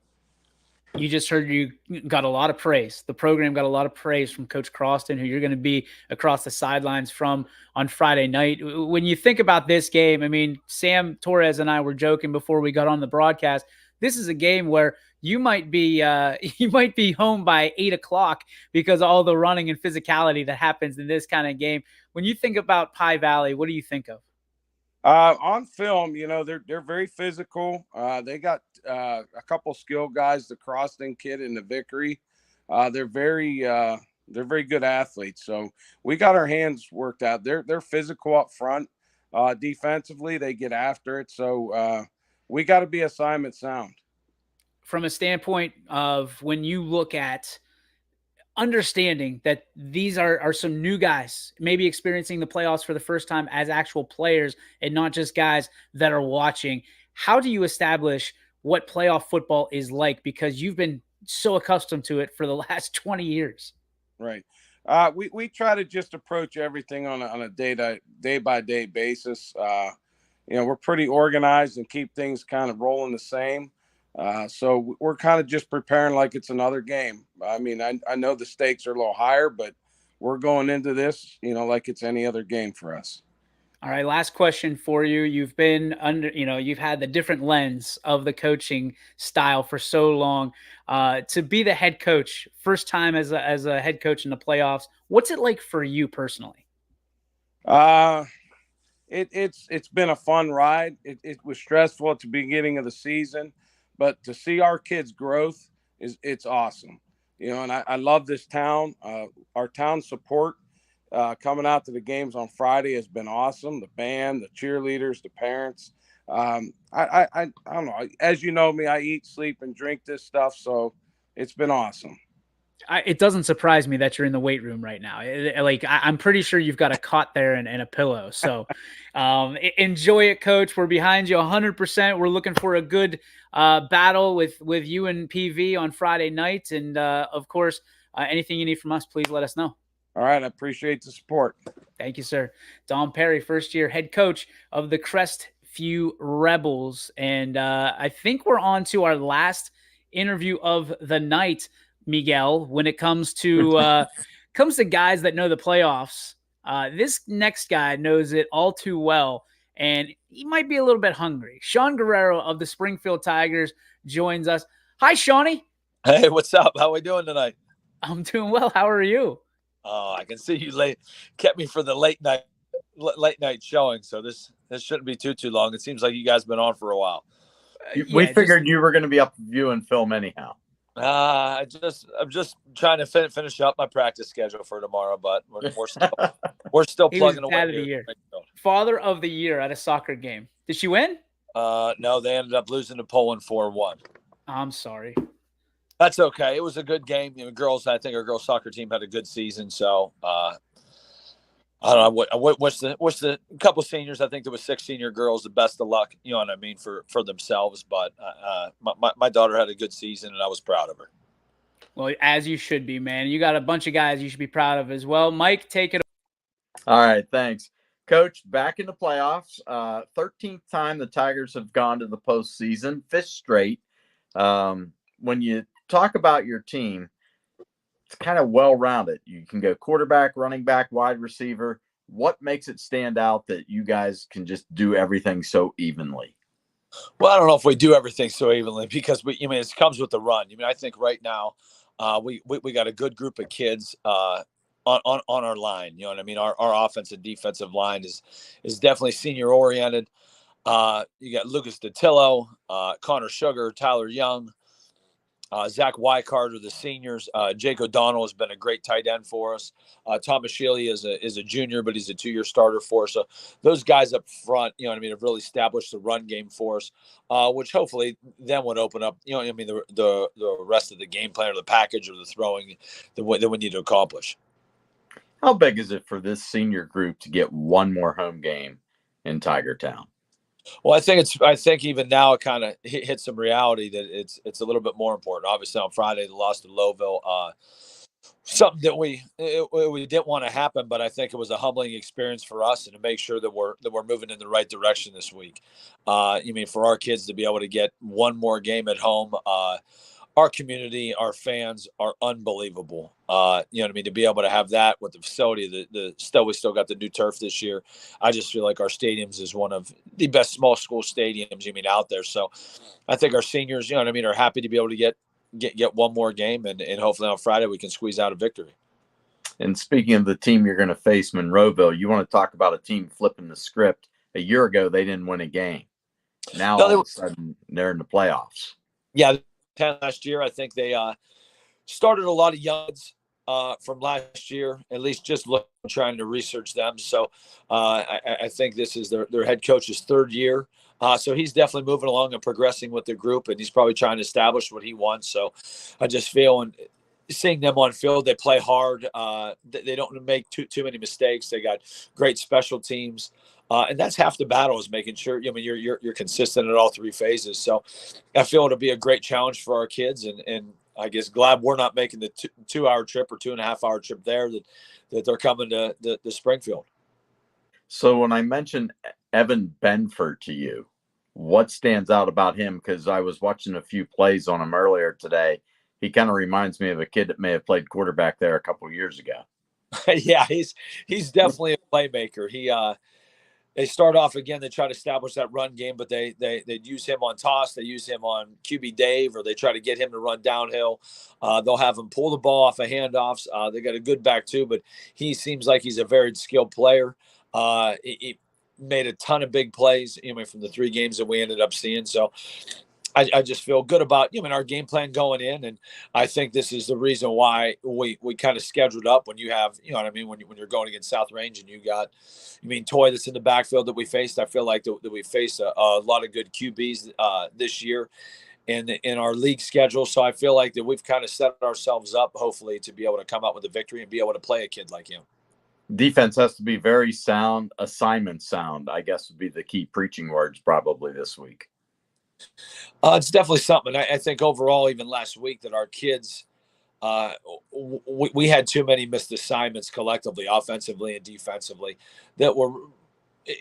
S2: You just heard you got a lot of praise. The program got a lot of praise from Coach Croston, who you're going to be across the sidelines from on Friday night. When you think about this game, I mean, Sam Torres and I were joking before we got on the broadcast. This is a game where you might be home by 8 o'clock because of all the running and physicality that happens in this kind of game. When you think about Pie Valley, what do you think of?
S19: On film, they're very physical. They got a couple skill guys, the Croston kid and the Vickery. They're very good athletes. So we got our hands worked out. They're physical up front. Defensively, they get after it. So we got to be assignment sound.
S2: From a standpoint of when you look at understanding that these are some new guys, maybe experiencing the playoffs for the first time as actual players and not just guys that are watching, how do you establish what playoff football is like? Because you've been so accustomed to it for the last 20 years.
S19: Right. We try to just approach everything on a day by day basis. We're pretty organized and keep things kind of rolling the same. So we're kind of just preparing like it's another game. I mean, I know the stakes are a little higher, but we're going into this, like it's any other game for us.
S2: All right. Last question for you. You've been you've had the different lens of the coaching style for so long. To be the head coach, first time as a head coach in the playoffs, what's it like for you personally?
S19: It's been a fun ride. It was stressful at the beginning of the season, but to see our kids' growth it's awesome. And I love this town. Our town support coming out to the games on Friday has been awesome. The band, the cheerleaders, the parents. I don't know. As you know me, I eat, sleep, and drink this stuff, so it's been awesome.
S2: It doesn't surprise me that you're in the weight room right now. I'm pretty sure you've got a cot there and a pillow. So enjoy it, Coach. We're behind you 100%. We're looking for a good battle with you and PV on Friday night. And, of course, anything you need from us, please let us know.
S19: All right. I appreciate the support.
S2: Thank you, sir. Don Perry, first-year head coach of the Crestview Rebels. And I think we're on to our last interview of the night, Miguel, when it comes to comes to guys that know the playoffs, this next guy knows it all too well, and he might be a little bit hungry. Sean Guerrero of the Springfield Tigers joins us. Hi, Shawnee.
S9: Hey, what's up? How we doing tonight?
S2: I'm doing well. How are you?
S9: Oh, I can see you kept me for the late night showing, so this shouldn't be too long. It seems like you guys been on for a while.
S1: We figured you were going to be up viewing film anyhow.
S9: I'm just trying to finish up my practice schedule for tomorrow, but we're still plugging away.
S2: Dad of the year. Father of the year at a soccer game. Did she win?
S9: No, they ended up losing to Poland 4-1.
S2: I'm sorry.
S9: That's okay. It was a good game. I think our girls soccer team had a good season. So I don't know. What's the couple seniors? I think there was 6 senior girls. The best of luck, you know what I mean, for themselves. But my daughter had a good season, and I was proud of her.
S2: Well, as you should be, man. You got a bunch of guys you should be proud of as well. Mike, take it.
S1: All right, thanks, Coach. Back in the playoffs, 13th time the Tigers have gone to the postseason, 5th straight. When you talk about your team, it's kind of well-rounded. You can go quarterback, running back, wide receiver. What makes it stand out that you guys can just do everything so evenly?
S9: Well, I don't know if we do everything so evenly because it comes with the run. I think right now we got a good group of kids on our line. You know what I mean? Our offensive and defensive line is definitely senior oriented. You got Lucas Datillo, Connor Sugar, Tyler Young, Zach Wycarter, the seniors. Jake O'Donnell has been a great tight end for us. Thomas Shealy is a junior, but he's a 2-year starter for us. So those guys up front, have really established the run game for us, which hopefully then would open up, the rest of the game plan or the package or the throwing that we need to accomplish.
S1: How big is it for this senior group to get one more home game in Tiger Town?
S9: Well, I think even now it kind of hits some reality that it's a little bit more important. Obviously, on Friday, the loss to Lowville, something that we didn't want to happen, but I think it was a humbling experience for us, and to make sure that we're moving in the right direction this week. For our kids to be able to get one more game at home. Our community, our fans are unbelievable. To be able to have that with the facility, we still got the new turf this year. I just feel like our stadiums is one of the best small school stadiums, out there. So I think our seniors, are happy to be able to get one more game, and hopefully on Friday we can squeeze out a victory.
S1: And speaking of the team you're going to face, Monroeville, you want to talk about a team flipping the script. A year ago, they didn't win a game. Now all of a sudden they're in the playoffs.
S9: Yeah. Last year, I think they started a lot of youngs from last year, at least just trying to research them. So I think this is their head coach's 3rd year. So he's definitely moving along and progressing with the group, and he's probably trying to establish what he wants. So I just feel, and seeing them on field, they play hard. They don't make too many mistakes. They got great special teams. And that's half the battle, is making sure you're consistent at all 3 phases. So I feel it'll be a great challenge for our kids, and I guess glad we're not making the 2-hour trip or 2.5-hour trip there, that they're coming to the Springfield.
S1: So when I mentioned Evan Benford to you, what stands out about him? Because I was watching a few plays on him earlier today. He kind of reminds me of a kid that may have played quarterback there a couple of years ago.
S9: Yeah, he's definitely a playmaker. They start off again. They try to establish that run game, but they use him on toss. They use him on QB Dave, or they try to get him to run downhill. They'll have him pull the ball off of handoffs. They got a good back too, but he seems like he's a very skilled player. He made a ton of big plays, from the 3 games that we ended up seeing. So I just feel good about our game plan going in, and I think this is the reason why we kind of scheduled up when you have when you're going against South Range, and you got Toy that's in the backfield that we faced. I feel like that we faced a lot of good QBs this year in our league schedule, so I feel like that we've kind of set ourselves up hopefully to be able to come out with a victory and be able to play a kid like him.
S1: Defense has to be very sound, assignment sound, I guess would be the key preaching words probably this week.
S9: It's definitely something. I think overall, even last week, that our kids, we had too many missed assignments collectively, offensively and defensively, that were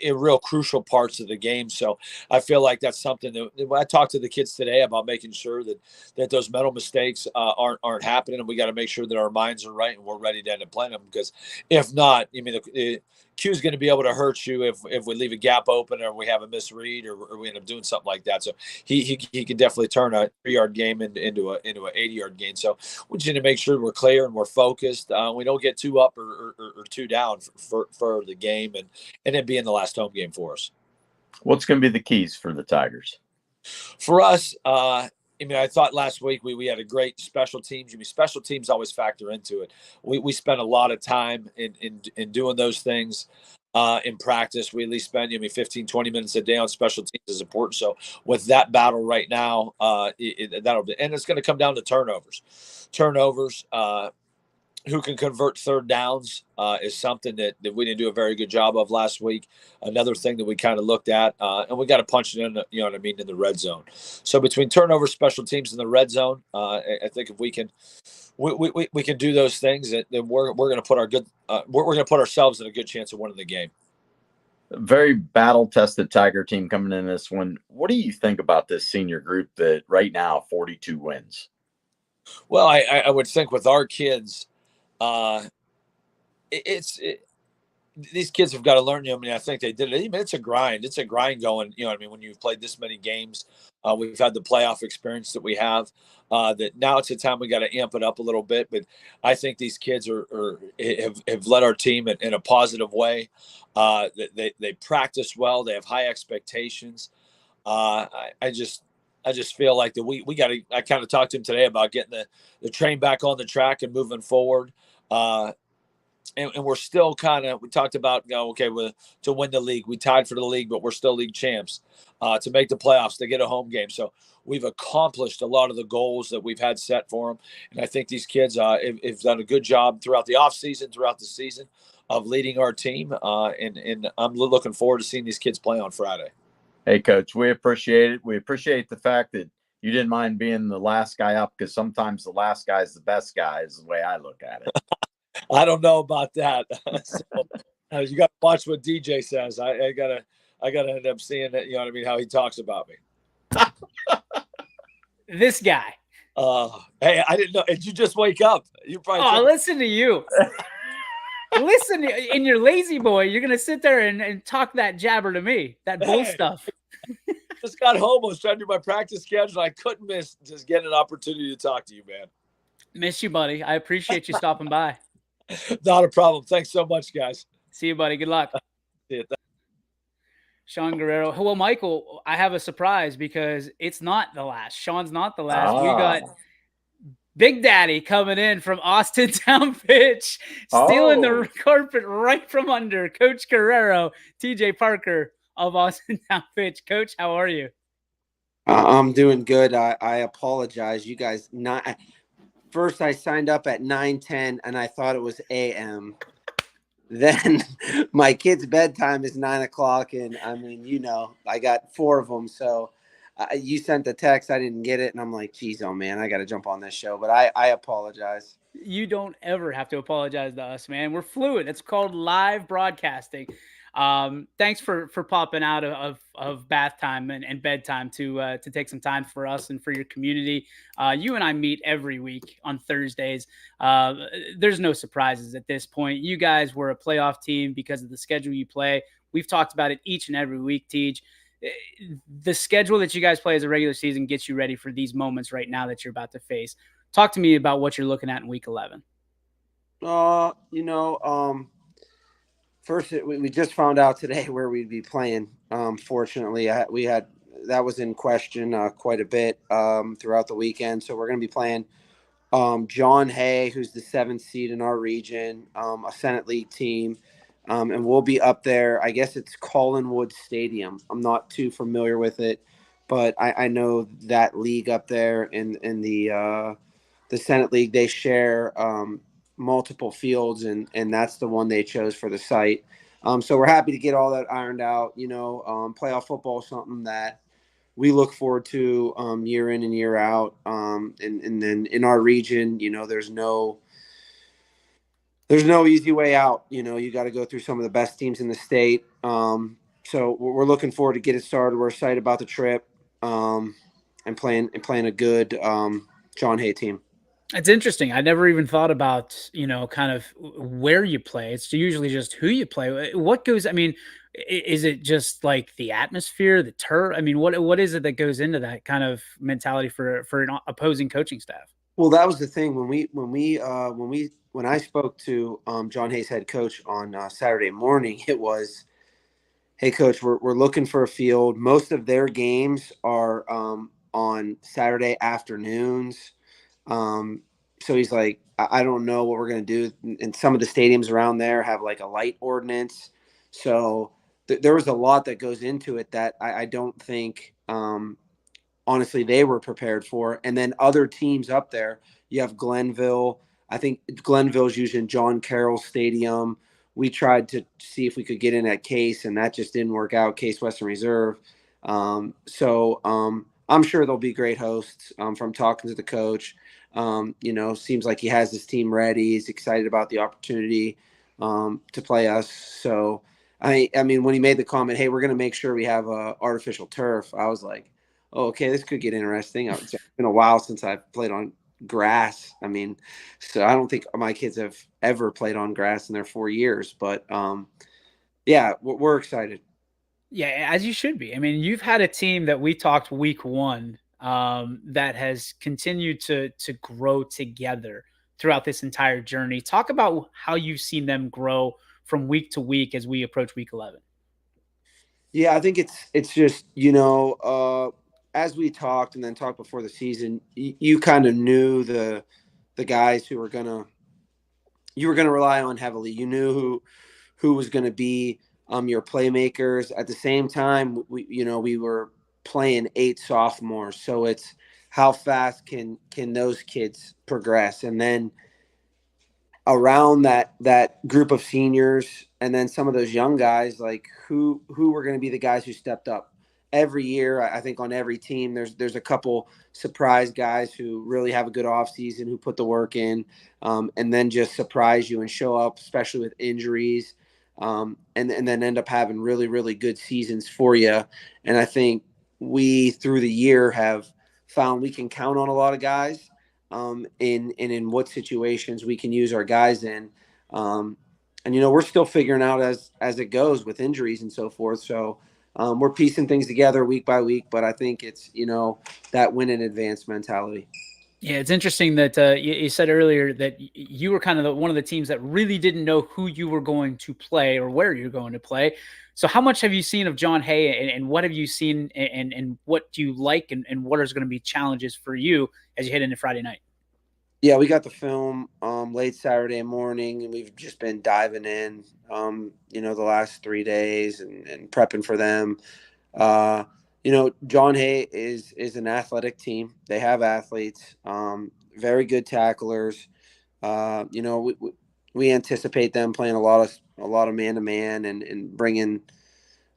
S9: in real crucial parts of the game. So I feel like that's something that when I talked to the kids today about making sure that those mental mistakes aren't happening, and we got to make sure that our minds are right and we're ready to end up playing them. Because if not, I mean, the Q is going to be able to hurt you if we leave a gap open or we have a misread or we end up doing something like that. So he can definitely turn a 3-yard game into an 80-yard game. So we just need to make sure we're clear and we're focused. We don't get too up or too down for the game and it being the last home game for us.
S1: What's going to be the keys for the Tigers?
S9: For us, I mean, I thought last week we had a great special teams. I mean, special teams always factor into it. We spent a lot of time in doing those things in practice. We at least spend 15, 20 minutes a day on special teams is important. So with that battle right now, that'll be, and it's going to come down to turnovers. Who can convert third downs is something that we didn't do a very good job of last week. Another thing that we kind of looked at, and we got to punch it in, you know what I mean, in the red zone. So between turnovers, special teams, and the red zone, I think if we can do those things, then we're going to put we're going to put ourselves in a good chance of winning the game.
S1: A very battle-tested Tiger team coming in this one. What do you think about this senior group that right now 42 wins?
S9: Well, I would think with our kids. These kids have got to learn. I mean, I think they did it. I mean, it's a grind. It's a grind going. You know what I mean? When you've played this many games, we've had the playoff experience that we have. That now it's a time we got to amp it up a little bit. But I think these kids have led our team in a positive way. They practice well. They have high expectations. I just feel like that we got to. I kind of talked to him today about getting the train back on the track and moving forward. And we're still we talked about, to win the league. We tied for the league, but we're still league champs. To make the playoffs, to get a home game. So we've accomplished a lot of the goals that we've had set for them. And I think these kids have done a good job throughout the offseason, throughout the season of leading our team. And I'm looking forward to seeing these kids play on Friday.
S1: Hey, Coach, we appreciate it. We appreciate the fact that you didn't mind being the last guy up, because sometimes the last guy is the best guy, is the way I look at it.
S9: I don't know about that. So, you got to watch what DJ says. I gotta end up seeing that. You know what I mean? How he talks about me.
S2: This guy.
S9: Hey, I didn't know. Did you just wake up? You probably.
S2: Listen to you. Listen, in your lazy boy, you're gonna sit there and talk that jabber to me, that bull stuff.
S9: Just got home. I was trying to do my practice schedule. I couldn't miss just getting an opportunity to talk to you, man.
S2: Miss you, buddy. I appreciate you stopping by.
S9: Not a problem. Thanks so much, guys.
S2: See you, buddy. Good luck.
S9: See you.
S2: Sean Guerrero. Well, Michael, I have a surprise because it's not the last. Sean's not the last. We got Big Daddy coming in from Austin Town Pitch, stealing the carpet right from under Coach Guerrero, TJ Parker of Austin Town Pitch. Coach, how are you?
S10: I'm doing good. I apologize. You guys, first I signed up at 9:10 and I thought it was AM. Then my kid's bedtime is 9 o'clock. And I mean, I got 4 of them. So you sent the text. I didn't get it. And I'm like, geez, oh man, I got to jump on this show. But I apologize.
S2: You don't ever have to apologize to us, man. We're fluid. It's called live broadcasting. Thanks for popping out of bath time and bedtime to take some time for us and for your community. You and I meet every week on Thursdays. There's no surprises at this point. You guys were a playoff team because of the schedule you play. We've talked about it each and every week, Tej. The schedule that you guys play as a regular season gets you ready for these moments right now that you're about to face. Talk to me about what you're looking at in week 11.
S10: First, we just found out today where we'd be playing. Fortunately, we had that was in question quite a bit throughout the weekend. So we're going to be playing John Hay, who's the 7th seed in our region, a Senate League team, and we'll be up there. I guess it's Collinwood Stadium. I'm not too familiar with it, but I know that league up there in the Senate League. They share multiple fields, and that's the one they chose for the site. So we're happy to get all that ironed out. Playoff football is something that we look forward to year in and year out. And then in our region, there's no there's no easy way out. You got to go through some of the best teams in the state. So we're looking forward to get it started. We're excited about the trip, and playing a good John Hay team.
S2: It's interesting. I never even thought about, kind of where you play. It's usually just who you play. What goes, I mean, is it just like the atmosphere, the turf? I mean, what is it that goes into that kind of mentality for an opposing coaching staff?
S10: Well, that was the thing when I spoke to John Hay's head coach on Saturday morning. It was, hey, coach, we're looking for a field. Most of their games are on Saturday afternoons. So he's like, I don't know what we're going to do. And some of the stadiums around there have like a light ordinance. So there was a lot that goes into it that I don't think, honestly, they were prepared for. And then other teams up there, you have Glenville. I think Glenville's using John Carroll Stadium. We tried to see if we could get in at Case, and that just didn't work out, Case Western Reserve. So I'm sure they'll be great hosts from talking to the coach. Seems like he has his team ready. He's excited about the opportunity to play us. So, I mean, when he made the comment, hey, we're going to make sure we have artificial turf, I was like, oh, okay, this could get interesting. It's been a while since I've played on grass. I mean, so I don't think my kids have ever played on grass in their 4 years. But, yeah, we're excited.
S2: Yeah, as you should be. I mean, you've had a team that we talked week one that has continued to grow together throughout this entire journey. Talk about how you've seen them grow from week to week as we approach week 11.
S10: Yeah, I think it's just, as we talked and then talked before the season, you kind of knew the guys you were gonna rely on heavily. You knew who was gonna be your playmakers. At the same time, we were playing 8 sophomores, so it's how fast can those kids progress, and then around that group of seniors, and then some of those young guys, like who were going to be the guys who stepped up every year. I think on every team there's a couple surprise guys who really have a good offseason, who put the work in, and then just surprise you and show up, especially with injuries, and then end up having really, really good seasons for you. And I think we through the year have found we can count on a lot of guys, in what situations we can use our guys in. And we're still figuring out as it goes with injuries and so forth. So we're piecing things together week by week, but I think it's, that win in advance mentality.
S2: Yeah, it's interesting that you said earlier that you were kind of one of the teams that really didn't know who you were going to play or where you're going to play. So how much have you seen of John Hay, and what have you seen, and what do you like, and what is going to be challenges for you as you head into Friday night?
S10: Yeah, we got the film late Saturday morning, and we've just been diving in, the last 3 days and prepping for them. John Hay is an athletic team. They have athletes, very good tacklers. We anticipate them playing a lot of man to man and bringing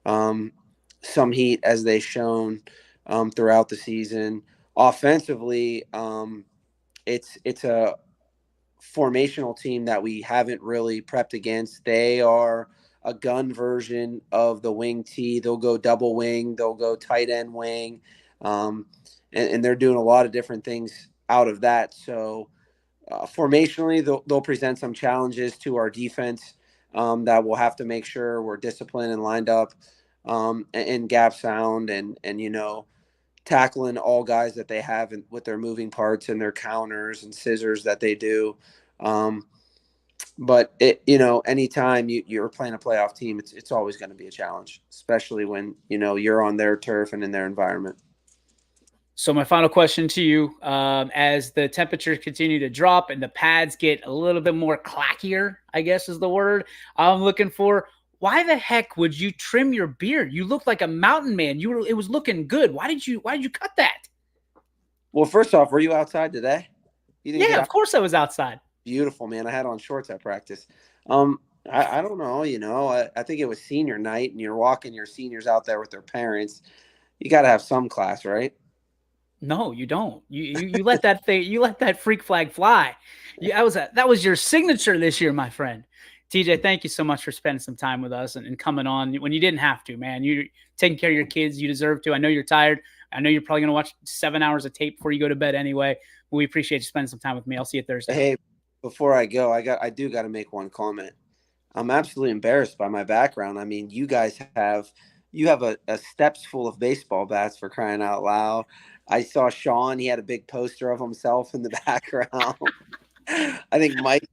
S10: some heat as they've shown throughout the season. Offensively, it's a formational team that we haven't really prepped against. They are a gun version of the wing T. They'll go double wing, they'll go tight end wing, and they're doing a lot of different things out of that. So formationally, they'll present some challenges to our defense that we'll have to make sure we're disciplined and lined up, and gap sound, and tackling all guys that they have with their moving parts and their counters and scissors that they do. But anytime you're playing a playoff team, it's always going to be a challenge, especially when, you're on their turf and in their environment.
S2: So my final question to you, as the temperatures continue to drop and the pads get a little bit more clackier, I guess is the word I'm looking for. Why the heck would you trim your beard? You look like a mountain man. It was looking good. Why did you cut that?
S10: Well, first off, were you outside today?
S2: Yeah, of course I was outside.
S10: Beautiful, man. I had on shorts at practice. I don't know, I think it was senior night and you're walking your seniors out there with their parents. You got to have some class, right?
S2: No, you don't. You let that thing, you let that freak flag fly. That was your signature this year, my friend. TJ, thank you so much for spending some time with us and coming on when you didn't have to, man. You taking care of your kids. You deserve to. I know you're tired. I know you're probably going to watch 7 hours of tape before you go to bed anyway. But we appreciate you spending some time with me. I'll see you Thursday.
S10: Hey, before I go, I do got to make one comment. I'm absolutely embarrassed by my background. I mean, you guys have a steps full of baseball bats, for crying out loud. I saw Sean; he had a big poster of himself in the background. I think Mike,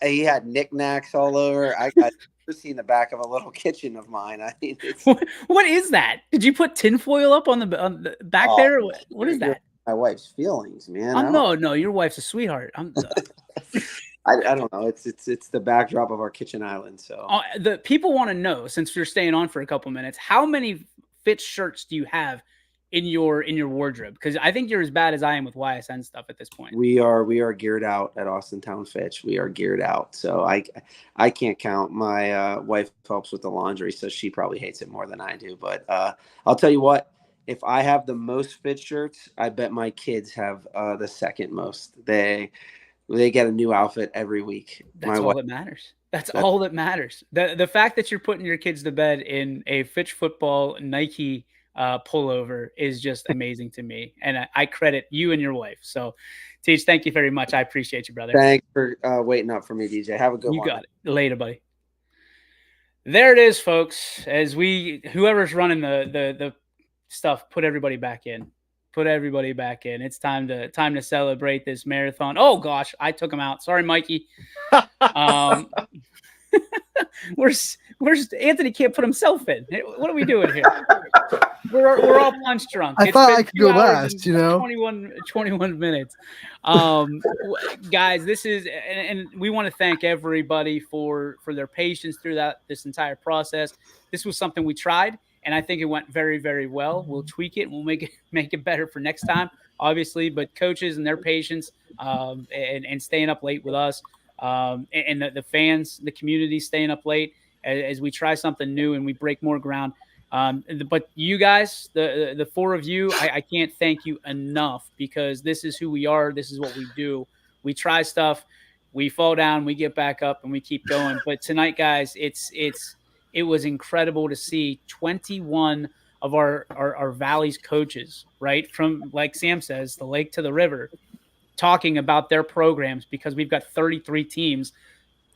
S10: he had knickknacks all over. I've never seen the back of a little kitchen of mine. I mean, it's
S2: what is that? Did you put tinfoil up on the back there? What is that?
S10: My wife's feelings, man.
S2: No, your wife's a sweetheart.
S10: I don't know. It's the backdrop of our kitchen island. So
S2: the people want to know, since you're staying on for a couple minutes, how many Fitch shirts do you have in your wardrobe? Because I think you're as bad as I am with YSN stuff at this point.
S10: We are geared out at Austin Town Fitch. We are geared out. So I can't count. My wife helps with the laundry, so she probably hates it more than I do. But I'll tell you what. If I have the most Fitch shirts, I bet my kids have the second most. They get a new outfit every week.
S2: That's all that matters. That's all that matters. The fact that you're putting your kids to bed in a Fitch football Nike pullover is just amazing to me. And I credit you and your wife. So, Teach, thank you very much. I appreciate you, brother.
S10: Thanks for waiting up for me, DJ. Have a good one.
S2: You got it. Later, buddy. There it is, folks. As whoever's running the stuff, put everybody back in. Put everybody back in. It's time to celebrate this marathon. Oh gosh, I took him out. Sorry, Mikey. Where's Anthony? Can't put himself in. What are we doing here? We're all punch drunk.
S5: I thought I could go last.
S2: 21 minutes. Guys, this is and we want to thank everybody for their patience through this entire process. This was something we tried. And I think it went very, very well. We'll tweak it. We'll make it better for next time, obviously. But coaches and their patience and staying up late with us and the fans, the community staying up late as we try something new and we break more ground. But you guys, the four of you, I can't thank you enough because this is who we are. This is what we do. We try stuff. We fall down. We get back up and we keep going. But tonight, guys, it was incredible to see 21 of our Valley's coaches, right? From, like Sam says, the lake to the river, talking about their programs because we've got 33 teams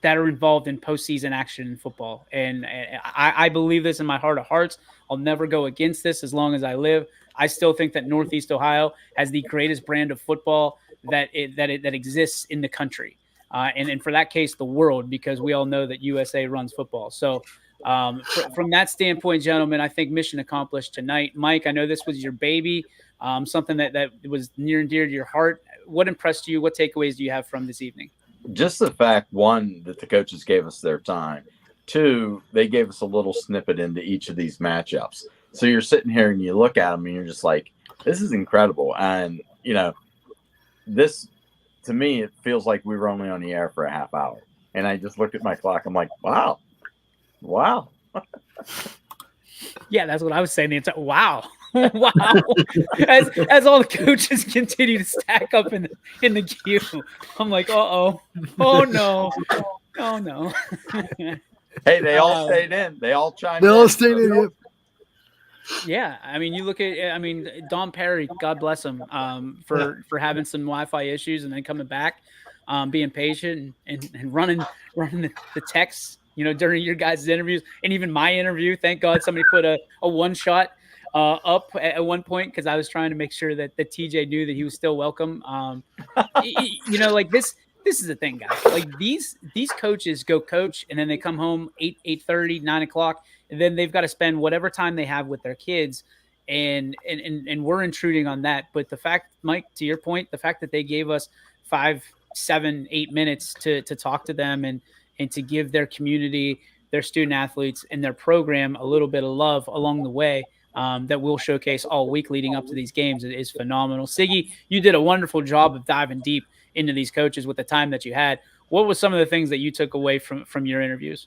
S2: that are involved in postseason action in football. And I believe this in my heart of hearts. I'll never go against this as long as I live. I still think that Northeast Ohio has the greatest brand of football that exists in the country. And for that case, the world, because we all know that USA runs football. So, from that standpoint, gentlemen, I think mission accomplished tonight. Mike, I know this was your baby, something that was near and dear to your heart. What impressed you? What takeaways do you have from this evening?
S1: Just the fact, one, that the coaches gave us their time. Two, they gave us a little snippet into each of these matchups. So you're sitting here and you look at them and you're just like, this is incredible. And, this, to me, it feels like we were only on the air for a half hour. And I just looked at my clock. I'm like, wow.
S2: Yeah, that's what I was saying. Wow. Wow. As all the coaches continue to stack up in the queue, I'm like, oh no.
S1: Hey, they all stayed in. They all chimed
S5: in.
S1: They all
S5: stayed in.
S2: Yeah, I mean, you look at, Don Perry, God bless him, for having some Wi-Fi issues and then coming back, being patient and running the texts, during your guys' interviews and even my interview. Thank God somebody put a one shot up at one point because I was trying to make sure that the TJ knew that he was still welcome. Like this is the thing, guys. Like these coaches go coach and then they come home 8:30, 9 o'clock, and then they've got to spend whatever time they have with their kids. And we're intruding on that. But the fact, Mike, to your point, the fact that they gave us 5, 7, 8 minutes to talk to them and to give their community, their student athletes, and their program a little bit of love along the way that we'll showcase all week leading up to these games is phenomenal. Siggy, you did a wonderful job of diving deep into these coaches with the time that you had. What was some of the things that you took away from your interviews?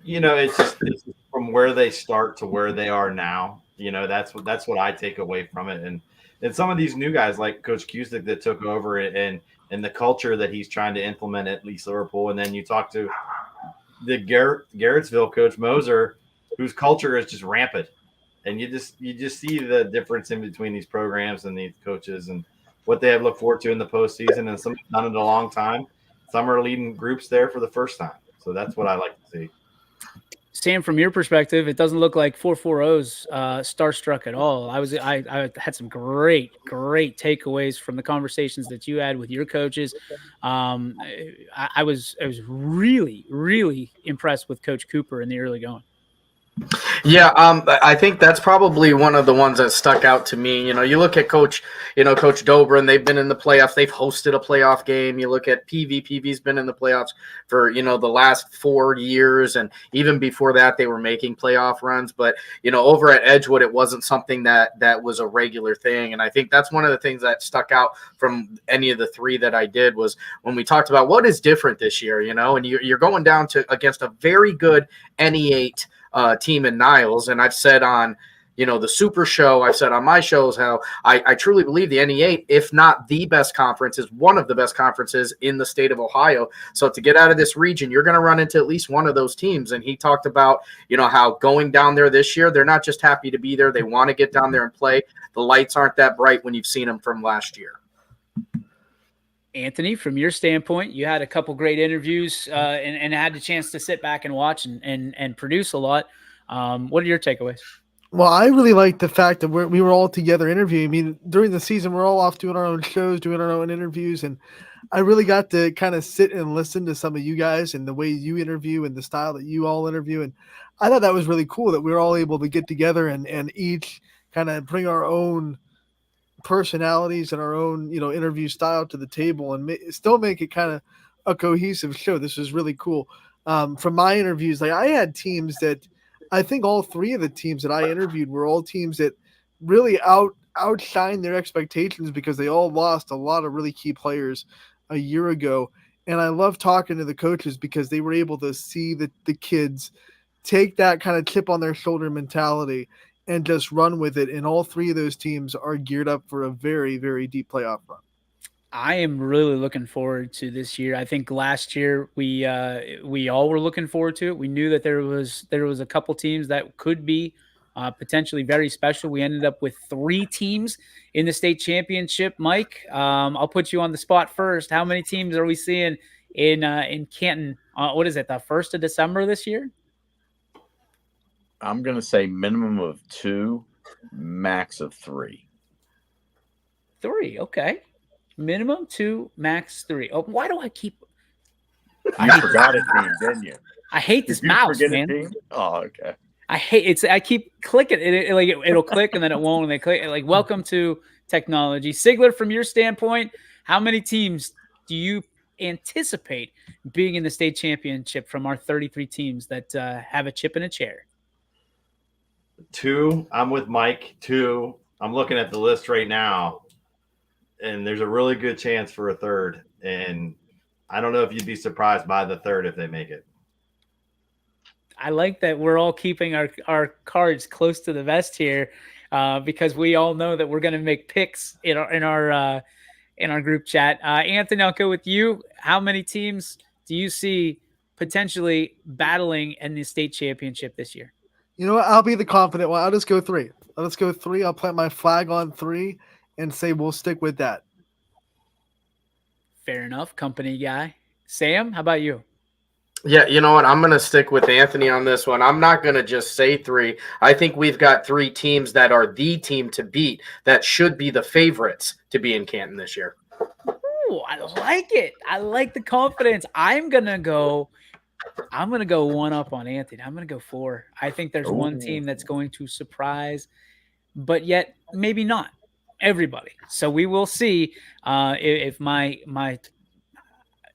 S3: It's from where they start to where they are now. That's what I take away from it. And And some of these new guys like Coach Cusick that took over and the culture that he's trying to implement at least Liverpool. And then you talk to the Garrettsville coach Moser, whose culture is just rampant. And you just see the difference in between these programs and these coaches and what they have looked forward to in the postseason. And some have done it a long time. Some are leading groups there for the first time. So that's what I like to see.
S2: Sam, from your perspective, it doesn't look like 440's starstruck at all. I had some great takeaways from the conversations that you had with your coaches. I was really impressed with Coach Cooper in the early going.
S4: Yeah, I think that's probably one of the ones that stuck out to me. You look at Coach Dobrin, they've been in the playoffs. They've hosted a playoff game. You look at PV's been in the playoffs for, the last 4 years. And even before that, they were making playoff runs. But, over at Edgewood, it wasn't something that was a regular thing. And I think that's one of the things that stuck out from any of the three that I did was when we talked about what is different this year, and you're going down against a very good NE8 team in Niles. And I've said on, the Super Show, I've said on my shows how I truly believe the NE8, if not the best conference, is one of the best conferences in the state of Ohio. So to get out of this region, you're going to run into at least one of those teams. And he talked about, how going down there this year, they're not just happy to be there. They want to get down there and play. The lights aren't that bright when you've seen them from last year.
S2: Anthony, from your standpoint, you had a couple great interviews and had the chance to sit back and watch and produce a lot. What are your takeaways?
S5: Well, I really like the fact that we were all together interviewing. I mean, during the season, we're all off doing our own shows, doing our own interviews. And I really got to kind of sit and listen to some of you guys and the way you interview and the style that you all interview. And I thought that was really cool that we were all able to get together and each kind of bring our own personalities and our own interview style to the table and still make it kind of a cohesive show. This was really cool. From my interviews, like I had teams that I think all three of the teams that I interviewed were all teams that really outshined their expectations because they all lost a lot of really key players a year ago. And I love talking to the coaches because they were able to see the kids take that kind of chip on their shoulder mentality and just run with it. And all three of those teams are geared up for a very, very deep playoff run.
S2: I am really looking forward to this year. I think last year we all were looking forward to it. We knew that there was a couple teams that could be potentially very special. We ended up with 3 teams in the state championship. Mike, I'll put you on the spot first. How many teams are we seeing in Canton? What is it? The 1st of December this year?
S1: I'm going to say minimum of 2, max of 3.
S2: 3, okay. Minimum 2, max 3. Oh, why do I keep?
S1: I forgot a team, didn't you?
S2: I hate this mouse, man.
S1: Oh, okay.
S2: I hate it. I keep clicking it. It'll click and then it won't. And they click. Like, welcome to technology. Sigler, from your standpoint, how many teams do you anticipate being in the state championship from our 33 teams that have a chip in a chair?
S3: 2. I'm with Mike. 2. I'm looking at the list right now, and there's a really good chance for a 3rd. And I don't know if you'd be surprised by the 3rd if they make it.
S2: I like that we're all keeping our cards close to the vest here because we all know that we're going to make picks in our group chat. Anthony, I'll go with you. How many teams do you see potentially battling in the state championship this year?
S5: You know what? I'll be the confident one. I'll just go 3. Let's go 3. I'll plant my flag on 3 and say we'll stick with that.
S2: Fair enough. Company guy. Sam, how about you?
S4: Yeah, you know what? I'm going to stick with Anthony on this one. I'm not going to just say 3. I think we've got 3 teams that are the team to beat that should be the favorites to be in Canton this year.
S2: Ooh, I like it. I like the confidence. I'm going to go 1 up on Anthony. I'm going to go 4. I think there's one team that's going to surprise, but yet maybe not everybody. So we will see if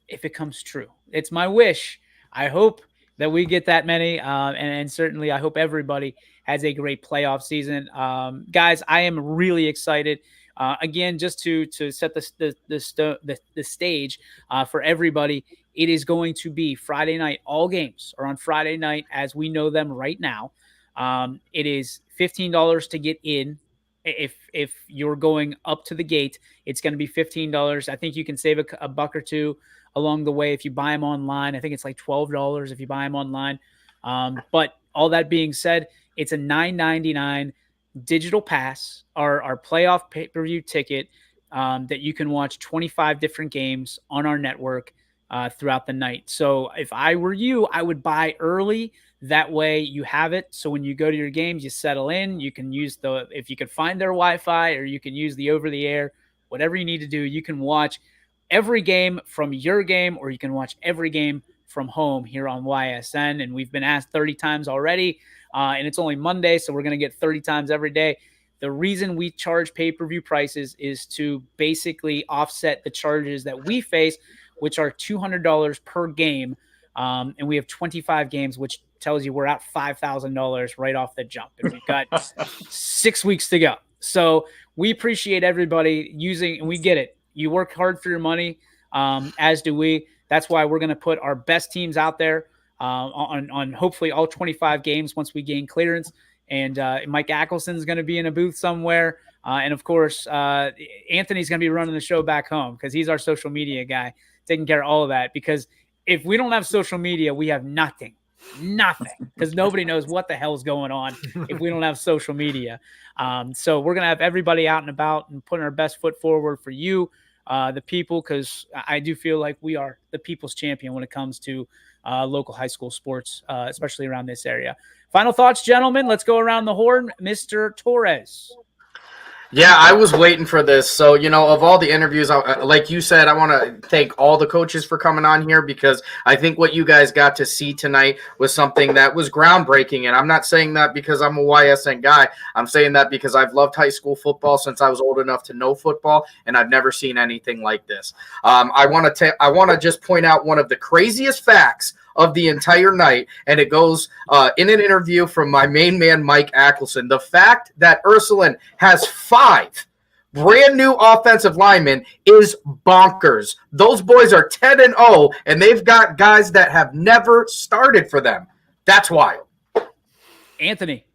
S2: if it comes true. It's my wish. I hope that we get that many, and certainly I hope everybody has a great playoff season. Guys, I am really excited. Again, just to set the stage for everybody, it is going to be Friday night. All games are on Friday night as we know them right now. It is $15 to get in, If you're going up to the gate, it's going to be $15. I think you can save a buck or two along the way if you buy them online. I think it's like $12 if you buy them online. But all that being said, it's a $9.99 digital pass, our playoff pay-per-view ticket, that you can watch 25 different games on our network throughout the night. So if I were you, I would buy early. That way you have it. So when you go to your games, you settle in. You can use if you could find their Wi-Fi, or you can use the over-the-air, whatever you need to do. You can watch every game from your game, or you can watch every game from home here on YSN. And we've been asked 30 times already, and it's only Monday, so we're going to get 30 times every day. The reason we charge pay-per-view prices is to basically offset the charges that we face, which are $200 per game. And we have 25 games, which tells you we're at $5,000 right off the jump. And we've got 6 weeks to go. So we appreciate everybody using, and we get it. You work hard for your money, as do we. That's why we're going to put our best teams out there on hopefully all 25 games once we gain clearance. And Mike Ackelson's going to be in a booth somewhere. And, of course, Anthony's going to be running the show back home because he's our social media guy, taking care of all of that. Because if we don't have social media, we have nothing, because nobody knows what the hell's going on if we don't have social media. So we're going to have everybody out and about and putting our best foot forward for you, the people, because I do feel like we are the people's champion when it comes to local high school sports, especially around this area. Final thoughts, gentlemen. Let's go around the horn. Mr. Torres.
S4: Yeah, I was waiting for this. So, of all the interviews, like you said, I want to thank all the coaches for coming on here, because I think what you guys got to see tonight was something that was groundbreaking. And I'm not saying that because I'm a YSN guy. I'm saying that because I've loved high school football since I was old enough to know football, and I've never seen anything like this. I want to just point out one of the craziest facts of the entire night, and it goes in an interview from my main man, Mike Ackelson. The fact that Ursuline has 5 brand new offensive linemen is bonkers. Those boys are 10-0, and they've got guys that have never started for them. That's wild.
S2: Anthony.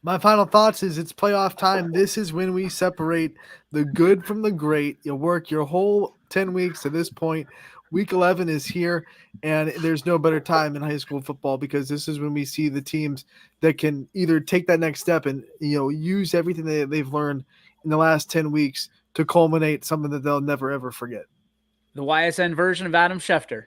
S5: My final thoughts is it's playoff time. This is when we separate the good from the great. You work your whole 10 weeks to this point. Week 11 is here, and there's no better time in high school football, because this is when we see the teams that can either take that next step and use everything they've learned in the last 10 weeks to culminate something that they'll never, ever forget.
S2: The YSN version of Adam Schefter.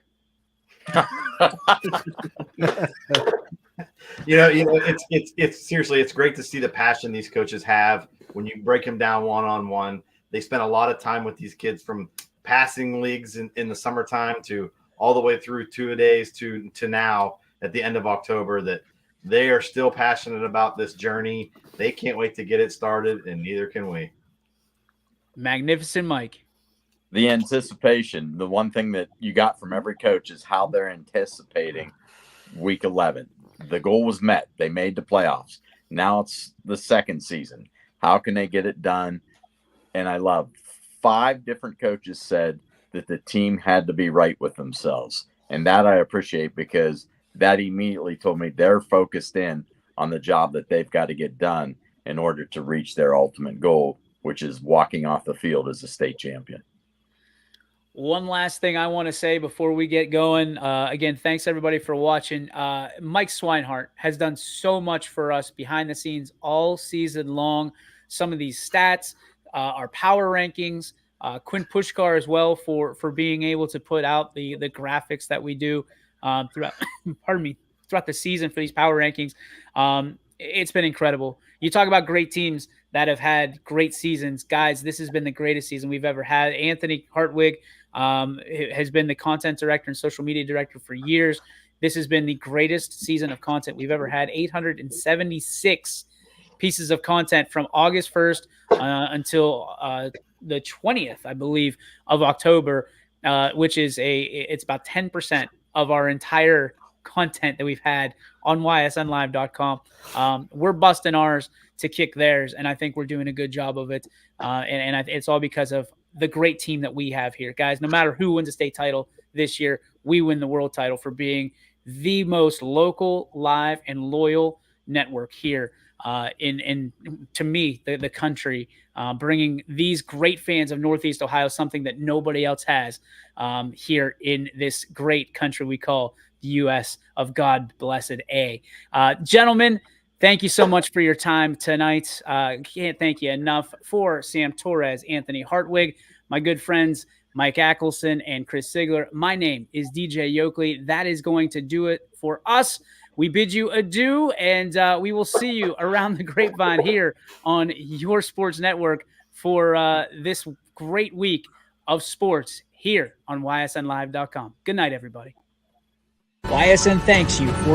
S3: It's seriously, it's great to see the passion these coaches have when you break them down one-on-one. They spend a lot of time with these kids, from passing leagues in the summertime to all the way through 2 days to now at the end of October, that they are still passionate about this journey. They can't wait to get it started, and neither can we.
S2: Magnificent Mike.
S1: The anticipation, the one thing that you got from every coach is how they're anticipating week 11. The goal was met. They made the playoffs. Now it's the second season. How can they get it done? And I love 5 different coaches said that the team had to be right with themselves. And that I appreciate, because that immediately told me they're focused in on the job that they've got to get done in order to reach their ultimate goal, which is walking off the field as a state champion.
S2: One last thing I want to say before we get going. Again, thanks everybody for watching. Mike Swinehart has done so much for us behind the scenes all season long. Some of these stats, our power rankings, Quinn Pushkar as well for being able to put out the graphics that we do throughout throughout the season for these power rankings. It's been incredible. You talk about great teams that have had great seasons. Guys, this has been the greatest season we've ever had. Anthony Hartwig has been the content director and social media director for years. This has been the greatest season of content we've ever had. 876 pieces of content from August 1st until the 20th, I believe, of October, which is it's about 10% of our entire content that we've had on ysnlive.com. We're busting ours to kick theirs, and I think we're doing a good job of it. It's all because of the great team that we have here. Guys, no matter who wins a state title this year, we win the world title for being the most local, live, and loyal network here in to me, the country, bringing these great fans of Northeast Ohio, something that nobody else has here in this great country we call the U.S. of God blessed A. Gentlemen, thank you so much for your time tonight. Can't thank you enough. For Sam Torres, Anthony Hartwig, my good friends Mike Ackelson and Chris Sigler, my name is DJ Yoakley. That is going to do it for us. We bid you adieu, and we will see you around the grapevine here on your sports network for this great week of sports here on ysnlive.com. Good night, everybody. YSN thanks you for